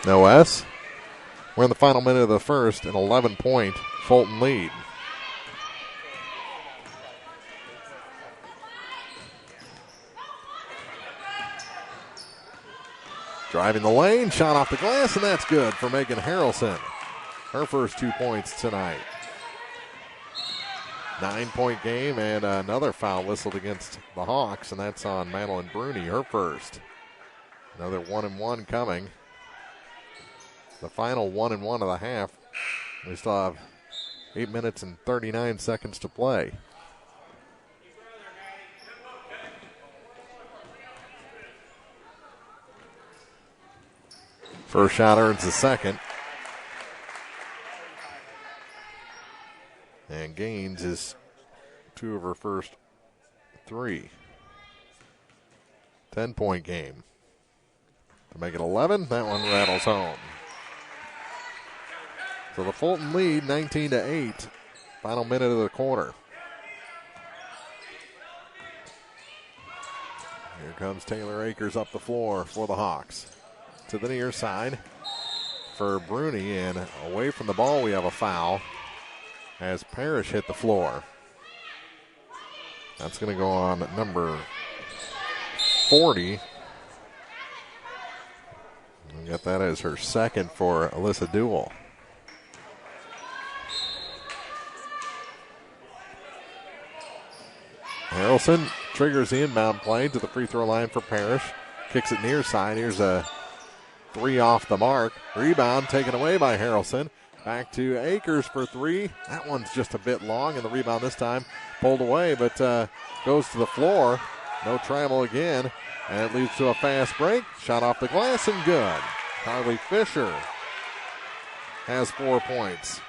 C: No S. We're in the final minute of the first, an 11-point Fulton lead. Driving the lane, shot off the glass, and that's good for Megan Harrelson. Her first 2 points tonight. 9-point game, and another foul whistled against the Hawks, and that's on Madeline Bruni, her first. Another 1-and-1 coming. The final 1-and-1 of the half. We still have 8 minutes and 39 seconds to play. First shot earns the second. And Gaines is 2 of her first 3. 10-point game. To make it 11, that one rattles home. So the Fulton lead, 19-8. Final minute of the quarter. Here comes Taylor Akers up the floor for the Hawks. To the near side for Bruni, and away from the ball we have a foul as Parrish hit the floor. That's going to go on number 40. We got that as her second for Alyssa Duell. Harrelson triggers the inbound play to the free throw line for Parrish. Kicks it near side. Here's a 3 off the mark. Rebound taken away by Harrelson. Back to Akers for 3. That one's just a bit long, and the rebound this time pulled away, but goes to the floor. No travel again, and it leads to a fast break. Shot off the glass and good. Carly Fisher has 4 points.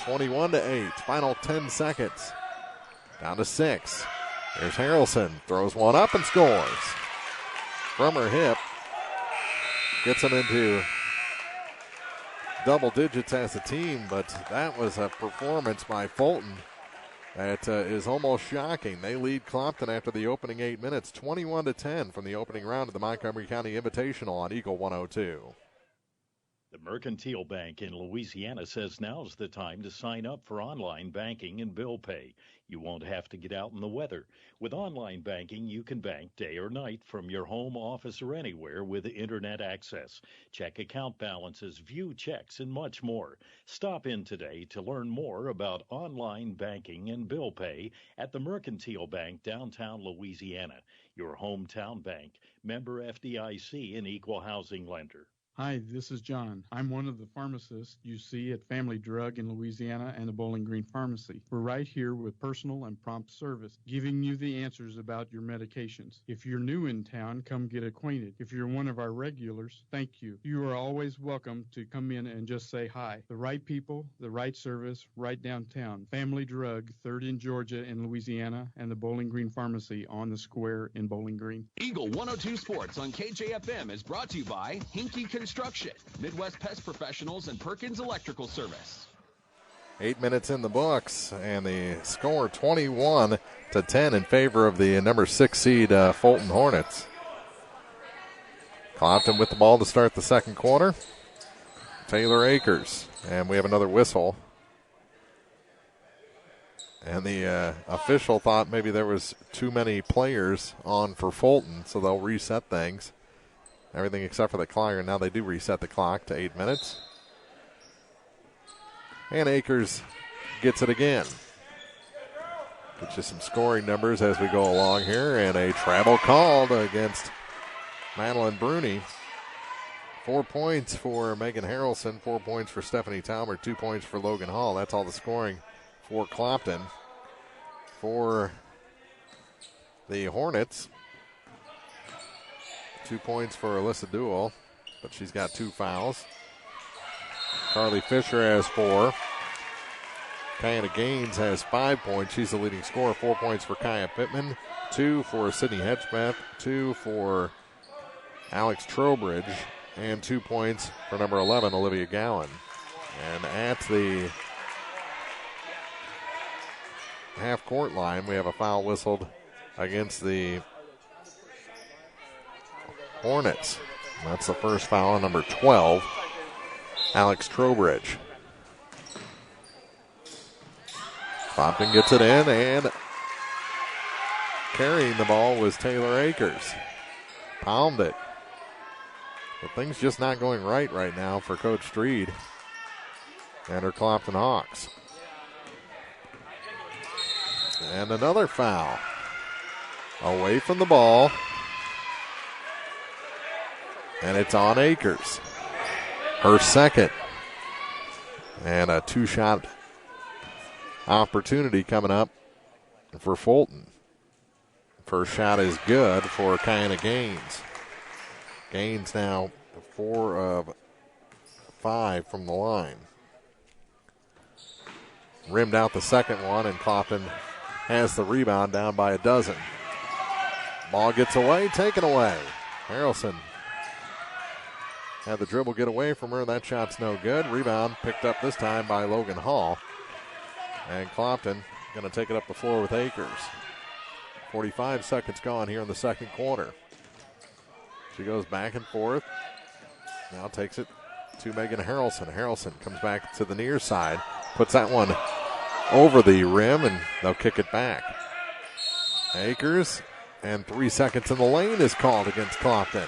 C: 21-8. Final 10 seconds. Down to 6. Here's Harrelson. Throws one up and scores. From her hip. Gets them into double digits as a team, but that was a performance by Fulton that is almost shocking. They lead Clopton after the opening 8 minutes, 21-10 from the opening round of the Montgomery County Invitational on Eagle 102.
K: The Mercantile Bank in Louisiana says now's the time to sign up for online banking and bill pay. You won't have to get out in the weather. With online banking, you can bank day or night from your home, office, or anywhere with internet access. Check account balances, view checks, and much more. Stop in today to learn more about online banking and bill pay at the Mercantile Bank, downtown Louisiana. Your hometown bank, member FDIC, and equal housing lender.
D: Hi, this is John. I'm one of the pharmacists you see at Family Drug in Louisiana and the Bowling Green Pharmacy. We're right here with personal and prompt service, giving you the answers about your medications. If you're new in town, come get acquainted. If you're one of our regulars, thank you. You are always welcome to come in and just say hi. The right people, the right service, right downtown. Family Drug, 3rd in Georgia in Louisiana, and the Bowling Green Pharmacy on the square in Bowling Green.
R: Eagle 102 Sports on KJFM is brought to you by Hinky Construction, Midwest Pest Professionals, and Perkins Electrical Service.
C: 8 minutes in the books, and the score 21-10 in favor of the number 6 seed Fulton Hornets. Clopton with the ball to start the second quarter. Taylor Akers, and we have another whistle. And the official thought maybe there was too many players on for Fulton, so they'll reset things. Everything except for the clock, and now they do reset the clock to 8 minutes. And Akers gets it again. Get you some scoring numbers as we go along here, and a travel called against Madeline Bruni. 4 points for Megan Harrelson, 4 points for Stephanie Talmer, 2 points for Logan Hall. That's all the scoring for Clopton. For the Hornets, 2 points for Alyssa Duell, but she's got 2 fouls. Carly Fisher has 4. Kiana Gaines has 5 points. She's the leading scorer. 4 points for Kaya Pittman, 2 for Sydney Hedgemeth, 2 for Alex Trowbridge, and 2 points for number 11, Olivia Gowan. And at the half-court line, we have a foul whistled against the Hornets. That's the first foul on number 12, Alex Trowbridge. Clopton gets it in, and carrying the ball was Taylor Akers. Palmed it. But things just not going right now for Coach Streed and her Clopton Hawks. And another foul. Away from the ball. And it's on Akers. Her second. And a 2-shot opportunity coming up for Fulton. First shot is good for Kiana Gaines. Gaines now 4 of 5 from the line. Rimmed out the second one, and Clopton has the rebound, down by a dozen. Ball gets away, taken away. Harrelson had the dribble get away from her. That shot's no good. Rebound picked up this time by Logan Hall. And Clopton going to take it up the floor with Akers. 45 seconds gone here in the second quarter. She goes back and forth. Now takes it to Megan Harrelson. Harrelson comes back to the near side. Puts that one over the rim, and they'll kick it back. Akers, and 3 seconds in the lane is called against Clopton.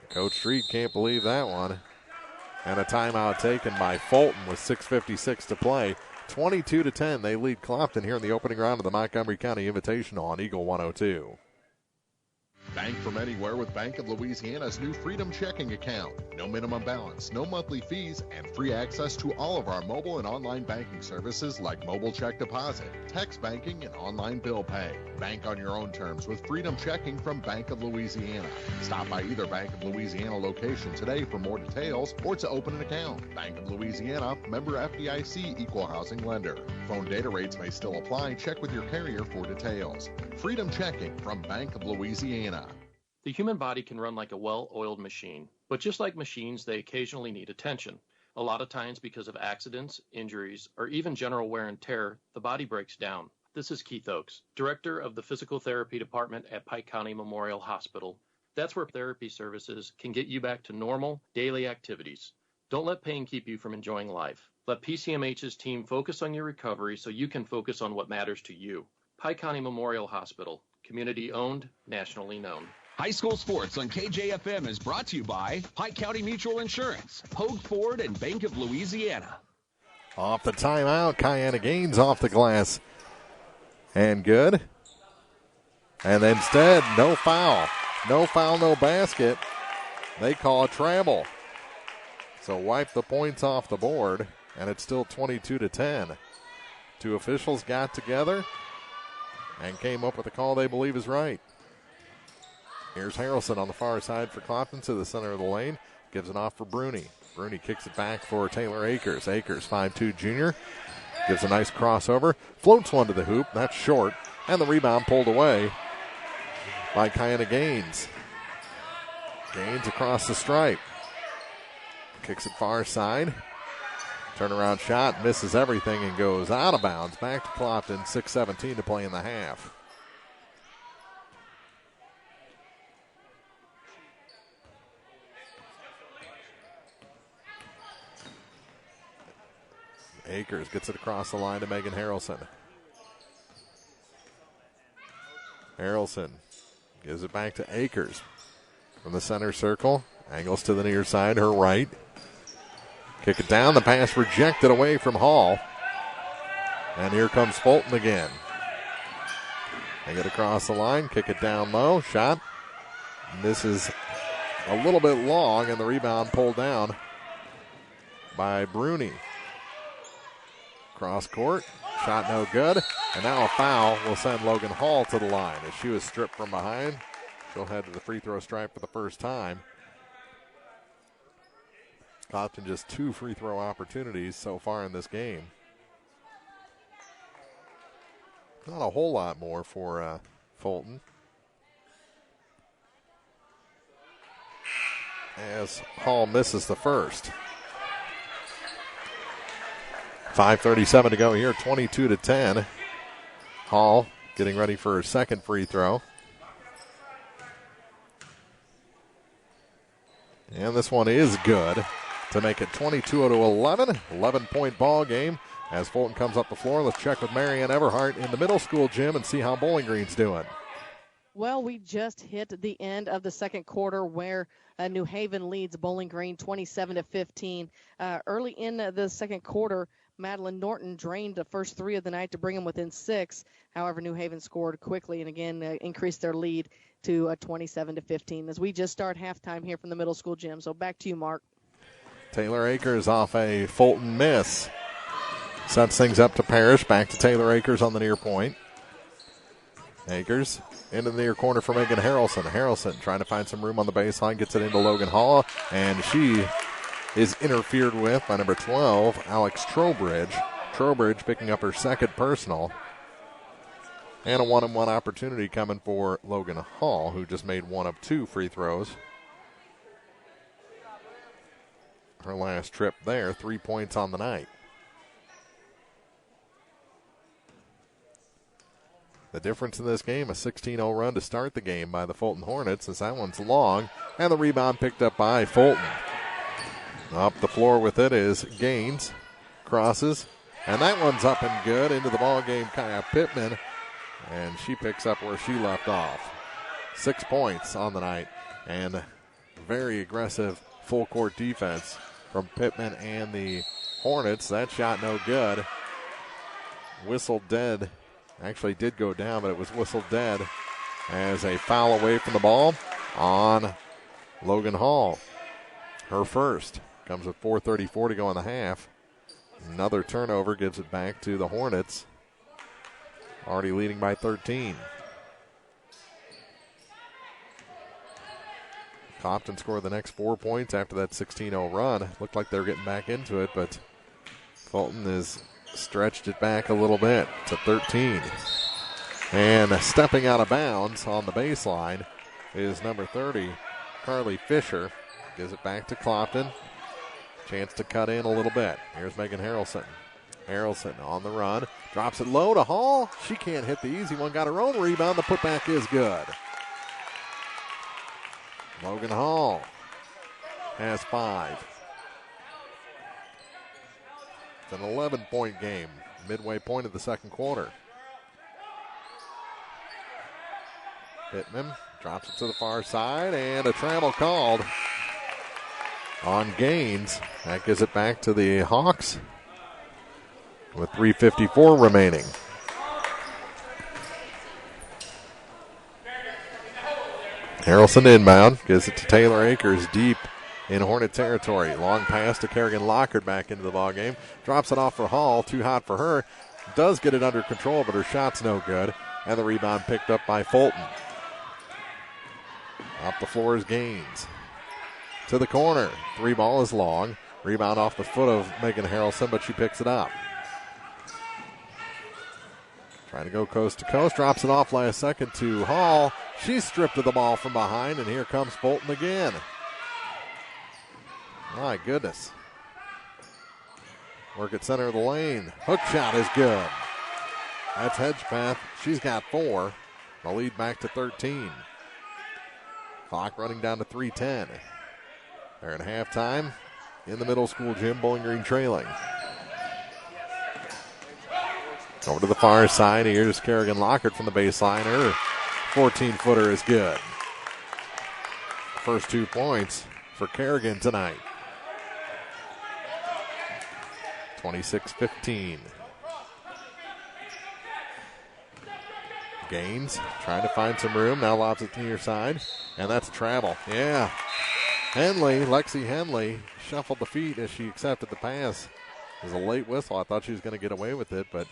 C: Coach Street can't believe that one. And a timeout taken by Fulton with 6:56 to play. 22-10, they lead Clopton here in the opening round of the Montgomery County Invitational on Eagle 102.
I: Bank from anywhere with Bank of Louisiana's new Freedom Checking account. No minimum balance, no monthly fees, and free access to all of our mobile and online banking services like mobile check deposit, text banking, and online bill pay. Bank on your own terms with Freedom Checking from Bank of Louisiana. Stop by either Bank of Louisiana location today for more details or to open an account. Bank of Louisiana, member FDIC, equal housing lender. Phone data rates may still apply. Check with your carrier for details. Freedom Checking from Bank of Louisiana.
F: The human body can run like a well-oiled machine, but just like machines, they occasionally need attention. A lot of times because of accidents, injuries, or even general wear and tear, the body breaks down. This is Keith Oakes, Director of the Physical Therapy Department at Pike County Memorial Hospital. That's where therapy services can get you back to normal, daily activities. Don't let pain keep you from enjoying life. Let PCMH's team focus on your recovery so you can focus on what matters to you. Pike County Memorial Hospital, community-owned, nationally known.
R: High school sports on KJFM is brought to you by Pike County Mutual Insurance, Hogue Ford, and Bank of Louisiana.
C: Off the timeout, Kiana Gaines off the glass. And good. And instead, no foul. No foul, no basket. They call a travel. So wipe the points off the board, and it's still 22-10. Two officials got together and came up with a call they believe is right. Here's Harrelson on the far side for Clopton to the center of the lane. Gives it off for Bruni. Bruni kicks it back for Taylor Akers. Akers, 5'2" junior. Gives a nice crossover. Floats one to the hoop. That's short. And the rebound pulled away by Kiana Gaines. Gaines across the stripe. Kicks it far side. Turnaround shot. Misses everything and goes out of bounds. Back to Clopton. 6:17 to play in the half. Akers gets it across the line to Megan Harrelson. Harrelson gives it back to Akers from the center circle. Angles to the near side, her right. Kick it down. The pass rejected away from Hall. And here comes Fulton again. They get across the line, kick it down low. Shot misses a little bit long, and the rebound pulled down by Bruni. Cross court, shot no good, and now a foul will send Logan Hall to the line as she was stripped from behind. She'll head to the free throw stripe for the first time. Clopton just 2 free throw opportunities so far in this game. Not a whole lot more for Fulton. As Hall misses the first. 5:37 to go here, 22-10. Hall getting ready for her second free throw. And this one is good to make it 22-11. 11-point ball game as Fulton comes up the floor. Let's check with Marianne Everhart in the middle school gym and see how Bowling Green's doing.
B: Well, we just hit the end of the second quarter where New Haven leads Bowling Green 27-15. Early in the second quarter, Madeline Norton drained the first 3 of the night to bring them within 6. However, New Haven scored quickly and again increased their lead to 27-15 as we just start halftime here from the middle school gym. So back to you, Mark.
C: Taylor Akers off a Fulton miss. Sets things up to Parrish. Back to Taylor Akers on the near point. Akers into the near corner for Megan Harrelson. Harrelson trying to find some room on the baseline. Gets it into Logan Hall. And she is interfered with by number 12, Alex Trowbridge. Trowbridge picking up her second personal. And a 1-on-1 opportunity coming for Logan Hall, who just made 1 of 2 free throws. Her last trip there, 3 points on the night. The difference in this game, a 16-0 run to start the game by the Fulton Hornets, as that one's long, and the rebound picked up by Fulton. Up the floor with it is Gaines. Crosses. And that one's up and good. Into the ball game, Kaya Pittman. And she picks up where she left off. 6 points on the night. And very aggressive full court defense from Pittman and the Hornets. That shot no good. Whistled dead. Actually did go down, but it was whistled dead as a foul away from the ball on Logan Hall. Her first. Comes with 4:34 to go in the half. Another turnover gives it back to the Hornets. Already leading by 13. Clopton scored the next 4 points after that 16-0 run. Looked like they were getting back into it, but Fulton has stretched it back a little bit to 13. And stepping out of bounds on the baseline is number 30, Carly Fisher. Gives it back to Clopton. Chance to cut in a little bit. Here's Megan Harrelson. Harrelson on the run. Drops it low to Hall. She can't hit the easy one. Got her own rebound. The putback is good. Logan Hall has 5. It's an 11-point game. Midway point of the second quarter. Pittman drops it to the far side, and a travel called on Gaines. That gives it back to the Hawks with 3:54 remaining. Harrelson inbound, gives it to Taylor Akers deep in Hornet territory. Long pass to Kerrigan Lockard back into the ballgame. Drops it off for Hall, too hot for her. Does get it under control, but her shot's no good. And the rebound picked up by Fulton. Up the floor is Gaines. To the corner. 3 ball is long. Rebound off the foot of Megan Harrelson, but she picks it up. Trying to go coast to coast. Drops it off last second to Hall. She's stripped of the ball from behind, and here comes Fulton again. My goodness. Work at center of the lane. Hook shot is good. That's Hedgepath. She's got 4. The lead back to 13. Clock running down to 3:10. They're at halftime in the middle school gym. Bowling Green trailing. Over to the far side. Here's Kerrigan Lockard from the baseline. Her 14-footer is good. First 2 points for Kerrigan tonight. 26-15. Gaines trying to find some room. Now lobs it to the near side. And that's a travel. Yeah. Lexi Henley shuffled the feet as she accepted the pass. It was a late whistle. I thought she was going to get away with it, but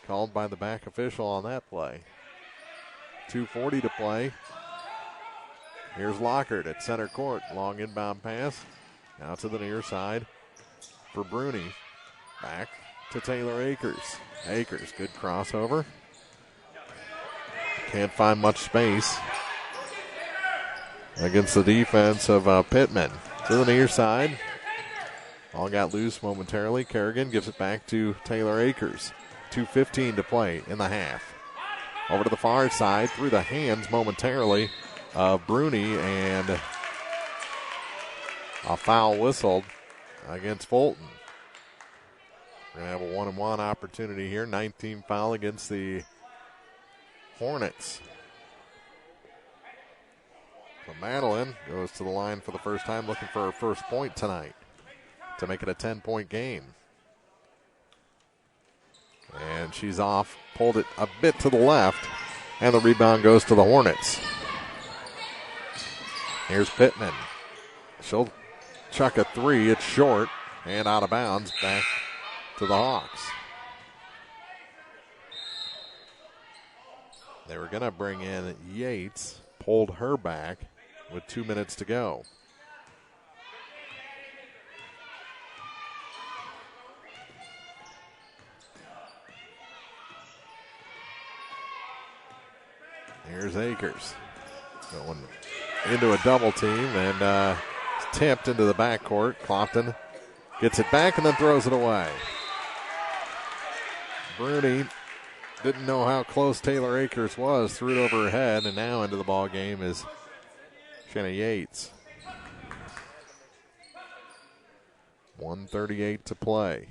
C: called by the back official on that play. 2:40 to play. Here's Lockard at center court. Long inbound pass. Now to the near side for Bruni. Back to Taylor Akers. Akers, good crossover. Can't find much space against the defense of Pittman. To the near side. All got loose momentarily. Kerrigan gives it back to Taylor Akers. 2:15 to play in the half. Over to the far side, through the hands momentarily of Bruni, and a foul whistled against Fulton. We're going to have a 1-and-1 opportunity here. 19 foul against the Hornets. So Madeline goes to the line for the first time, looking for her first point tonight to make it a 10-point game. And she's off, pulled it a bit to the left, and the rebound goes to the Hornets. Here's Pittman. She'll chuck a 3. It's short and out of bounds, back to the Hawks. They were going to bring in Yates, pulled her back with 2 minutes to go. Here's Akers going into a double team and tipped into the backcourt. Clopton gets it back and then throws it away. Bruni didn't know how close Taylor Akers was, threw it over her head, and now into the ball game is Shanna Yates. 1:38 to play.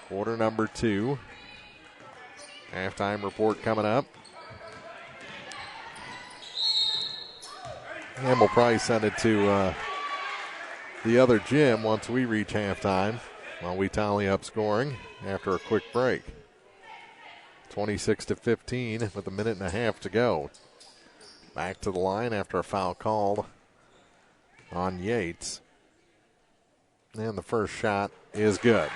C: Quarter number 2. Halftime report coming up. And we'll probably send it to the other gym once we reach halftime while we tally up scoring after a quick break. 26-15 with a minute and a half to go. Back to the line after a foul called on Yates. And the first shot is good.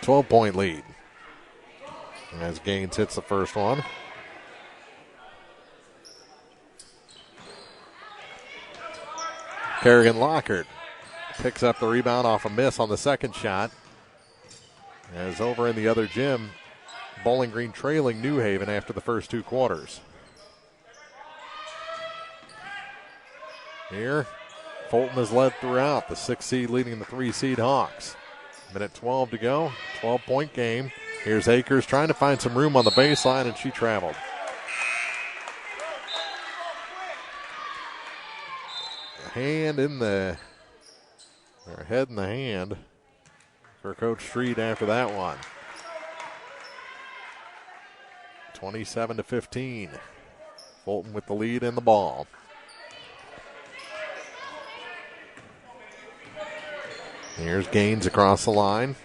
C: 12-point lead as Gaines hits the first one. Kerrigan Lockard picks up the rebound off a miss on the second shot. As over in the other gym, Bowling Green trailing New Haven after the first 2 quarters. Here, Fulton has led throughout, the 6 seed leading the 3 seed Hawks. Minute 12 to go, 12-point game. Here's Akers trying to find some room on the baseline, and she traveled. Head in the hand for Coach Street after that one. 27-15. Fulton with the lead in the ball. Here's Gaines across the line.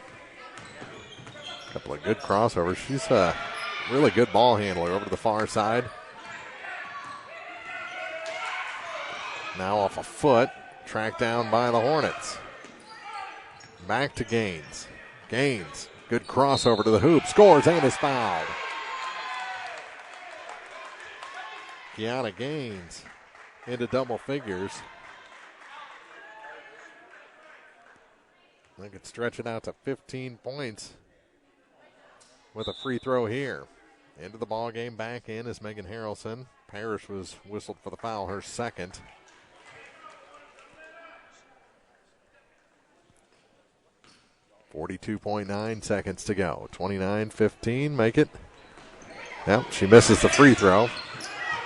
C: A couple of good crossovers. She's a really good ball handler over to the far side. Now off a foot, tracked down by the Hornets. Back to Gaines. Gaines, good crossover to the hoop, scores and is fouled. Kiana Gaines into double figures. They could stretch it out to 15 points with a free throw here. Into the ball game, back in is Megan Harrelson. Parrish was whistled for the foul, her second. .9 seconds to go. 29-15, make it. Yep, she misses the free throw.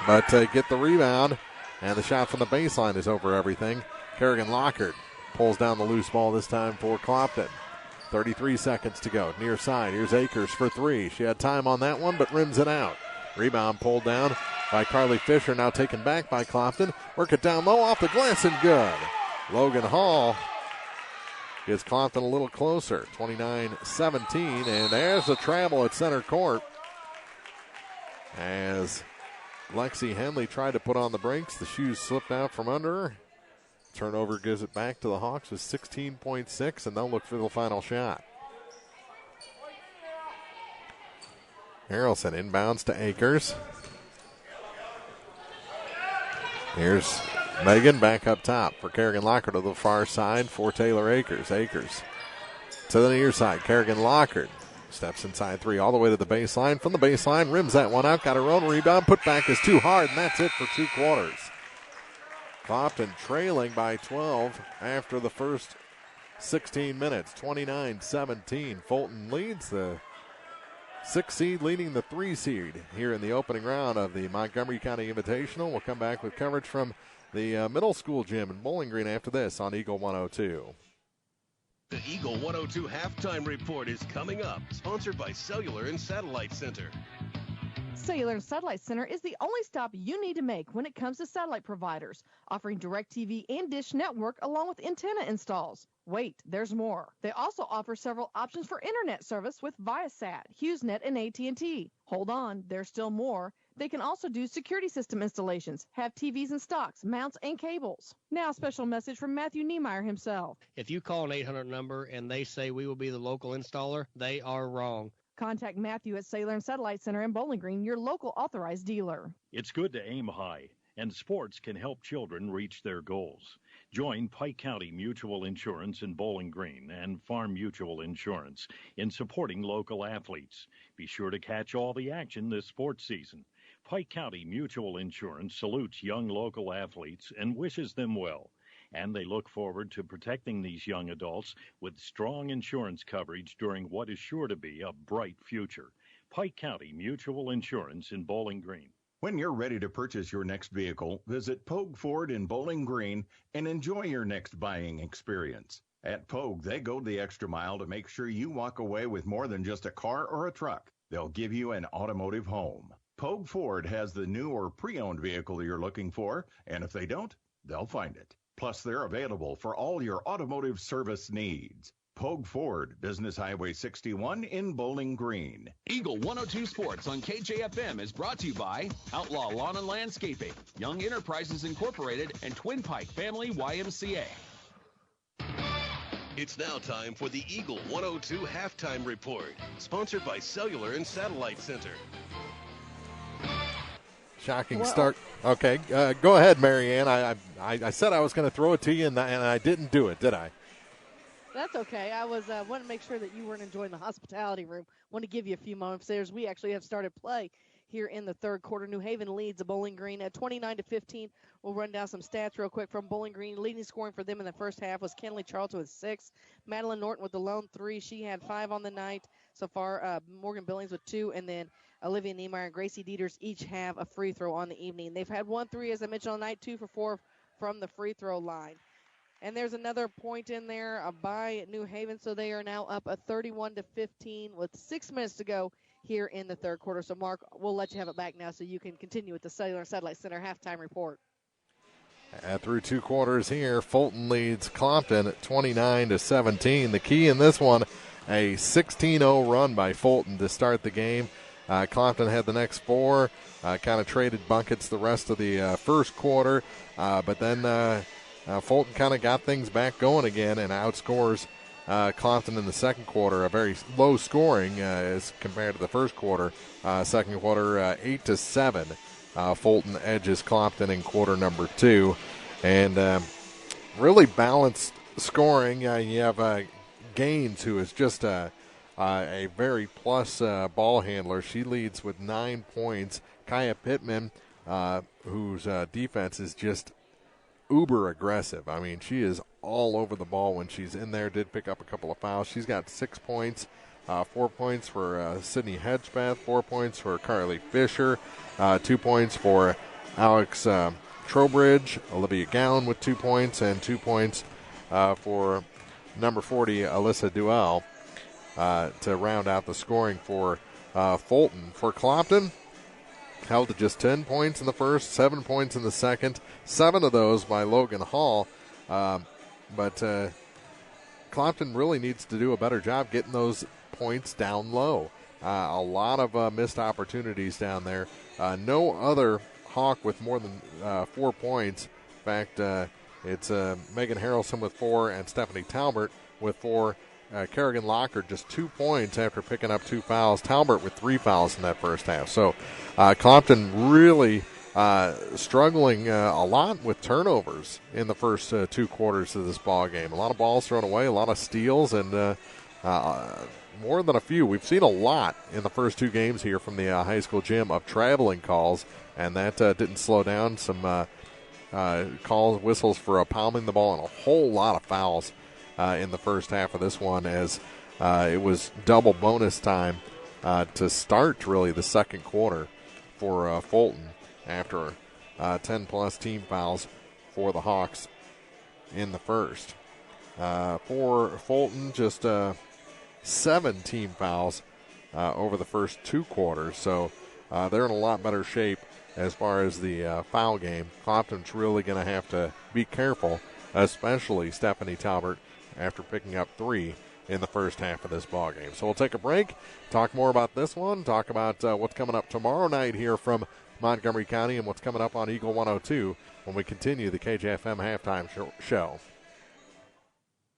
C: But get the rebound, and the shot from the baseline is over everything. Kerrigan Lockhart pulls down the loose ball this time for Clopton. 33 seconds to go. Near side. Here's Akers for 3. She had time on that one, but rims it out. Rebound pulled down by Carly Fisher, now taken back by Clopton. Work it down low off the glass and good. Logan Hall gives Clopton a little closer. 29-17, and there's the travel at center court. As Lexi Henley tried to put on the brakes, the shoes slipped out from under her. Turnover gives it back to the Hawks with 16.6, and they'll look for the final shot. Harrelson inbounds to Akers. Here's Megan back up top for Kerrigan Lockhart to the far side for Taylor Akers. Akers to the near side. Kerrigan Lockhart steps inside 3 all the way to the baseline. From the baseline, rims that one out, got her own rebound. Put back is too hard, and that's it for 2 quarters. Clopton trailing by 12 after the first 16 minutes. 29-17. Fulton leads the 6 seed leading the 3 seed here in the opening round of the Montgomery County Invitational. We'll come back with coverage from the middle school gym in Bowling Green after this on Eagle 102.
H: The Eagle 102 Halftime Report is coming up, sponsored by Cellular and Satellite Center.
B: Cellular and Satellite Center is the only stop you need to make when it comes to satellite providers, offering DirecTV and Dish Network along with antenna installs. Wait, there's more. They also offer several options for internet service with Viasat, HughesNet, and AT&T. Hold on, there's still more. They can also do security system installations, have TVs in stocks, mounts, and cables. Now, a special message from Matthew Niemeyer himself.
E: If you call an 800 number and they say we will be the local installer, they are wrong.
B: Contact Matthew at Cellular and Satellite Center in Bowling Green, your local authorized dealer.
K: It's good to aim high, and sports can help children reach their goals. Join Pike County Mutual Insurance in Bowling Green and Farm Mutual Insurance in supporting local athletes. Be sure to catch all the action this sports season. Pike County Mutual Insurance salutes young local athletes and wishes them well. And they look forward to protecting these young adults with strong insurance coverage during what is sure to be a bright future. Pike County Mutual Insurance in Bowling Green.
J: When you're ready to purchase your next vehicle, visit Pogue Ford in Bowling Green and enjoy your next buying experience. At Pogue, they go the extra mile to make sure you walk away with more than just a car or a truck. They'll give you an automotive home. Pogue Ford has the new or pre-owned vehicle you're looking for, and if they don't, they'll find it. Plus, they're available for all your automotive service needs. Pogue Ford, Business Highway 61 in Bowling Green.
R: Eagle 102 Sports on KJFM is brought to you by Outlaw Lawn and Landscaping, Young Enterprises Incorporated, and Twin Pike Family YMCA.
H: It's now time for the Eagle 102 Halftime Report, sponsored by Cellular and Satellite Center.
C: Shocking start. Okay, go ahead, Marianne. I said I was going to throw it to you, and I didn't do it, did I?
B: That's okay. I was wanted to make sure that you weren't enjoying the hospitality room. Want to give you a few moments there as we actually have started play here in the third quarter. New Haven leads the Bowling Green at 29-15. We'll run down some stats real quick from Bowling Green. Leading scoring for them in the first half was Kenley Charlton with 6. Madeline Norton with the lone 3. She had 5 on the night so far. Morgan Billings with 2, and then Olivia Niemeyer and Gracie Dieters each have a free throw on the evening. They've had 1 3, as I mentioned, on the night, 2 for 4 from the free throw line. And there's another point in there by New Haven, so they are now up a 31-15 with 6 minutes to go here in the third quarter. So, Mark, we'll let you have it back now so you can continue with the Cellular Satellite Center halftime report.
C: Through 2 quarters here, Fulton leads Clopton at 29-17. The key in this one, a 16-0 run by Fulton to start the game. Clopton had the next 4, kind of traded buckets the rest of the first quarter, but then Fulton kind of got things back going again and outscores Clopton in the second quarter, a very low scoring as compared to the first quarter. Second quarter, 8-7. Fulton edges Clopton in quarter number 2. And really balanced scoring. You have Gaines, who is just a very plus ball handler. She leads with 9 points. Kaya Pittman, whose defense is just uber aggressive. I mean, she is all over the ball when she's in there. Did pick up a couple of fouls. She's got 6 points, 4 points for Sydney Hedgepeth, 4 points for Carly Fisher, 2 points for Alex Trowbridge, Olivia Gowan with 2 points, and 2 points for number 40, Alyssa Duell, to round out the scoring for Fulton. For Clopton, held to just 10 points in the first, 7 points in the second, 7 of those by Logan Hall. But Clopton really needs to do a better job getting those points down low. A lot of missed opportunities down there. No other Hawk with more than 4 points. In fact, it's Megan Harrelson with 4 and Stephanie Talbert with 4. Kerrigan Locker just 2 points after picking up 2 fouls. Talbert with 3 fouls in that first half. So Clopton really struggling a lot with turnovers in the first 2 quarters of this ball game. A lot of balls thrown away, a lot of steals, and more than a few. We've seen a lot in the first 2 games here from the high school gym of traveling calls, and that didn't slow down. Some whistles for palming the ball, and a whole lot of fouls in the first half of this one, as it was double bonus time to start really the second quarter for Fulton after 10-plus team fouls for the Hawks in the first. For Fulton, just 7 team fouls over the first 2 quarters, so they're in a lot better shape as far as the foul game. Clopton's really going to have to be careful, especially Stephanie Talbert, after picking up 3 in the first half of this ball game. So we'll take a break, talk more about this one, talk about what's coming up tomorrow night here from Montgomery County and what's coming up on Eagle 102 when we continue the KJFM halftime show.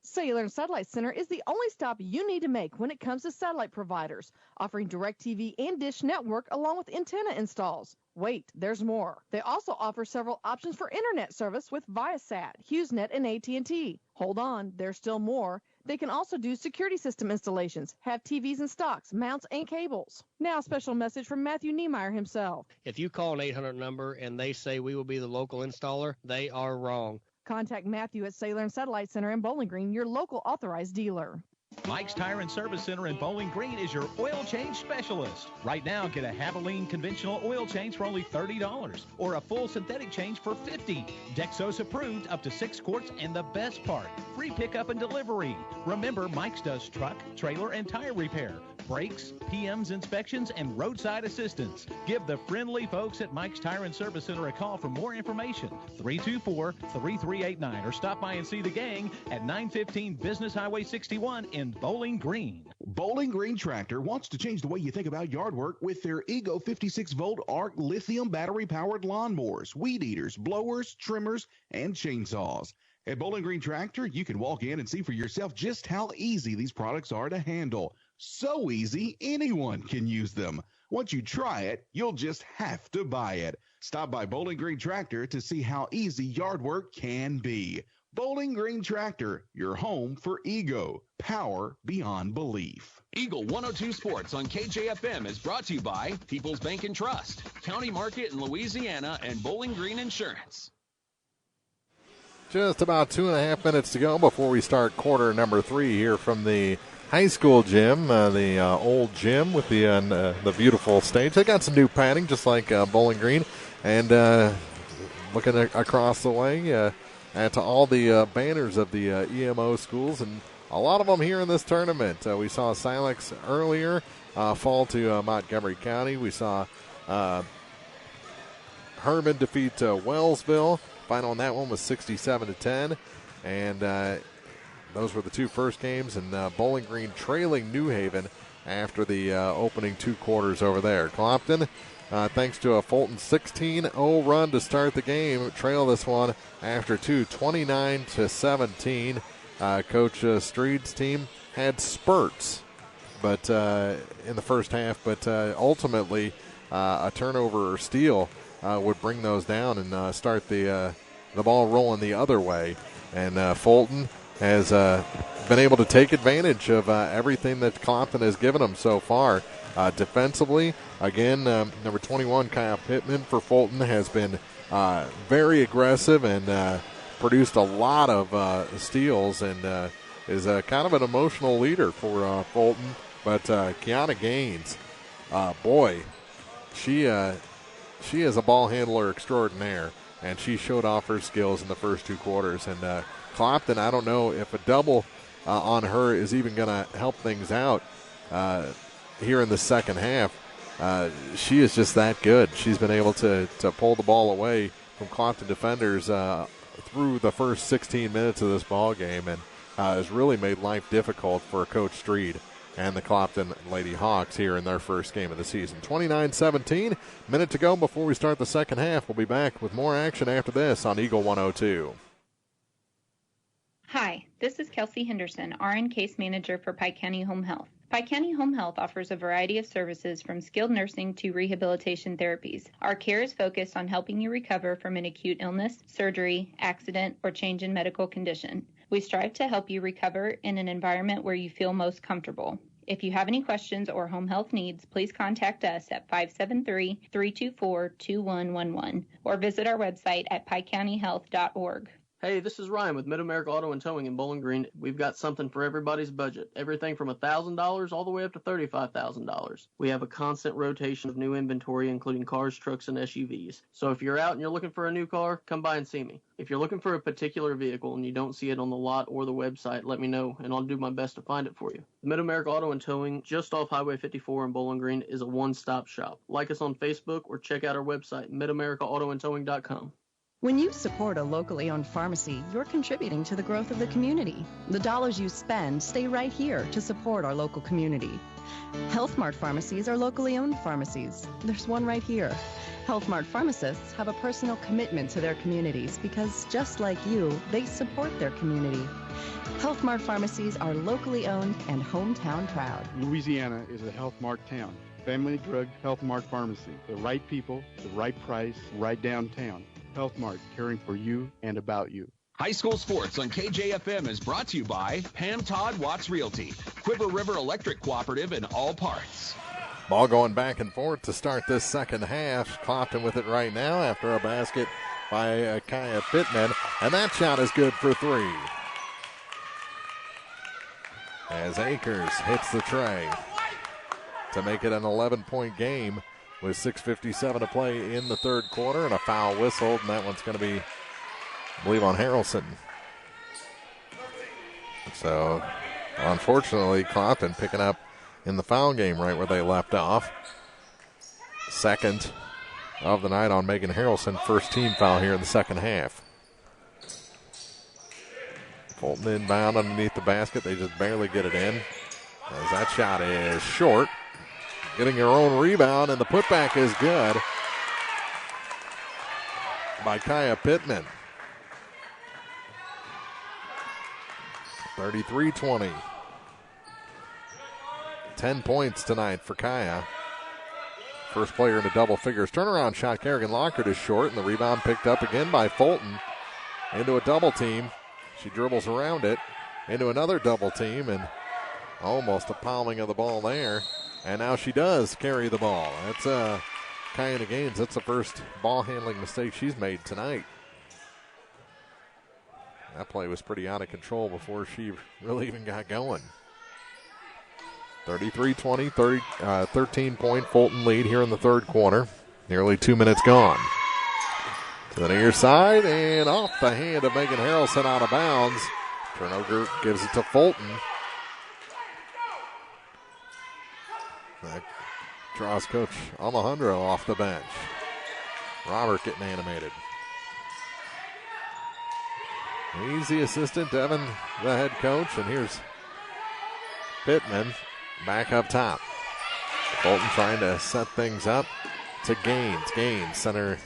L: Cellular and Satellite Center is the only stop you need to make when it comes to satellite providers, offering DirecTV and Dish Network along with antenna installs. Wait, there's more. They also offer several options for internet service with Viasat, HughesNet, and AT&T. Hold on, there's still more. They can also do security system installations, have TVs in stocks, mounts, and cables. Now a special message from Matthew Niemeyer himself.
E: If you call an 800 number and they say we will be the local installer, they are wrong.
L: Contact Matthew at Cellular and Satellite Center in Bowling Green, your local authorized dealer.
N: Mike's Tire and Service Center in Bowling Green is your oil change specialist. Right now, get a Havoline conventional oil change for only $30 or a full synthetic change for $50. Dexos approved up to 6 quarts, and the best part, free pickup and delivery. Remember, Mike's does truck, trailer, and tire repair, brakes, PMs inspections, and roadside assistance. Give the friendly folks at Mike's Tire and Service Center a call for more information. 324-3389 or stop by and see the gang at 915 Business Highway 61 in Bowling Green.
P: Bowling Green Tractor wants to change the way you think about yard work with their Ego 56-volt ARC lithium battery-powered lawnmowers, weed eaters, blowers, trimmers, and chainsaws. At Bowling Green Tractor, you can walk in and see for yourself just how easy these products are to handle. So easy, anyone can use them. Once you try it, you'll just have to buy it. Stop by Bowling Green Tractor to see how easy yard work can be. Bowling Green Tractor, your home for ego, power beyond belief.
R: Eagle 102 Sports on KJFM is brought to you by People's Bank and Trust, County Market in Louisiana, and Bowling Green Insurance.
C: Just about 2.5 minutes to go before we start quarter number 3 here from the high school gym, the old gym with the beautiful stage. They got some new padding, just like Bowling Green, and looking across the way to all the banners of the EMO schools, and a lot of them here in this tournament. We saw Silex earlier fall to Montgomery County. We saw Herman defeat Wellsville. Final on that one was 67-10, and those were the two first games, and Bowling Green trailing New Haven after the opening 2 quarters over there. Clopton, thanks to a Fulton 16-0 run to start the game, trail this one after 2, 29-17. Coach Streed's team had spurts but in the first half, but ultimately a turnover or steal would bring those down and start the ball rolling the other way. And Fulton has been able to take advantage of everything that Clopton has given them so far. Defensively, again, number 21, Kyle Pittman for Fulton has been very aggressive and produced a lot of steals and is kind of an emotional leader for Fulton. But Kiana Gaines, boy, she is a ball handler extraordinaire, and she showed off her skills in the first 2 quarters. And Clopton, I don't know if a double on her is even going to help things out here in the second half. She is just that good. She's been able to pull the ball away from Clopton defenders through the first 16 minutes of this ball game, and has really made life difficult for Coach Streed and the Clopton Lady Hawks here in their first game of the season. 29-17, minute to go before we start the second half. We'll be back with more action after this on Eagle 102.
M: Hi, this is Kelsey Henderson, RN Case Manager for Pike County Home Health. Pike County Home Health offers a variety of services from skilled nursing to rehabilitation therapies. Our care is focused on helping you recover from an acute illness, surgery, accident, or change in medical condition. We strive to help you recover in an environment where you feel most comfortable. If you have any questions or home health needs, please contact us at 573-324-2111 or visit our website at pikecountyhealth.org.
O: Hey, this is Ryan with Mid-America Auto and Towing in Bowling Green. We've got something for everybody's budget. Everything from $1,000 all the way up to $35,000. We have a constant rotation of new inventory, including cars, trucks, and SUVs. So if you're out and you're looking for a new car, come by and see me. If you're looking for a particular vehicle and you don't see it on the lot or the website, let me know, and I'll do my best to find it for you. The Mid-America Auto and Towing, just off Highway 54 in Bowling Green, is a one-stop shop. Like us on Facebook or check out our website, midamericaautoandtowing.com.
Q: When you support a locally owned pharmacy, you're contributing to the growth of the community. The dollars you spend stay right here to support our local community. Health Mart pharmacies are locally owned pharmacies. There's one right here. Health Mart pharmacists have a personal commitment to their communities because, just like you, they support their community. Health Mart pharmacies are locally owned and hometown proud.
D: Louisiana is a Health Mart town. Family Drug Health Mart Pharmacy. The right people, the right price, right downtown. Health Mart, caring for you and about you.
R: High school sports on KJFM is brought to you by Pam Todd Watts Realty, Quiver River Electric Cooperative, and All Parts.
C: Ball going back and forth to start this second half. Clopton with it right now after a basket by Kaya Pittman, and that shot is good for 3. As Akers hits the tray to make it an 11-point game. With 6:57 to play in the third quarter and a foul whistled, and that one's going to be, I believe, on Harrelson. So, unfortunately, Clopton picking up in the foul game right where they left off. Second of the night on Megan Harrelson, first team foul here in the second half. Fulton inbound underneath the basket. They just barely get it in. As that shot is short. Getting her own rebound, and the putback is good by Kaya Pittman. 33-20. 10 points tonight for Kaya. First player into double figures. Turnaround shot, Kerrigan Lockhart is short, and the rebound picked up again by Fulton into a double team. She dribbles around it into another double team and almost a palming of the ball there. And now she does carry the ball. That's Kiana Gaines. That's the first ball handling mistake she's made tonight. That play was pretty out of control before she really even got going. 33-20, 13-point Fulton lead here in the third quarter. Nearly 2 minutes gone. To the near side and off the hand of Megan Harrelson out of bounds. Turnover gives it to Fulton. That draws Coach Alejandro off the bench. Robert getting animated. He's the assistant, Devin, the head coach, and here's Pittman back up top. Fulton trying to set things up to Gaines. Gaines, center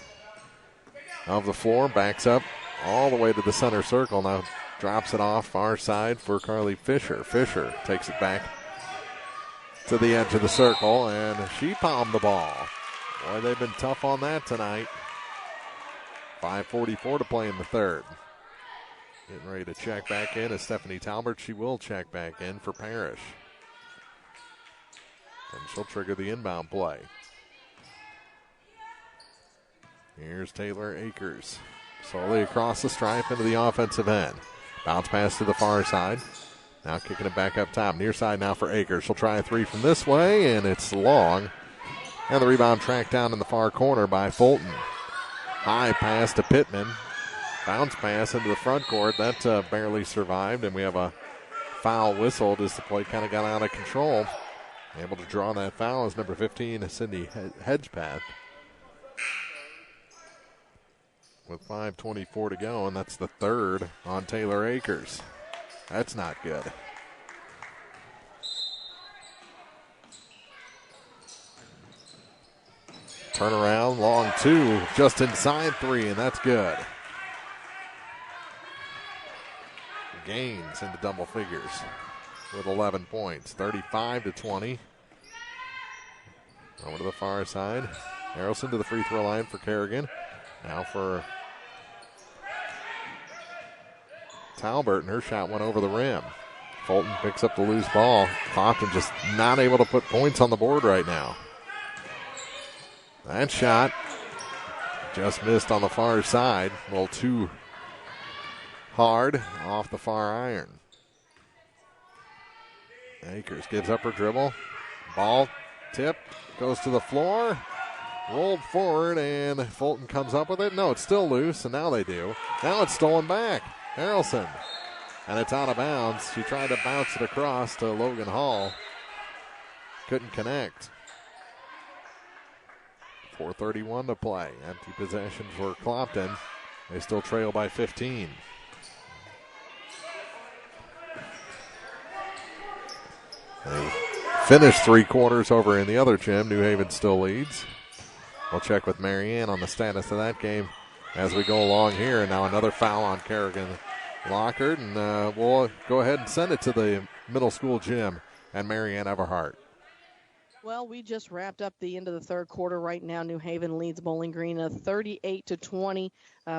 C: of the floor, backs up all the way to the center circle. Now drops it off far side for Carly Fisher. Fisher takes it back to the edge of the circle, and she palmed the ball. Boy, they've been tough on that tonight. 5:44 to play in the third. Getting ready to check back in is Stephanie Talbert. She will check back in for Parrish. And she'll trigger the inbound play. Here's Taylor Akers. Slowly across the stripe into the offensive end. Bounce pass to the far side. Now kicking it back up top. Near side now for Akers. She'll try a three from this way, and it's long. And the rebound tracked down in the far corner by Fulton. High pass to Pittman. Bounce pass into the front court. That barely survived, and we have a foul whistled as the play kind of got out of control. Able to draw that foul is number 15, Cindy Hedgepath. With 5:24 to go, and that's the third on Taylor Akers. That's not good. Turnaround, long two, just inside three, and that's good. Gaines into double figures with 11 points, 35-20. Over to the far side. Harrelson to the free throw line for Kerrigan. Now for Talbert, and her shot went over the rim. Fulton picks up the loose ball. Clopton just not able to put points on the board right now. That shot just missed on the far side. A little too hard off the far iron. Akers gives up her dribble. Ball tip goes to the floor. Rolled forward, and Fulton comes up with it. No, it's still loose, and now they do. Now it's stolen back. Harrelson. And it's out of bounds. She tried to bounce it across to Logan Hall. Couldn't connect. 4:31 to play. Empty possession for Clopton. They still trail by 15. They finished three quarters over in the other gym. New Haven still leads. We'll check with Marianne on the status of that game as we go along here. And now another foul on Kerrigan Lockard. And we'll go ahead and send it to the middle school gym and Marianne Everhart.
B: Well, we just wrapped up the end of the third quarter right now. New Haven leads Bowling Green 38-20.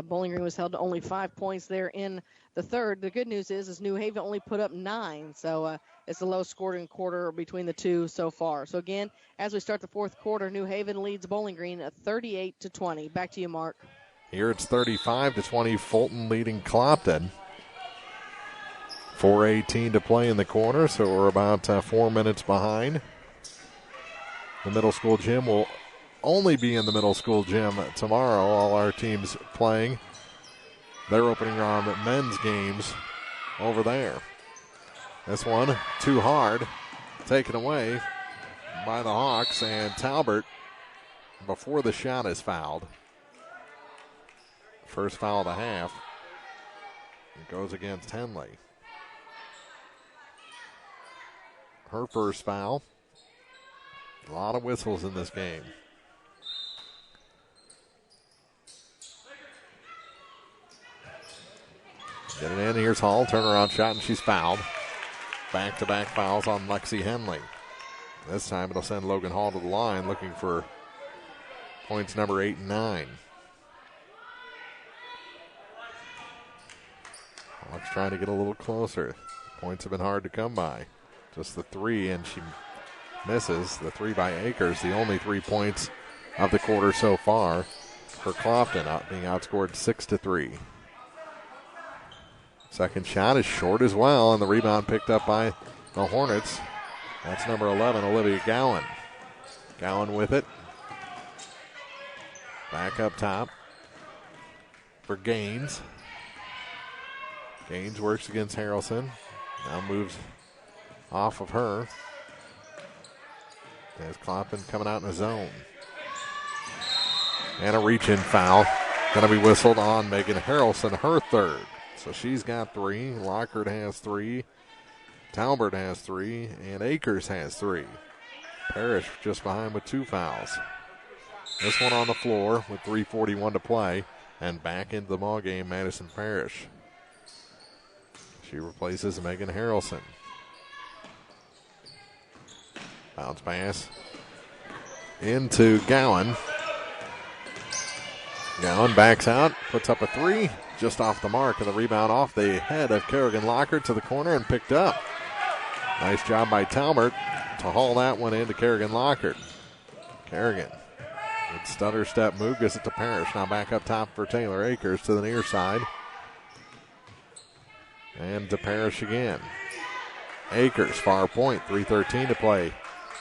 B: Bowling Green was held to only 5 points there in the third. The good news is New Haven only put up 9, so it's the lowest scoring quarter between the two so far. So again, as we start the fourth quarter, New Haven leads Bowling Green 38-20. Back to you, Mark.
C: Here it's 35-20. Fulton leading Clopton. 4:18 to play in the quarter, so we're about 4 minutes behind. The middle school gym will only be in the middle school gym tomorrow. All our teams playing their opening round men's games over there. This one too hard, taken away by the Hawks, and Talbert, before the shot is fouled. First foul of the half. It goes against Henley. Her first foul. A lot of whistles in this game. Get it in. Here's Hall. Turnaround shot, and she's fouled. Back-to-back fouls on Lexi Henley. This time it'll send Logan Hall to the line looking for points number 8 and 9. Hawks trying to get a little closer. Points have been hard to come by. Just the three, and she misses. The three by Akers, the only 3 points of the quarter so far for Clopton, being outscored 6-3. Second shot is short as well, and the rebound picked up by the Hornets. That's number 11, Olivia Gowan. Gowan with it. Back up top for Gaines. Gaines works against Harrelson. Now moves off of her. There's Clopton coming out in the zone. And a reach-in foul. Going to be whistled on Megan Harrelson, her third. So she's got 3. Lockhart has 3. Talbert has 3. And Akers has 3. Parrish just behind with 2 fouls. This one on the floor with 3:41 to play. And back into the ball game, Madison Parrish. She replaces Megan Harrelson. Bounce pass into Gowan. Gowan backs out, puts up a 3, just off the mark, and the rebound off the head of Kerrigan Lockhart to the corner and picked up. Nice job by Talbert to haul that one into Kerrigan Lockhart. Kerrigan, with stutter step move, gives it to Parrish. Now back up top for Taylor Akers to the near side. And to Parrish again. Akers, far point, 3:13 to play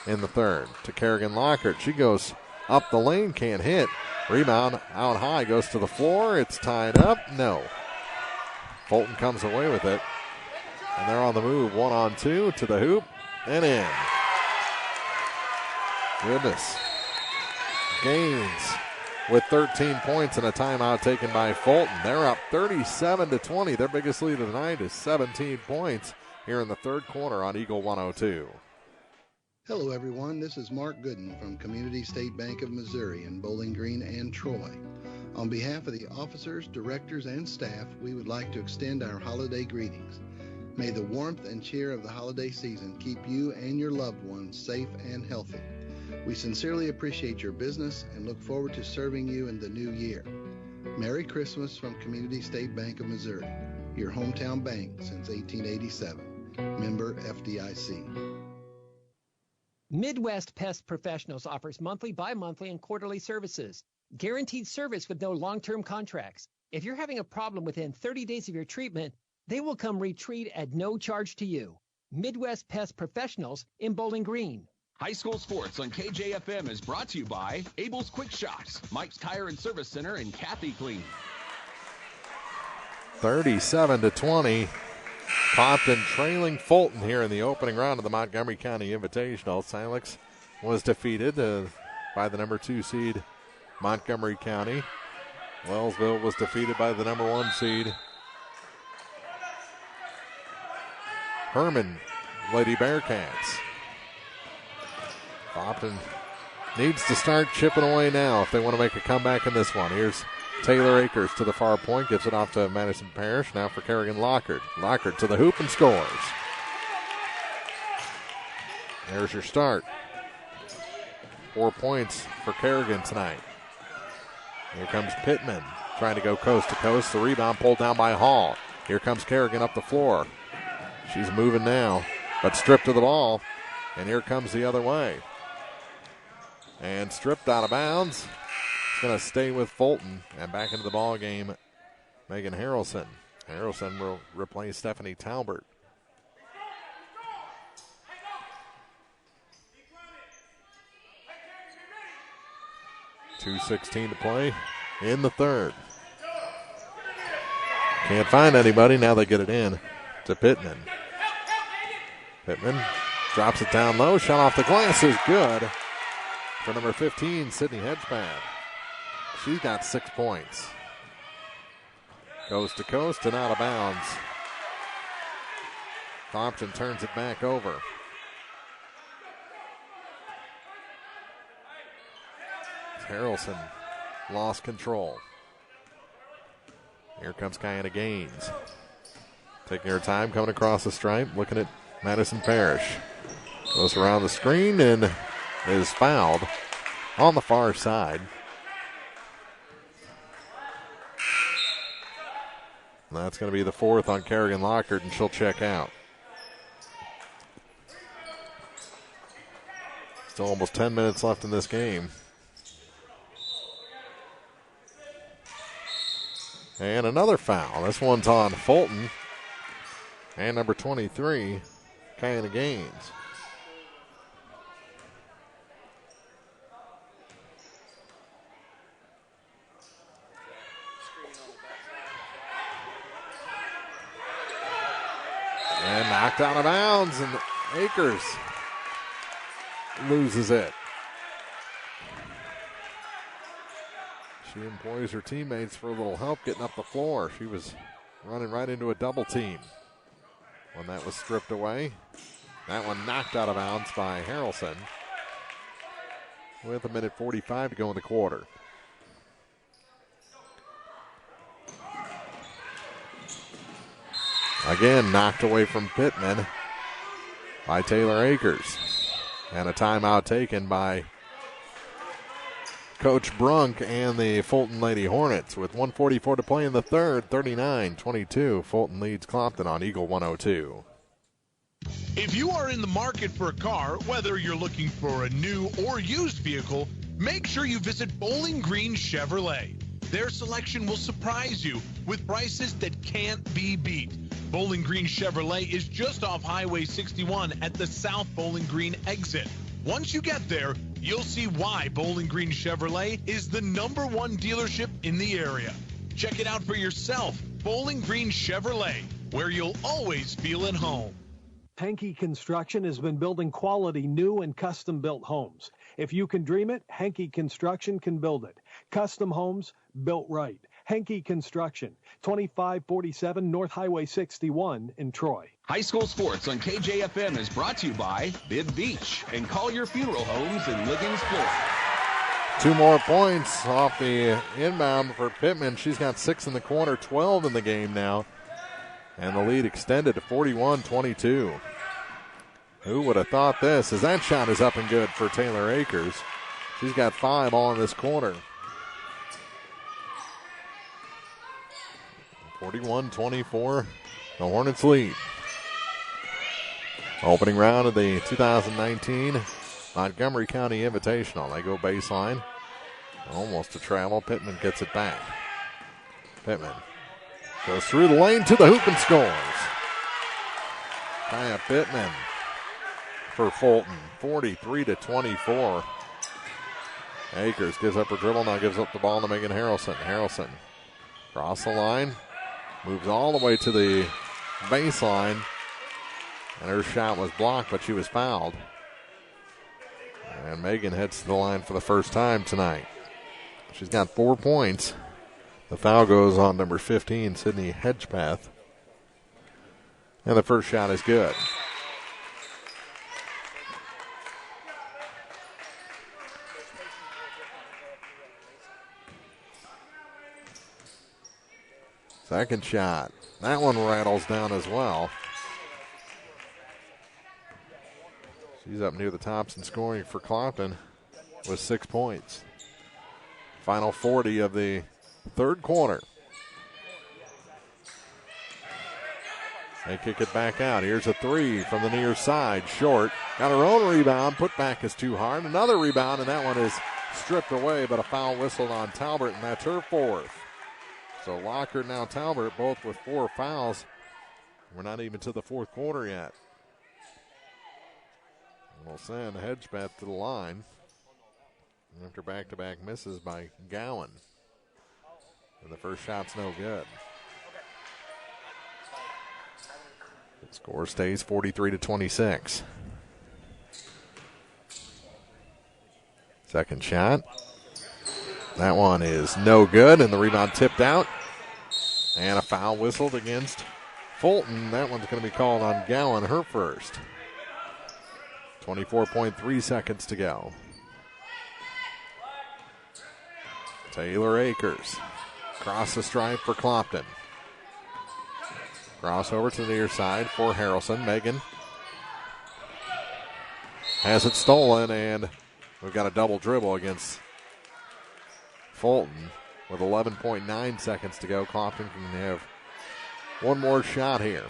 C: in the third. To Kerrigan Lockhart. She goes up the lane, can't hit. Rebound out high, goes to the floor. It's tied up. No. Fulton comes away with it. And they're on the move. 1-on-2 to the hoop and in. Goodness. Gaines with 13 points and a timeout taken by Fulton. They're up 37-20. Their biggest lead of the night is 17 points here in the third quarter on Eagle 102.
A: Hello, everyone. This is Mark Gooden from Community State Bank of Missouri in Bowling Green and Troy. On behalf of the officers, directors, and staff, we would like to extend our holiday greetings. May the warmth and cheer of the holiday season keep you and your loved ones safe and healthy. We sincerely appreciate your business and look forward to serving you in the new year. Merry Christmas from Community State Bank of Missouri, your hometown bank since 1887. Member FDIC.
S: Midwest Pest Professionals offers monthly, bi-monthly, and quarterly services. Guaranteed service with no long-term contracts. If you're having a problem within 30 days of your treatment, they will come retreat at no charge to you. Midwest Pest Professionals in Bowling Green.
R: High school sports on KJFM is brought to you by Abel's Quick Shops, Mike's Tire and Service Center, and Kathy Clean.
C: 37-20. Clopton trailing Fulton here in the opening round of the Montgomery County Invitational. Silex was defeated by the number 2 seed Montgomery County. Wellsville was defeated by the number 1 seed Herman Lady Bearcats. Clopton needs to start chipping away now if they want to make a comeback in this one. Here's Taylor Akers to the far point, gives it off to Madison Parrish. Now for Kerrigan Lockhart. Lockhart to the hoop and scores. There's your start. 4 points for Kerrigan tonight. Here comes Pittman trying to go coast to coast. The rebound pulled down by Hall. Here comes Kerrigan up the floor. She's moving now, but stripped of the ball. And here comes the other way. And stripped out of bounds. It's going to stay with Fulton. And back into the ball game, Megan Harrelson. Harrelson will replace Stephanie Talbert. .2:16 to play in the third. Can't find anybody. Now they get it in to Pittman. Pittman drops it down low. Shot off the glass is good for number 15, Sydney Hedgepad. She's got 6 points. Goes to coast and out of bounds. Clopton turns it back over. Harrelson lost control. Here comes Kiana Gaines. Taking her time, coming across the stripe, looking at Madison Parrish. Goes around the screen and is fouled on the far side. And that's going to be the fourth on Kerrigan Lockhart, and she'll check out. Still almost 10 minutes left in this game. And another foul. This one's on Fulton. And number 23, Kiana Gaines. And knocked out of bounds, and Akers loses it. She employs her teammates for a little help getting up the floor. She was running right into a double team when that was stripped away. That one knocked out of bounds by Harrelson with 1:45 to go in the quarter. Again, knocked away from Pittman by Taylor Akers. And a timeout taken by Coach Brunk and the Fulton Lady Hornets with 1:44 to play in the third. 39-22. Fulton leads Clopton on Eagle 102.
T: If you are in the market for a car, whether you're looking for a new or used vehicle, make sure you visit Bowling Green Chevrolet. Their selection will surprise you with prices that can't be beat. Bowling Green Chevrolet is just off Highway 61 at the South Bowling Green exit. Once you get there, you'll see why Bowling Green Chevrolet is the #1 dealership in the area. Check it out for yourself. Bowling Green Chevrolet, where you'll always feel at home.
U: Hankey Construction has been building quality new and custom-built homes. If you can dream it, Hankey Construction can build it. Custom homes built right. Hankey Construction, 2547 North Highway 61 in Troy.
R: High school sports on KJFM is brought to you by Bib Beach and Collier Funeral Homes in Liggins, Florida.
C: 2 more points off the inbound for Pittman. She's got 6 in the corner, 12 in the game now. And the lead extended to 41-22. Who would have thought this? As that shot is up and good for Taylor Akers. She's got 5 all in this quarter. 41-24, the Hornets lead. Opening round of the 2019 Montgomery County Invitational. They go baseline. Almost a travel. Pittman gets it back. Pittman goes through the lane to the hoop and scores. Kaya Pittman for Fulton, 43-24. Akers gives up her dribble, now gives up the ball to Megan Harrelson. Harrelson across the line, moves all the way to the baseline, and her shot was blocked, but she was fouled. And Megan heads to the line for the first time tonight. She's got 4 points. The foul goes on number 15, Sydney Hedgepath. And the first shot is good. Second shot. That one rattles down as well. She's up near the tops in scoring for Clopton with 6 points. Final 40 of the third quarter. They kick it back out. Here's a 3 from the near side. Short. Got her own rebound. Put back is too hard. Another rebound, and that one is stripped away, but a foul whistled on Talbert, and that's her 4th. So Lockhart, now Talbert, both with 4 fouls. We're not even to the fourth quarter yet. We'll send Hedgepath to the line after back-to-back misses by Gowan. And the first shot's no good. The score stays 43-26. Second shot. That one is no good, and the rebound tipped out. And a foul whistled against Fulton. That one's going to be called on Gowan, her first. 24.3 seconds to go. Taylor Akers. Across the stripe for Clopton. Crossover to the near side for Harrelson. Megan has it stolen, and we've got a double dribble against Fulton with 11.9 seconds to go. Clopton can have one more shot here.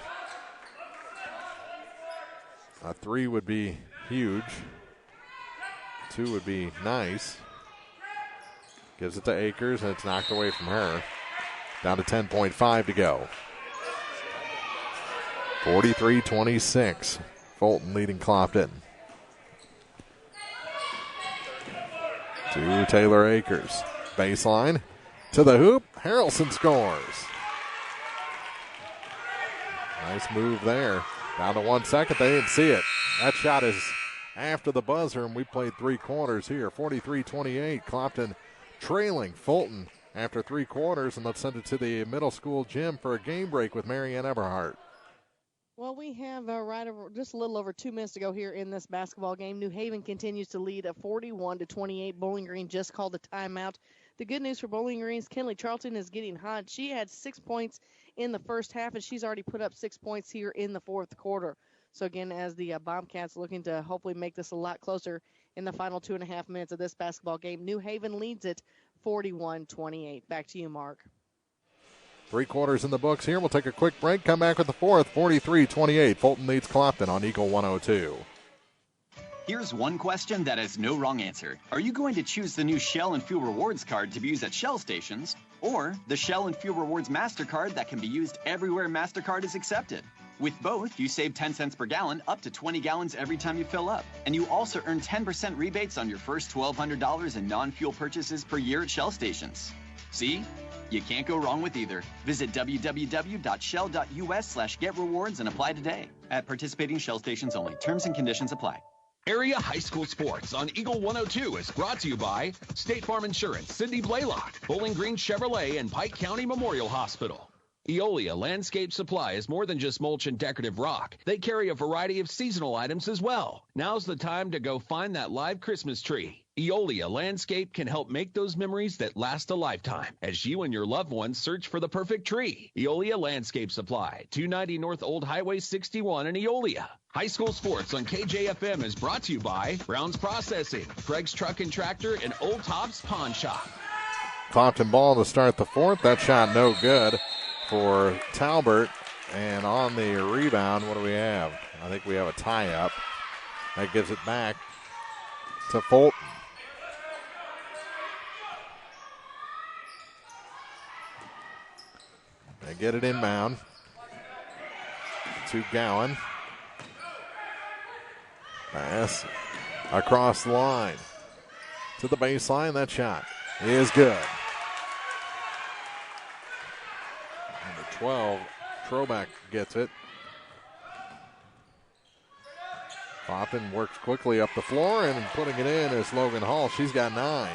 C: A 3 would be huge. 2 would be nice. Gives it to Akers, and it's knocked away from her. Down to 10.5 to go. 43-26. Fulton leading Clopton. To Taylor Akers. Baseline. To the hoop. Harrelson scores. Nice move there. Down to 1 second. They didn't see it. That shot is after the buzzer, and we played 3 quarters here. 43-28. Clopton trailing Fulton after 3 quarters, and let's send it to the middle school gym for a game break with Marianne Eberhardt.
B: Well, we have just a little over 2 minutes to go here in this basketball game. New Haven continues to lead at 41-28. Bowling Green just called a timeout. The good news for Bowling Green's Kinley Charlton is getting hot. She had 6 points in the first half, and she's already put up 6 points here in the fourth quarter. So, again, as the Bobcats looking to hopefully make this a lot closer in the final 2.5 minutes of this basketball game, New Haven leads it 41-28. Back to you, Mark.
C: 3 quarters in the books here. We'll take a quick break. Come back with the fourth. 43-28. Fulton leads Clopton on Eagle 102.
G: Here's one question that has no wrong answer. Are you going to choose the new Shell and Fuel Rewards card to be used at Shell stations, or the Shell and Fuel Rewards MasterCard that can be used everywhere MasterCard is accepted? With both, you save 10 cents per gallon, up to 20 gallons every time you fill up. And you also earn 10% rebates on your first $1,200 in non-fuel purchases per year at Shell stations. See? You can't go wrong with either. Visit www.shell.us/getrewards and apply today. At participating Shell stations only. Terms and conditions apply.
R: Area High School Sports on Eagle 102 is brought to you by State Farm Insurance, Sidney Blaylock, Bowling Green Chevrolet, and Pike County Memorial Hospital. Eolia Landscape Supply is more than just mulch and decorative rock. They carry a variety of seasonal items as well. Now's the time to go find that live Christmas tree. Eolia Landscape can help make those memories that last a lifetime as you and your loved ones search for the perfect tree. Eolia Landscape Supply, 290 North Old Highway 61 in Eolia. High School Sports on KJFM is brought to you by Brown's Processing, Craig's Truck and Tractor, and Old Tops Pawn Shop.
C: Clopton ball to start the fourth. That shot no good for Talbert. And on the rebound, what do we have? I think we have a tie-up. That gives it back to Fulton. They get it inbound to Gowan. Pass across the line to the baseline. That shot is good. Number 12, Troback gets it. Clopton works quickly up the floor and putting it in is Logan Hall. She's got 9.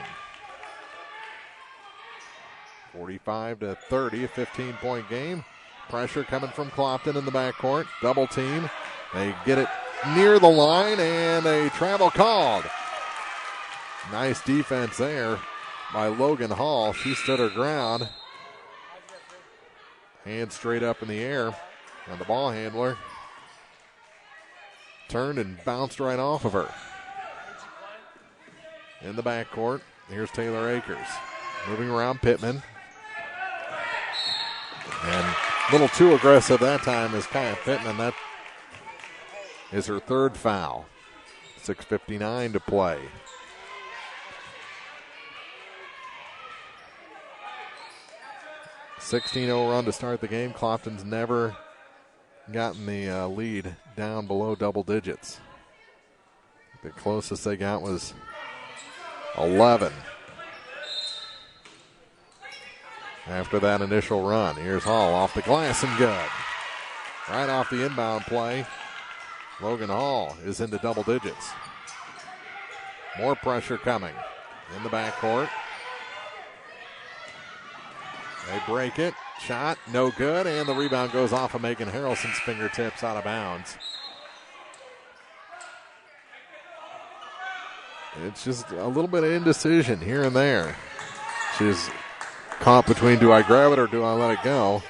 C: 45-30, a 15-point game. Pressure coming from Clopton in the backcourt. Double team. They get it near the line and a travel called. Nice defense there by Logan Hall. She stood her ground. Hand straight up in the air. And the ball handler turned and bounced right off of her. In the backcourt, here's Taylor Akers. Moving around Pittman. And a little too aggressive that time is Kaya Pittman. That is her third foul. 6:59 to play. A 16-0 run to start the game. Clopton's never gotten the lead down below double digits. The closest they got was 11. After that initial run, here's Hall off the glass and good. Right off the inbound play, Logan Hall is into double digits. More pressure coming in the backcourt. They break it. Shot, no good, and the rebound goes off of Megan Harrelson's fingertips out of bounds. It's just a little bit of indecision here and there. She's caught between, do I grab it or do I let it go?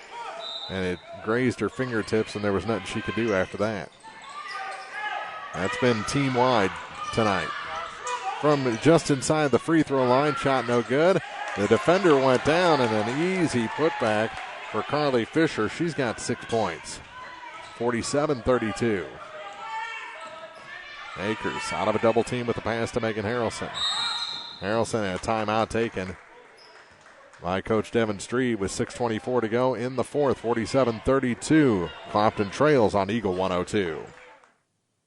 C: And it grazed her fingertips, and there was nothing she could do after that. That's been team-wide tonight. From just inside the free throw line, shot no good. The defender went down, and an easy putback for Carly Fisher. She's got 6 points. 47-32. Akers out of a double team with the pass to Megan Harrelson. Harrelson had a timeout taken by Coach Devin Street with 6:24 to go in the fourth. 47-32. Clopton trails on Eagle 102.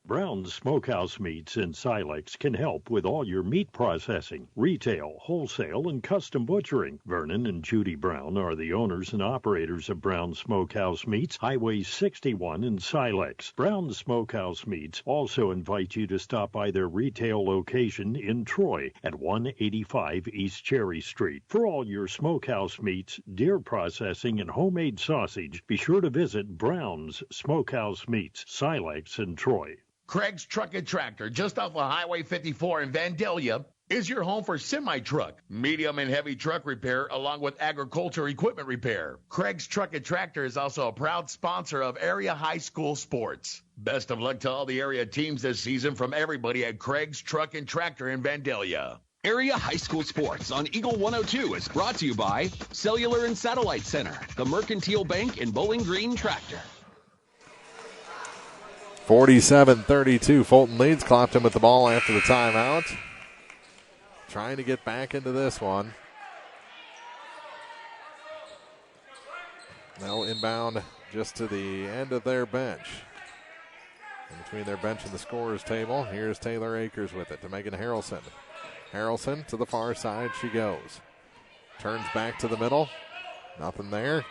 K: Brown's Smokehouse Meats in Silex can help with all your meat processing, retail, wholesale, and custom butchering. Vernon and Judy Brown are the owners and operators of Brown's Smokehouse Meats, Highway 61 in Silex. Brown's Smokehouse Meats also invite you to stop by their retail location in Troy at 185 East Cherry Street. For all your smokehouse meats, deer processing, and homemade sausage, be sure to visit Brown's Smokehouse Meats, Silex in Troy.
I: Craig's Truck and Tractor, just off of Highway 54 in Vandalia, is your home for semi-truck, medium and heavy truck repair, along with agriculture equipment repair. Craig's Truck and Tractor is also a proud sponsor of area high school sports. Best of luck to all the area teams this season from everybody at Craig's Truck and Tractor in Vandalia.
R: Area high school sports on Eagle 102 is brought to you by Cellular and Satellite Center, the Mercantile Bank, and Bowling Green Tractor.
C: 47-32. Fulton leads. Clopton with the ball after the timeout. Trying to get back into this one. They'll inbound just to the end of their bench. In between their bench and the scorer's table, here's Taylor Akers with it to Megan Harrelson. Harrelson to the far side she goes. Turns back to the middle. Nothing there.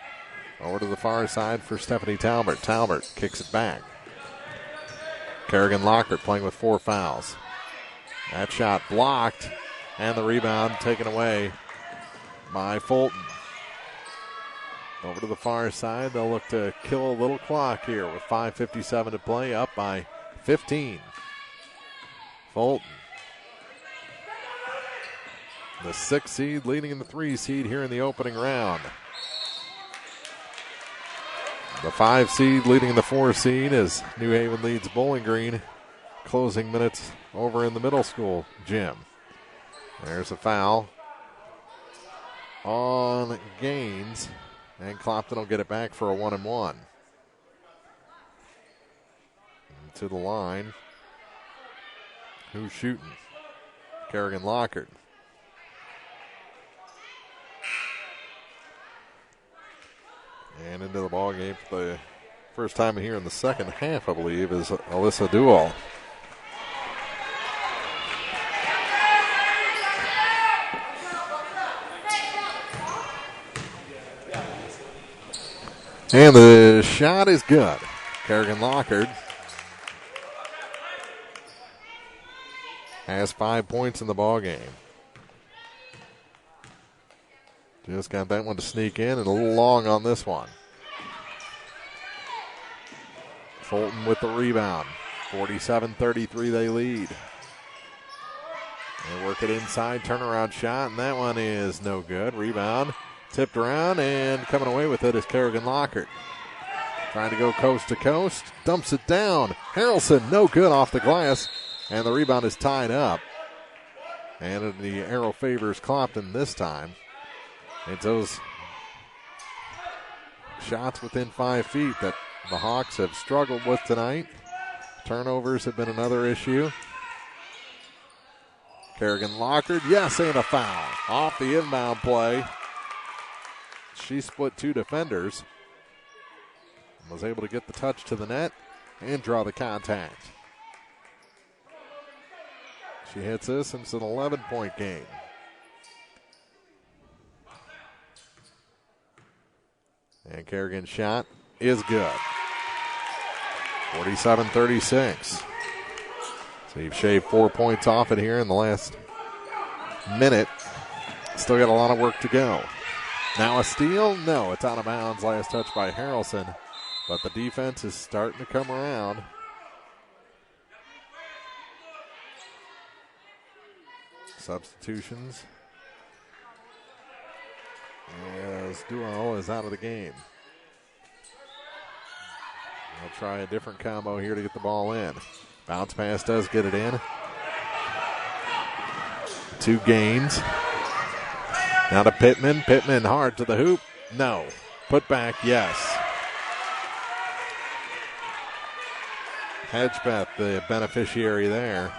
C: Over to the far side for Stephanie Talbert. Talbert kicks it back. Kerrigan Lockhart playing with 4 fouls. That shot blocked, and the rebound taken away by Fulton. Over to the far side, they'll look to kill a little clock here with 5:57 to play, up by 15. Fulton, the 6 seed leading the 3 seed here in the opening round. The 5 seed leading the 4 seed as New Haven leads Bowling Green. Closing minutes over in the middle school gym. There's a foul on Gaines, and Clopton will get it back for a 1-and-1. To the line. Who's shooting? Kerrigan Lockhart. And into the ball game for the first time here in the second half, I believe, is Alyssa Dual. And the shot is good. Kerrigan Lockhart has 5 points in the ball game. Just got that one to sneak in and a little long on this one. Fulton with the rebound. 47-33 they lead. They work it inside, turnaround shot, and that one is no good. Rebound tipped around, and coming away with it is Kerrigan Lockhart. Trying to go coast to coast, dumps it down. Harrelson, no good off the glass, and the rebound is tied up. And the arrow favors Clopton this time. It's those shots within 5 feet that the Hawks have struggled with tonight. Turnovers have been another issue. Kerrigan Lockhart, yes, and a foul. Off the inbound play. She split 2 defenders. And was able to get the touch to the net and draw the contact. She hits this, and it's an 11-point game. And Kerrigan's shot is good. 47-36. So you've shaved 4 points off it here in the last minute. Still got a lot of work to go. Now a steal? No, it's out of bounds. Last touch by Harrelson. But the defense is starting to come around. Substitutions. As Dual is out of the game. They'll try a different combo here to get the ball in. Bounce pass does get it in. 2 Gaines. Now to Pittman. Pittman hard to the hoop. No. Put back, yes. Hedgebeth, the beneficiary there.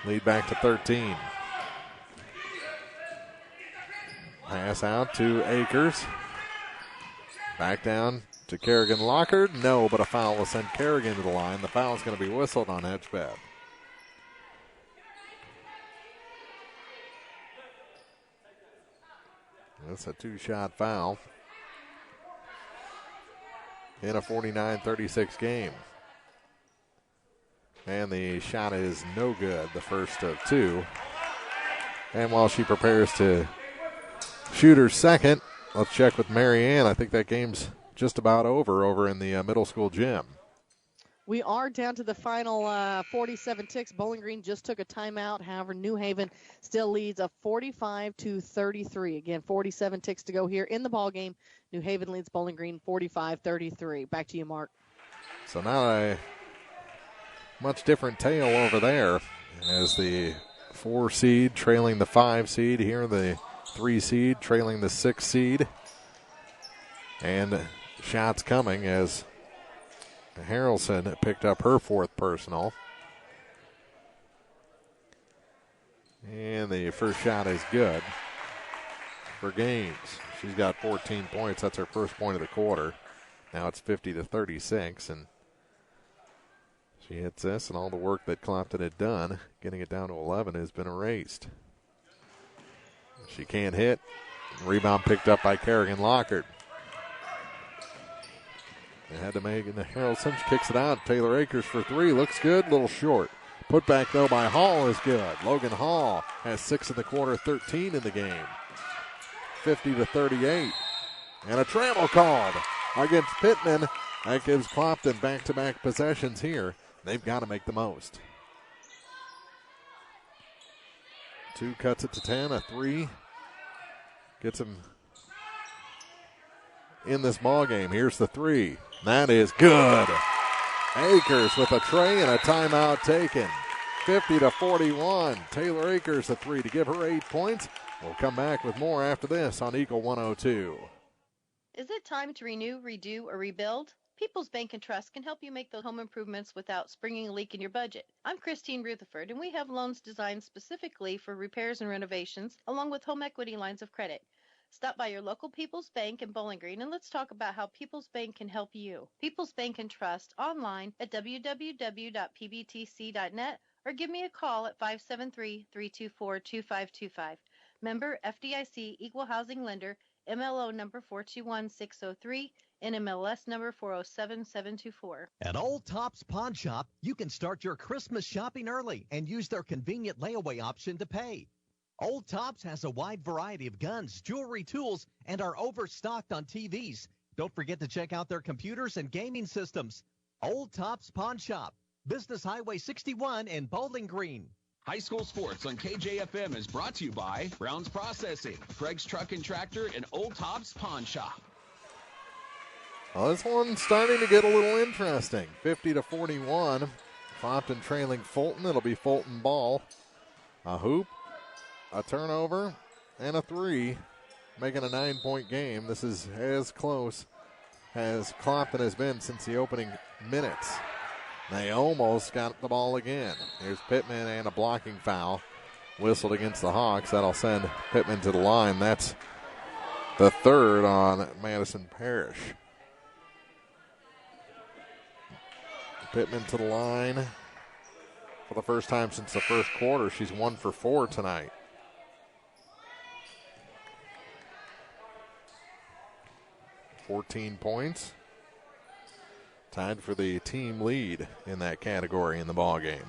C: Lead back to 13. Pass out to Akers. Back down to Kerrigan Lockard. No, but a foul will send Kerrigan to the line. The foul is going to be whistled on Hedgebeth. That's a 2-shot foul in a 49-36 game. And the shot is no good, the first of two. And while she prepares to shoot her second, let's check with Marianne. I think that game's just about over in the middle school gym.
B: We are down to the final 47 ticks. Bowling Green just took a timeout. However, New Haven still leads a 45-33. Again, 47 ticks to go here in the ball game. New Haven leads Bowling Green 45-33. Back to you, Mark.
C: So now a much different tale over there as the 4 seed trailing the 5 seed. Here the 3 seed trailing the 6 seed. And shots coming as Harrelson picked up her 4th personal. And the first shot is good for Gaines. She's got 14 points. That's her first point of the quarter. Now it's 50-36, and she hits this, and all the work that Clopton had done, getting it down to 11, has been erased. She can't hit. Rebound picked up by Kerrigan Lockard. They had to make it. Harrelson kicks it out. Taylor Akers for 3. Looks good. Little short. Put back, though, by Hall is good. Logan Hall has 6 in the quarter, 13 in the game. 50-38. And a travel called against Pittman. That gives Clopton back-to-back possessions here. They've got to make the most. 2 cuts it to 10. A 3 gets him in this ball game. Here's the 3. That is good. Akers with a tray and a timeout taken. 50-41. Taylor Akers a 3 to give her 8 points. We'll come back with more after this on Eagle 102.
F: Is it time to renew, redo, or rebuild? People's Bank and Trust can help you make those home improvements without springing a leak in your budget. I'm Christine Rutherford, and we have loans designed specifically for repairs and renovations, along with home equity lines of credit. Stop by your local People's Bank in Bowling Green and let's talk about how People's Bank can help you. People's Bank and Trust online at www.pbtc.net or give me a call at 573-324-2525. Member FDIC Equal Housing Lender, MLO number 421603, NMLS number 407724.
N: At Old Tops Pawn Shop, you can start your Christmas shopping early and use their convenient layaway option to pay. Old Tops has a wide variety of guns, jewelry, tools, and are overstocked on TVs. Don't forget to check out their computers and gaming systems. Old Tops Pawn Shop, Business Highway 61 in Bowling Green.
R: High school sports on KJFM is brought to you by Brown's Processing, Craig's Truck and Tractor, and Old Tops Pawn Shop.
C: Well, this one's starting to get a little interesting. 50-41. Clopton trailing Fulton. It'll be Fulton ball. A hoop, a turnover, and a 3, making a 9-point game. This is as close as Clopton has been since the opening minutes. They almost got the ball again. Here's Pittman and a blocking foul whistled against the Hawks. That'll send Pittman to the line. That's the 3rd on Madison Parrish. Pittman to the line for the first time since the first quarter. She's 1 for 4 tonight. $14 points. Tied for the team lead in that category in the ball game.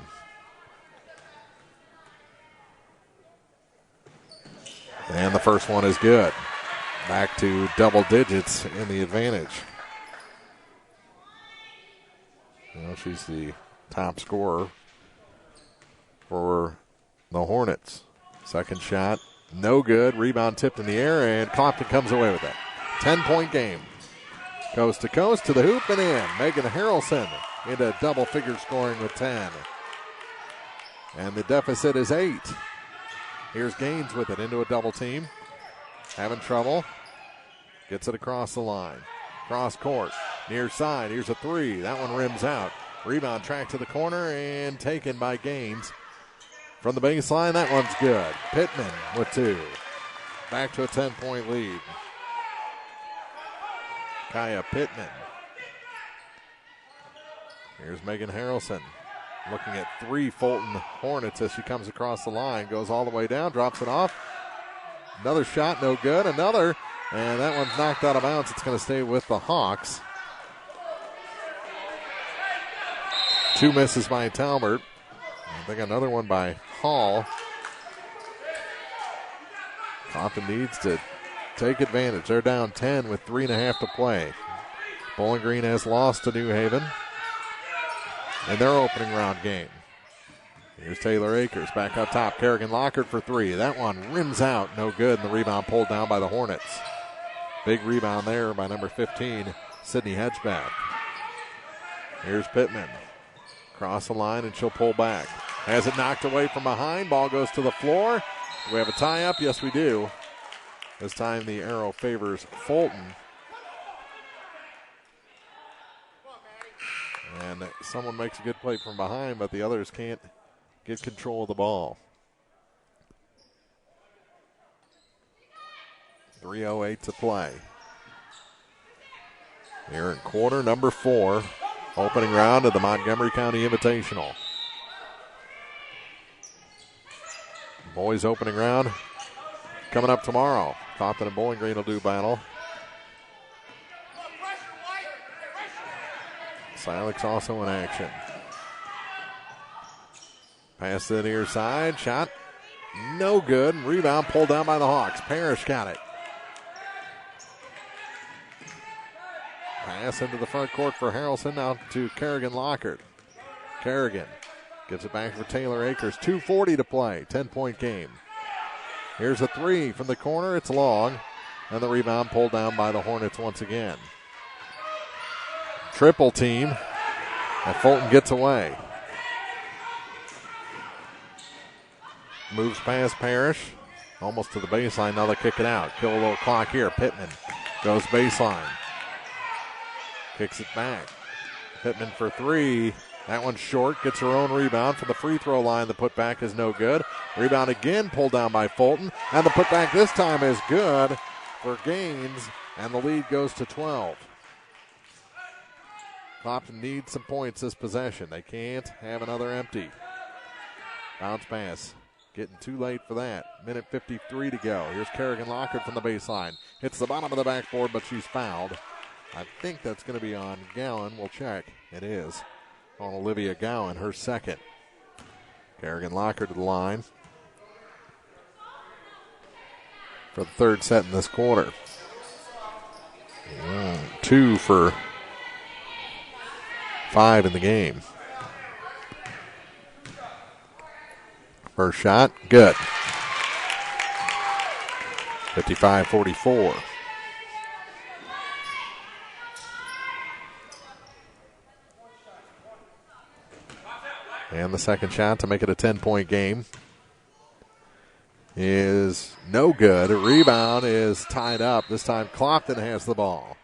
C: And the first one is good. Back to double digits in the advantage. Well, she's the top scorer for the Hornets. Second shot, no good. Rebound tipped in the air, and Clopton comes away with it. 10-point game. Coast to coast to the hoop and in. Megan Harrelson into double-figure scoring with 10. And the deficit is 8. Here's Gaines with it into a double team. Having trouble. Gets it across the line. Cross court. Near side. Here's a three. That one rims out. Rebound tracked to the corner and taken by Gaines. From the baseline, that one's good. Pittman with two. Back to a 10-point lead. Kaya Pittman. Here's Megan Harrelson. Looking at three Fulton Hornets as she comes across the line. Goes all the way down, drops it off. Another shot, no good. Another, and that one's knocked out of bounds. It's going to stay with the Hawks. Two misses by Talbert. I think another one by Hall. Clopton needs to take advantage. They're down 10 with 3.5 to play. Bowling Green has lost to New Haven in their opening round game. Here's Taylor Akers back up top. Kerrigan Lockhart for three. That one rims out. No good. And the rebound pulled down by the Hornets. Big rebound there by number 15, Sydney Hedgeback. Here's Pittman. Cross the line and she'll pull back. Has it knocked away from behind. Ball goes to the floor. Do we have a tie-up? Yes, we do. This time the arrow favors Fulton. And someone makes a good play from behind, but the others can't get control of the ball. 3:08 to play. Here in quarter number 4, opening round of the Montgomery County Invitational. Boys opening round coming up tomorrow. Clopton and Bowling Green will do battle. Silex also in action. Pass to the near side. Shot no good. Rebound pulled down by the Hawks. Parrish got it. Pass into the front court for Harrelson. Now to Kerrigan Lockhart. Kerrigan gives it back for Taylor Akers. 2:40 to play. 10-point game. Here's a three from the corner. It's long. And the rebound pulled down by the Hornets once again. Triple team. And Fulton gets away. Moves past Parrish. Almost to the baseline. Now they kick it out. Kill a little clock here. Pittman goes baseline. Kicks it back. Pittman for three. That one's short. Gets her own rebound from the free throw line. The putback is no good. Rebound again pulled down by Fulton. And the putback this time is good for Gaines. And the lead goes to 12. Clopton needs some points this possession. They can't have another empty. Bounce pass. Getting too late for that. Minute 53 to go. Here's Kerrigan Lockhart from the baseline. Hits the bottom of the backboard, but she's fouled. I think that's going to be on Gowan. We'll check. It is on Olivia Gowan, her second. Kerrigan Lockhart to the line for the third set in this quarter. 2 for 5 in the game. First shot, good. 55-44. And the second shot to make it a 10-point game is no good. A rebound is tied up. This time Clopton has the ball.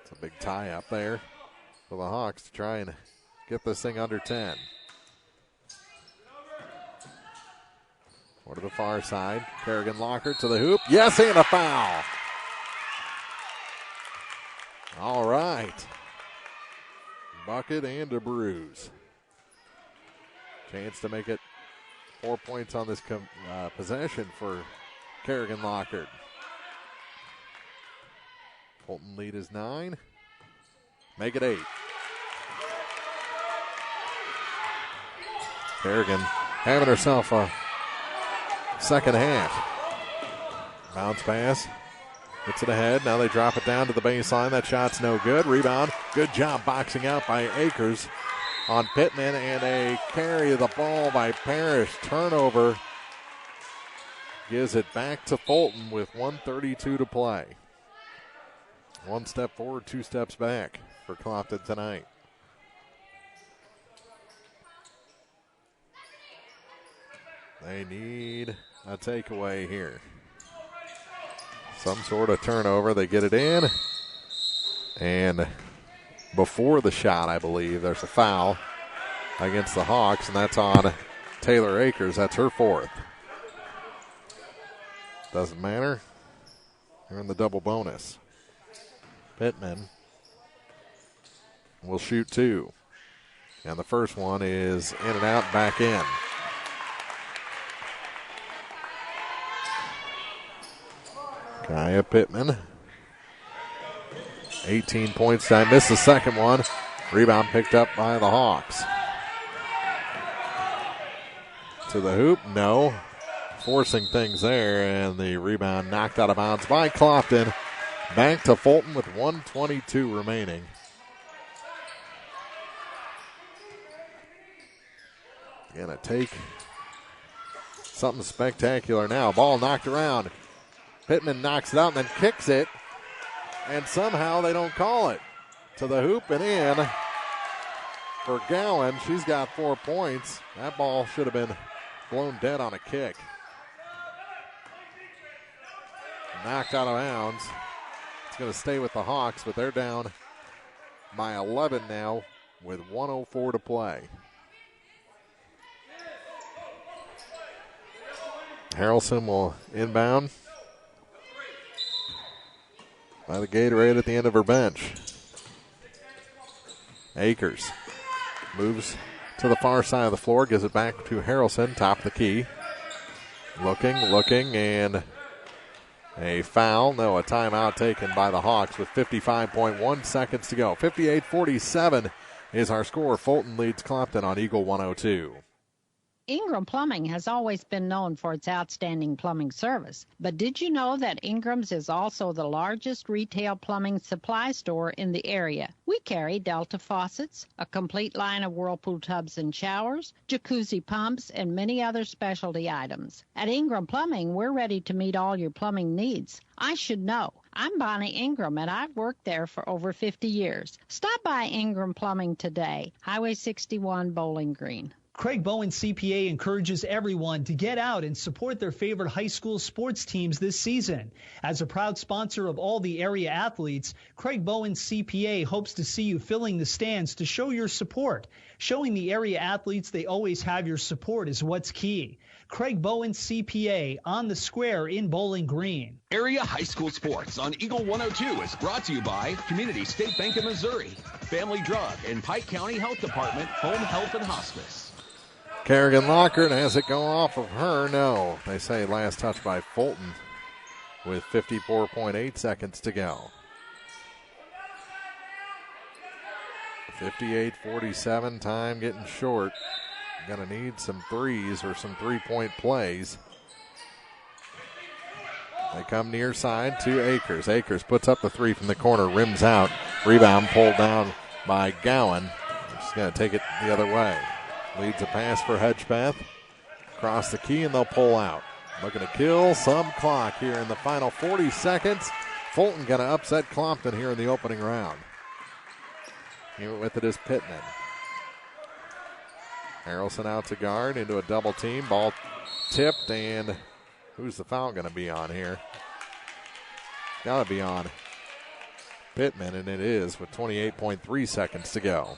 C: It's a big tie up there for the Hawks to try and get this thing under 10. Or to the far side. Kerrigan Lockhart to the hoop. Yes, and a foul. All right. Bucket and a bruise. Chance to make it 4 points on this possession for Kerrigan Lockhart. Fulton lead is 9. Make it 8. Kerrigan having herself a second half. Bounce pass. Gets it ahead. Now they drop it down to the baseline. That shot's no good. Rebound. Good job boxing out by Akers on Pittman. And a carry of the ball by Parrish. Turnover. Gives it back to Fulton with 1:32 to play. 1 step forward, 2 steps back for Clopton tonight. They need a takeaway here. Some sort of turnover. They get it in. And before the shot, I believe, there's a foul against the Hawks, and that's on Taylor Akers. That's her fourth. Doesn't matter. They're in the double bonus. Pittman will shoot two. And the first one is in and out, back in. Kaya Pittman. 18 points. I missed the second one. Rebound picked up by the Hawks. To the hoop, no. Forcing things there, and the rebound knocked out of bounds by Clopton. Back to Fulton with 1:22 remaining. Gonna take something spectacular now. Ball knocked around. Pittman knocks it out and then kicks it, and somehow they don't call it. To the hoop and in for Gowan. She's got 4 points. That ball should have been blown dead on a kick. Knocked out of bounds. It's going to stay with the Hawks, but they're down by 11 now with 1:04 to play. Harrelson will inbound by the Gatorade at the end of her bench. Akers moves to the far side of the floor, gives it back to Harrelson, top of the key. Looking, and a foul. No, a timeout taken by the Hawks with 55.1 seconds to go. 58-47 is our score. Fulton leads Clopton on Eagle 102.
J: Ingram Plumbing has always been known for its outstanding plumbing service. But did you know that Ingram's is also the largest retail plumbing supply store in the area? We carry Delta faucets, a complete line of Whirlpool tubs and showers, jacuzzi pumps, and many other specialty items. At Ingram Plumbing, we're ready to meet all your plumbing needs. I should know. I'm Bonnie Ingram, and I've worked there for over 50 years. Stop by Ingram Plumbing today, Highway 61, Bowling Green.
V: Craig Bowen CPA encourages everyone to get out and support their favorite high school sports teams this season. As a proud sponsor of all the area athletes, Craig Bowen CPA hopes to see you filling the stands to show your support. Showing the area athletes they always have your support is what's key. Craig Bowen CPA on the square in Bowling Green.
R: Area high school sports on Eagle 102 is brought to you by Community State Bank of Missouri, Family Drug, and Pike County Health Department, Home Health and Hospice.
C: Kerrigan Lockert has it go off of her. No, they say last touch by Fulton with 54.8 seconds to go. 58-47, time getting short. Gonna need some threes or some three-point plays. They come near side to Akers. Akers puts up the three from the corner, rims out. Rebound pulled down by Gowan. She's gonna take it the other way. Leads a pass for Hedgepath. Across the key, and they'll pull out. Looking to kill some clock here in the final 40 seconds. Fulton going to upset Clopton here in the opening round. Here with it is Pittman. Harrelson out to guard into a double team. Ball tipped, and who's the foul going to be on here? Got to be on Pittman, and it is with 28.3 seconds to go.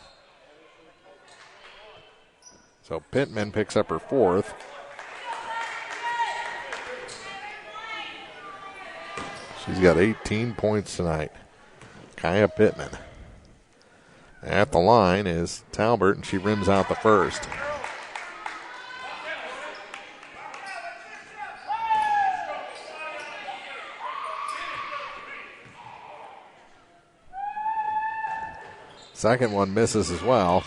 C: So Pittman picks up her fourth. She's got 18 points tonight. Kaya Pittman. At the line is Talbert, and she rims out the first. Second one misses as well.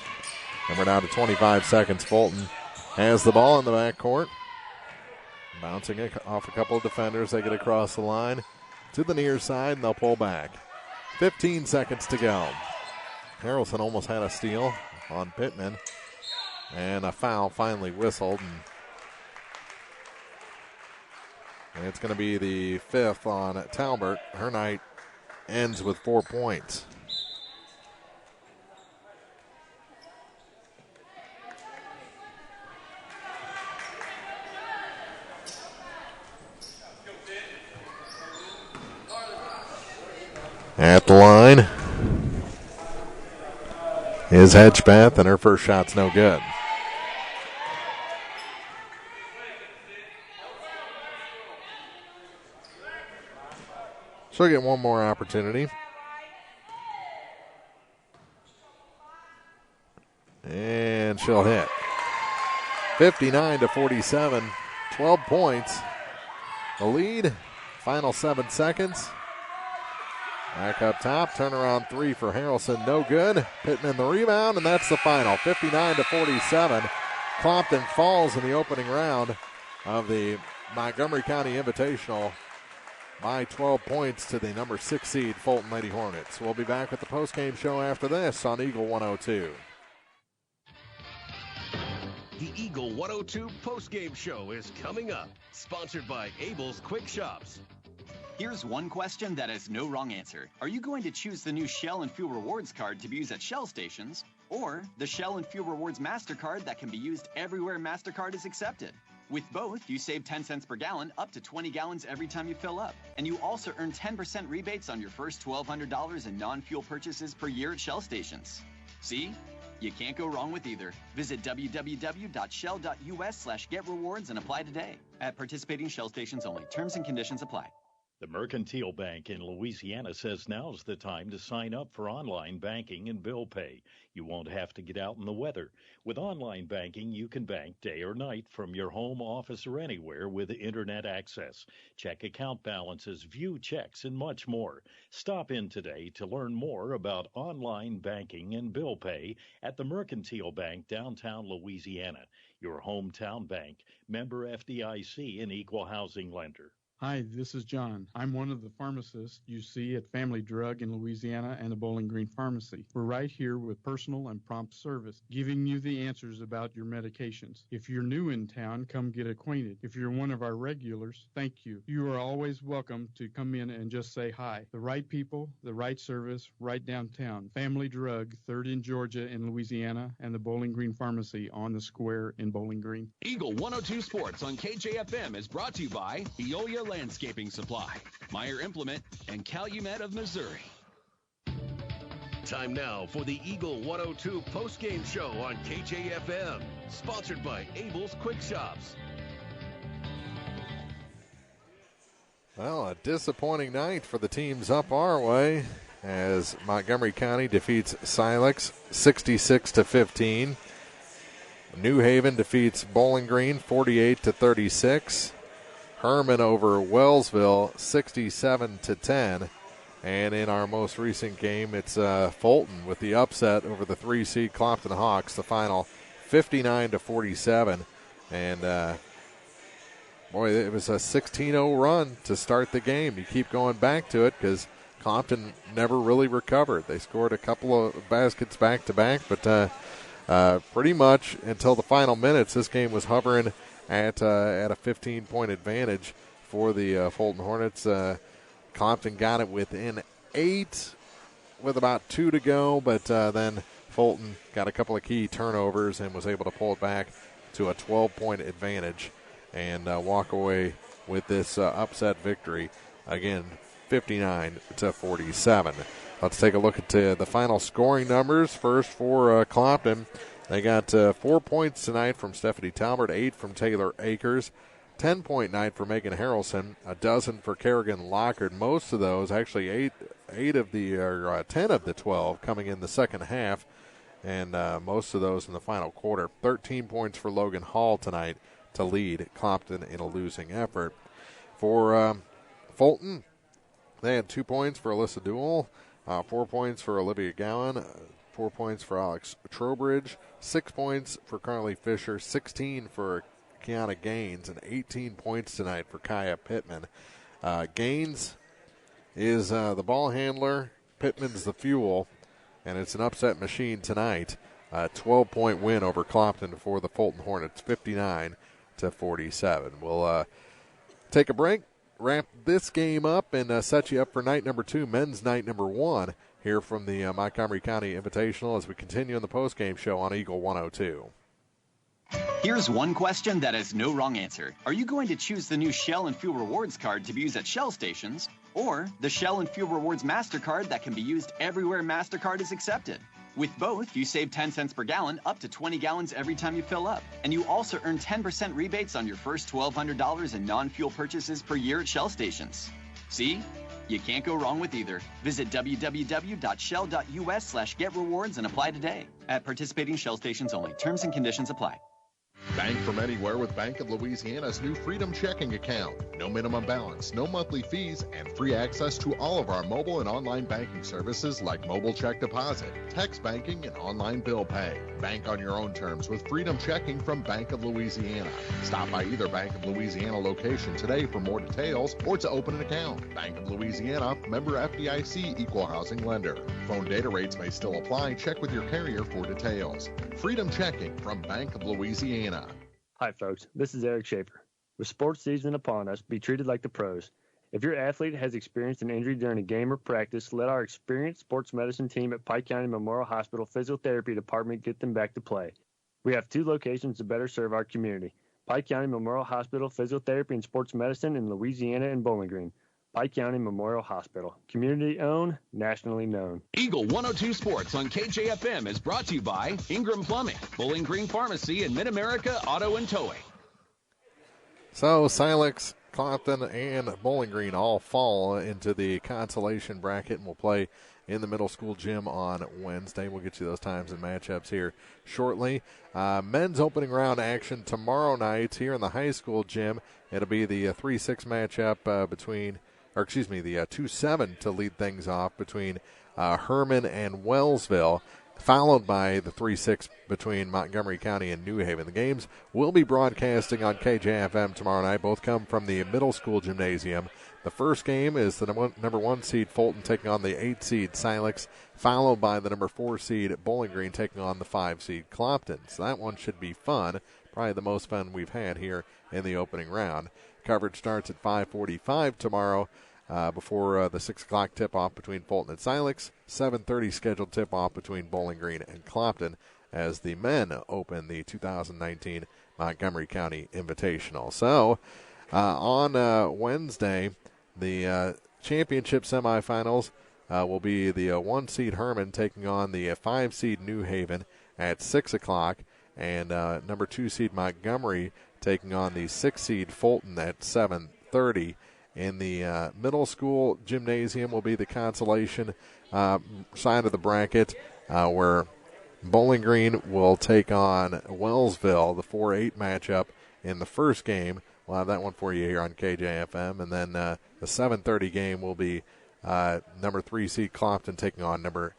C: And we're down to 25 seconds. Fulton has the ball in the backcourt. Bouncing it off a couple of defenders. They get across the line to the near side, and they'll pull back. 15 seconds to go. Harrelson almost had a steal on Pittman. And a foul finally whistled. And it's going to be the fifth on Talbert. Her night ends with 4 points. At the line is Hedgepeth, and her first shot's no good. She'll get one more opportunity. And she'll hit. 59-47, 12 points. The lead, final 7 seconds. Back up top, turnaround three for Harrelson, no good. Pittman the rebound, and that's the final, 59-47. Clopton falls in the opening round of the Montgomery County Invitational by 12 points to the number 6 seed Fulton Lady Hornets. We'll be back with the postgame show after this on Eagle 102.
E: The Eagle 102 postgame show is coming up, sponsored by Abel's Quick Shops.
G: Here's one question that has no wrong answer. Are you going to choose the new Shell and Fuel Rewards card to be used at Shell stations, or the Shell and Fuel Rewards MasterCard that can be used everywhere MasterCard is accepted? With both, you save 10 cents per gallon, up to 20 gallons every time you fill up. And you also earn 10% rebates on your first $1,200 in non-fuel purchases per year at Shell stations. See? You can't go wrong with either. Visit www.shell.us/getrewards and apply today. At participating Shell stations only. Terms and conditions apply.
K: The Mercantile Bank in Louisiana says now's the time to sign up for online banking and bill pay. You won't have to get out in the weather. With online banking, you can bank day or night from your home, office, or anywhere with internet access. Check account balances, view checks, and much more. Stop in today to learn more about online banking and bill pay at the Mercantile Bank, downtown Louisiana. Your hometown bank, member FDIC, and equal housing lender.
D: Hi, this is John. I'm one of the pharmacists you see at Family Drug in Louisiana and the Bowling Green Pharmacy. We're right here with personal and prompt service, giving you the answers about your medications. If you're new in town, come get acquainted. If you're one of our regulars, thank you. You are always welcome to come in and just say hi. The right people, the right service, right downtown. Family Drug, 3rd in Georgia in Louisiana, and the Bowling Green Pharmacy on the square in Bowling Green.
R: Eagle 102 Sports on KJFM is brought to you by Eolia Landscaping Supply, Meyer Implement, and Calumet of Missouri. Time now for the Eagle 102 postgame show on KJFM, sponsored by Abel's Quick Shops.
C: Well, a disappointing night for the teams up our way as Montgomery County defeats Silex 66-15. New Haven defeats Bowling Green 48-36. Herman over Wellsville 67-10. And in our most recent game, it's Fulton with the upset over the 3 seed Clopton Hawks, the final 59-47. And boy, it was a 16-0 run to start the game. You keep going back to it because Clopton never really recovered. They scored a couple of baskets back-to-back, but pretty much until the final minutes, this game was hovering at a 15-point advantage for the Fulton Hornets. Clopton got it within 8 with about 2 to go, but then Fulton got a couple of key turnovers and was able to pull it back to a 12-point advantage and walk away with this upset victory. Again, 59-47. Let's take a look at the final scoring numbers. First for Clopton. They got 4 points tonight from Stephanie Talbert, 8 from Taylor Akers, 10-point night for Megan Harrelson, a dozen for Kerrigan Lockard. Most of those, actually 10 of the 12 coming in the second half, and most of those in the final quarter. 13 points for Logan Hall tonight to lead Clopton in a losing effort. For Fulton, they had 2 points for Alyssa Duell, 4 points for Olivia Gowan, 4 points for Alex Trowbridge, 6 points for Carly Fisher, 16 for Kiana Gaines, and 18 points tonight for Kaya Pittman. Gaines is the ball handler, Pittman's the fuel, and it's an upset machine tonight. 12-point win over Clopton for the Fulton Hornets, 59-47. We'll take a break, wrap this game up, and set you up for night number 2, men's night number 1, here from the Montgomery County Invitational as we continue in the postgame show on Eagle 102.
G: Here's one question that has no wrong answer. Are you going to choose the new Shell and Fuel Rewards card to be used at Shell stations, or the Shell and Fuel Rewards MasterCard that can be used everywhere MasterCard is accepted. With both, you save 10 cents per gallon up to 20 gallons every time you fill up. And you also earn 10% rebates on your first $1,200 in non-fuel purchases per year at Shell stations. See? You can't go wrong with either. Visit www.shell.us/getrewards and apply today. At participating Shell stations only. Terms and conditions apply.
C: Bank from anywhere with Bank of Louisiana's new Freedom Checking account. No minimum balance, no monthly fees, and free access to all of our mobile and online banking services like mobile check deposit, text banking, and online bill pay. Bank on your own terms with Freedom Checking from Bank of Louisiana. Stop by either Bank of Louisiana location today for more details or to open an account. Bank of Louisiana, member FDIC, equal housing lender. Phone data rates may still apply. Check with your carrier for details. Freedom Checking from Bank of Louisiana.
H: Hi folks, this is Eric Schaefer. With sports season upon us, be treated like the pros. If your athlete has experienced an injury during a game or practice, let our experienced sports medicine team at Pike County Memorial Hospital Physiotherapy Department get them back to play. We have 2 locations to better serve our community. Pike County Memorial Hospital Physiotherapy and Sports Medicine in Louisiana and Bowling Green. Pike County Memorial Hospital. Community owned, nationally known.
R: Eagle 102 Sports on KJFM is brought to you by Ingram Plumbing, Bowling Green Pharmacy, and Mid-America Auto and Towing.
C: So Silex, Clopton, and Bowling Green all fall into the consolation bracket and will play in the middle school gym on Wednesday. We'll get you those times and matchups here shortly. Men's opening round action tomorrow night here in the high school gym. It'll be the 3-6 matchup between the 2-7 to lead things off between Herman and Wellsville, followed by the 3-6 between Montgomery County and New Haven. The games will be broadcasting on KJFM tomorrow night. Both come from the middle school gymnasium. The first game is the number 1 seed Fulton taking on the 8 seed Silex, followed by the number 4 seed Bowling Green taking on the 5 seed Clopton. So that one should be fun, probably the most fun we've had here in the opening round. Coverage starts at 5:45 tomorrow before the 6 o'clock tip-off between Fulton and Silex. 7:30 scheduled tip-off between Bowling Green and Clopton as the men open the 2019 Montgomery County Invitational. So on Wednesday, the championship semifinals will be the 1 seed Herman taking on the 5 seed New Haven at 6 o'clock, and number 2 seed Montgomery taking on the 6 seed Fulton at 7:30. In the middle school gymnasium will be the consolation side of the bracket where Bowling Green will take on Wellsville, the 4-8 matchup in the first game. We'll have that one for you here on KJFM. And then the 7:30 game will be number 3 seed Clopton taking on number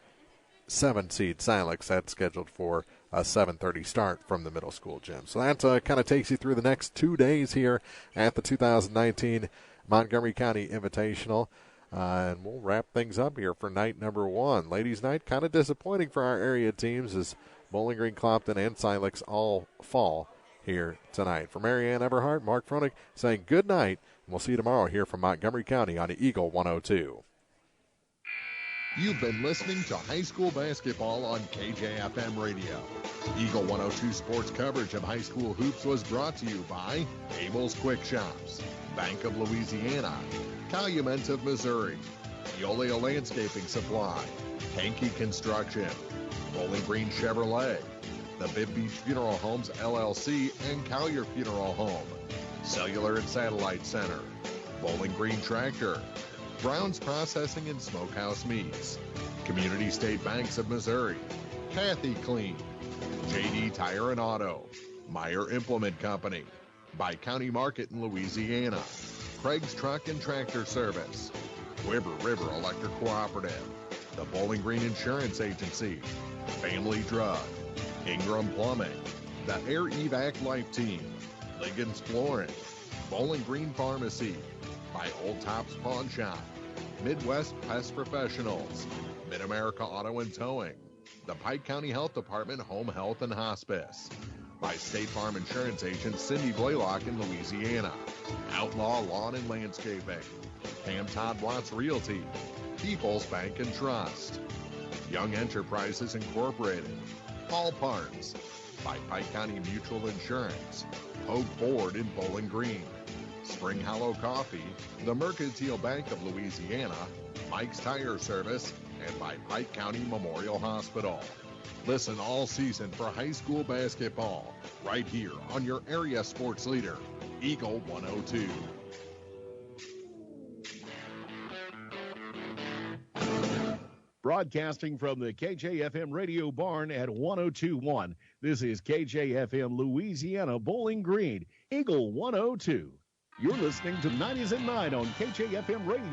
C: 7 seed Silex. That's scheduled for a 7:30 start from the middle school gym. So that kind of takes you through the next 2 days here at the 2019 Montgomery County Invitational. And we'll wrap things up here for night number 1. Ladies' night, kind of disappointing for our area teams as Bowling Green, Clopton, and Silex all fall here tonight. For Marianne Eberhardt, Mark Froenig saying good night, and we'll see you tomorrow here from Montgomery County on Eagle 102. You've been listening to high school basketball on KJFM Radio. Eagle 102 sports coverage of high school hoops was brought to you by Abel's Quick Shops, Bank of Louisiana, Calumet of Missouri, Eolia Landscaping Supply, Hankey Construction, Bowling Green Chevrolet, the Bib Beach Funeral Homes LLC and Collier Funeral Home, Cellular and Satellite Center, Bowling Green Tractor, Brown's Processing and Smokehouse Meats, Community State Banks of Missouri, Kathy Clean, JD Tire and Auto, Meyer Implement Company, By County Market in Louisiana, Craig's Truck and Tractor Service, Quiver River Electric Cooperative, the Bowling Green Insurance Agency, Family Drug, Ingram Plumbing, the Air Evac Life Team, Liggins Flooring, Bowling Green Pharmacy, by Old Tops Pawn Shop, Midwest Pest Professionals, Mid-America Auto and Towing, the Pike County Health Department Home Health and Hospice, by State Farm Insurance Agent Cindy Blaylock in Louisiana, Outlaw Lawn and Landscaping, Pam Todd Watts Realty, People's Bank and Trust, Young Enterprises Incorporated, Paul Parts, by Pike County Mutual Insurance, Hogue Ford in Bowling Green, Spring Hollow Coffee, the Mercantile Bank of Louisiana, Mike's Tire Service, and by Pike County Memorial Hospital. Listen all season for high school basketball right here on your area sports leader, Eagle 102.
L: Broadcasting from the KJFM radio barn at 102.1. This is KJFM Louisiana Bowling Green, Eagle 102. You're listening to 90s at 9 on KJFM radio.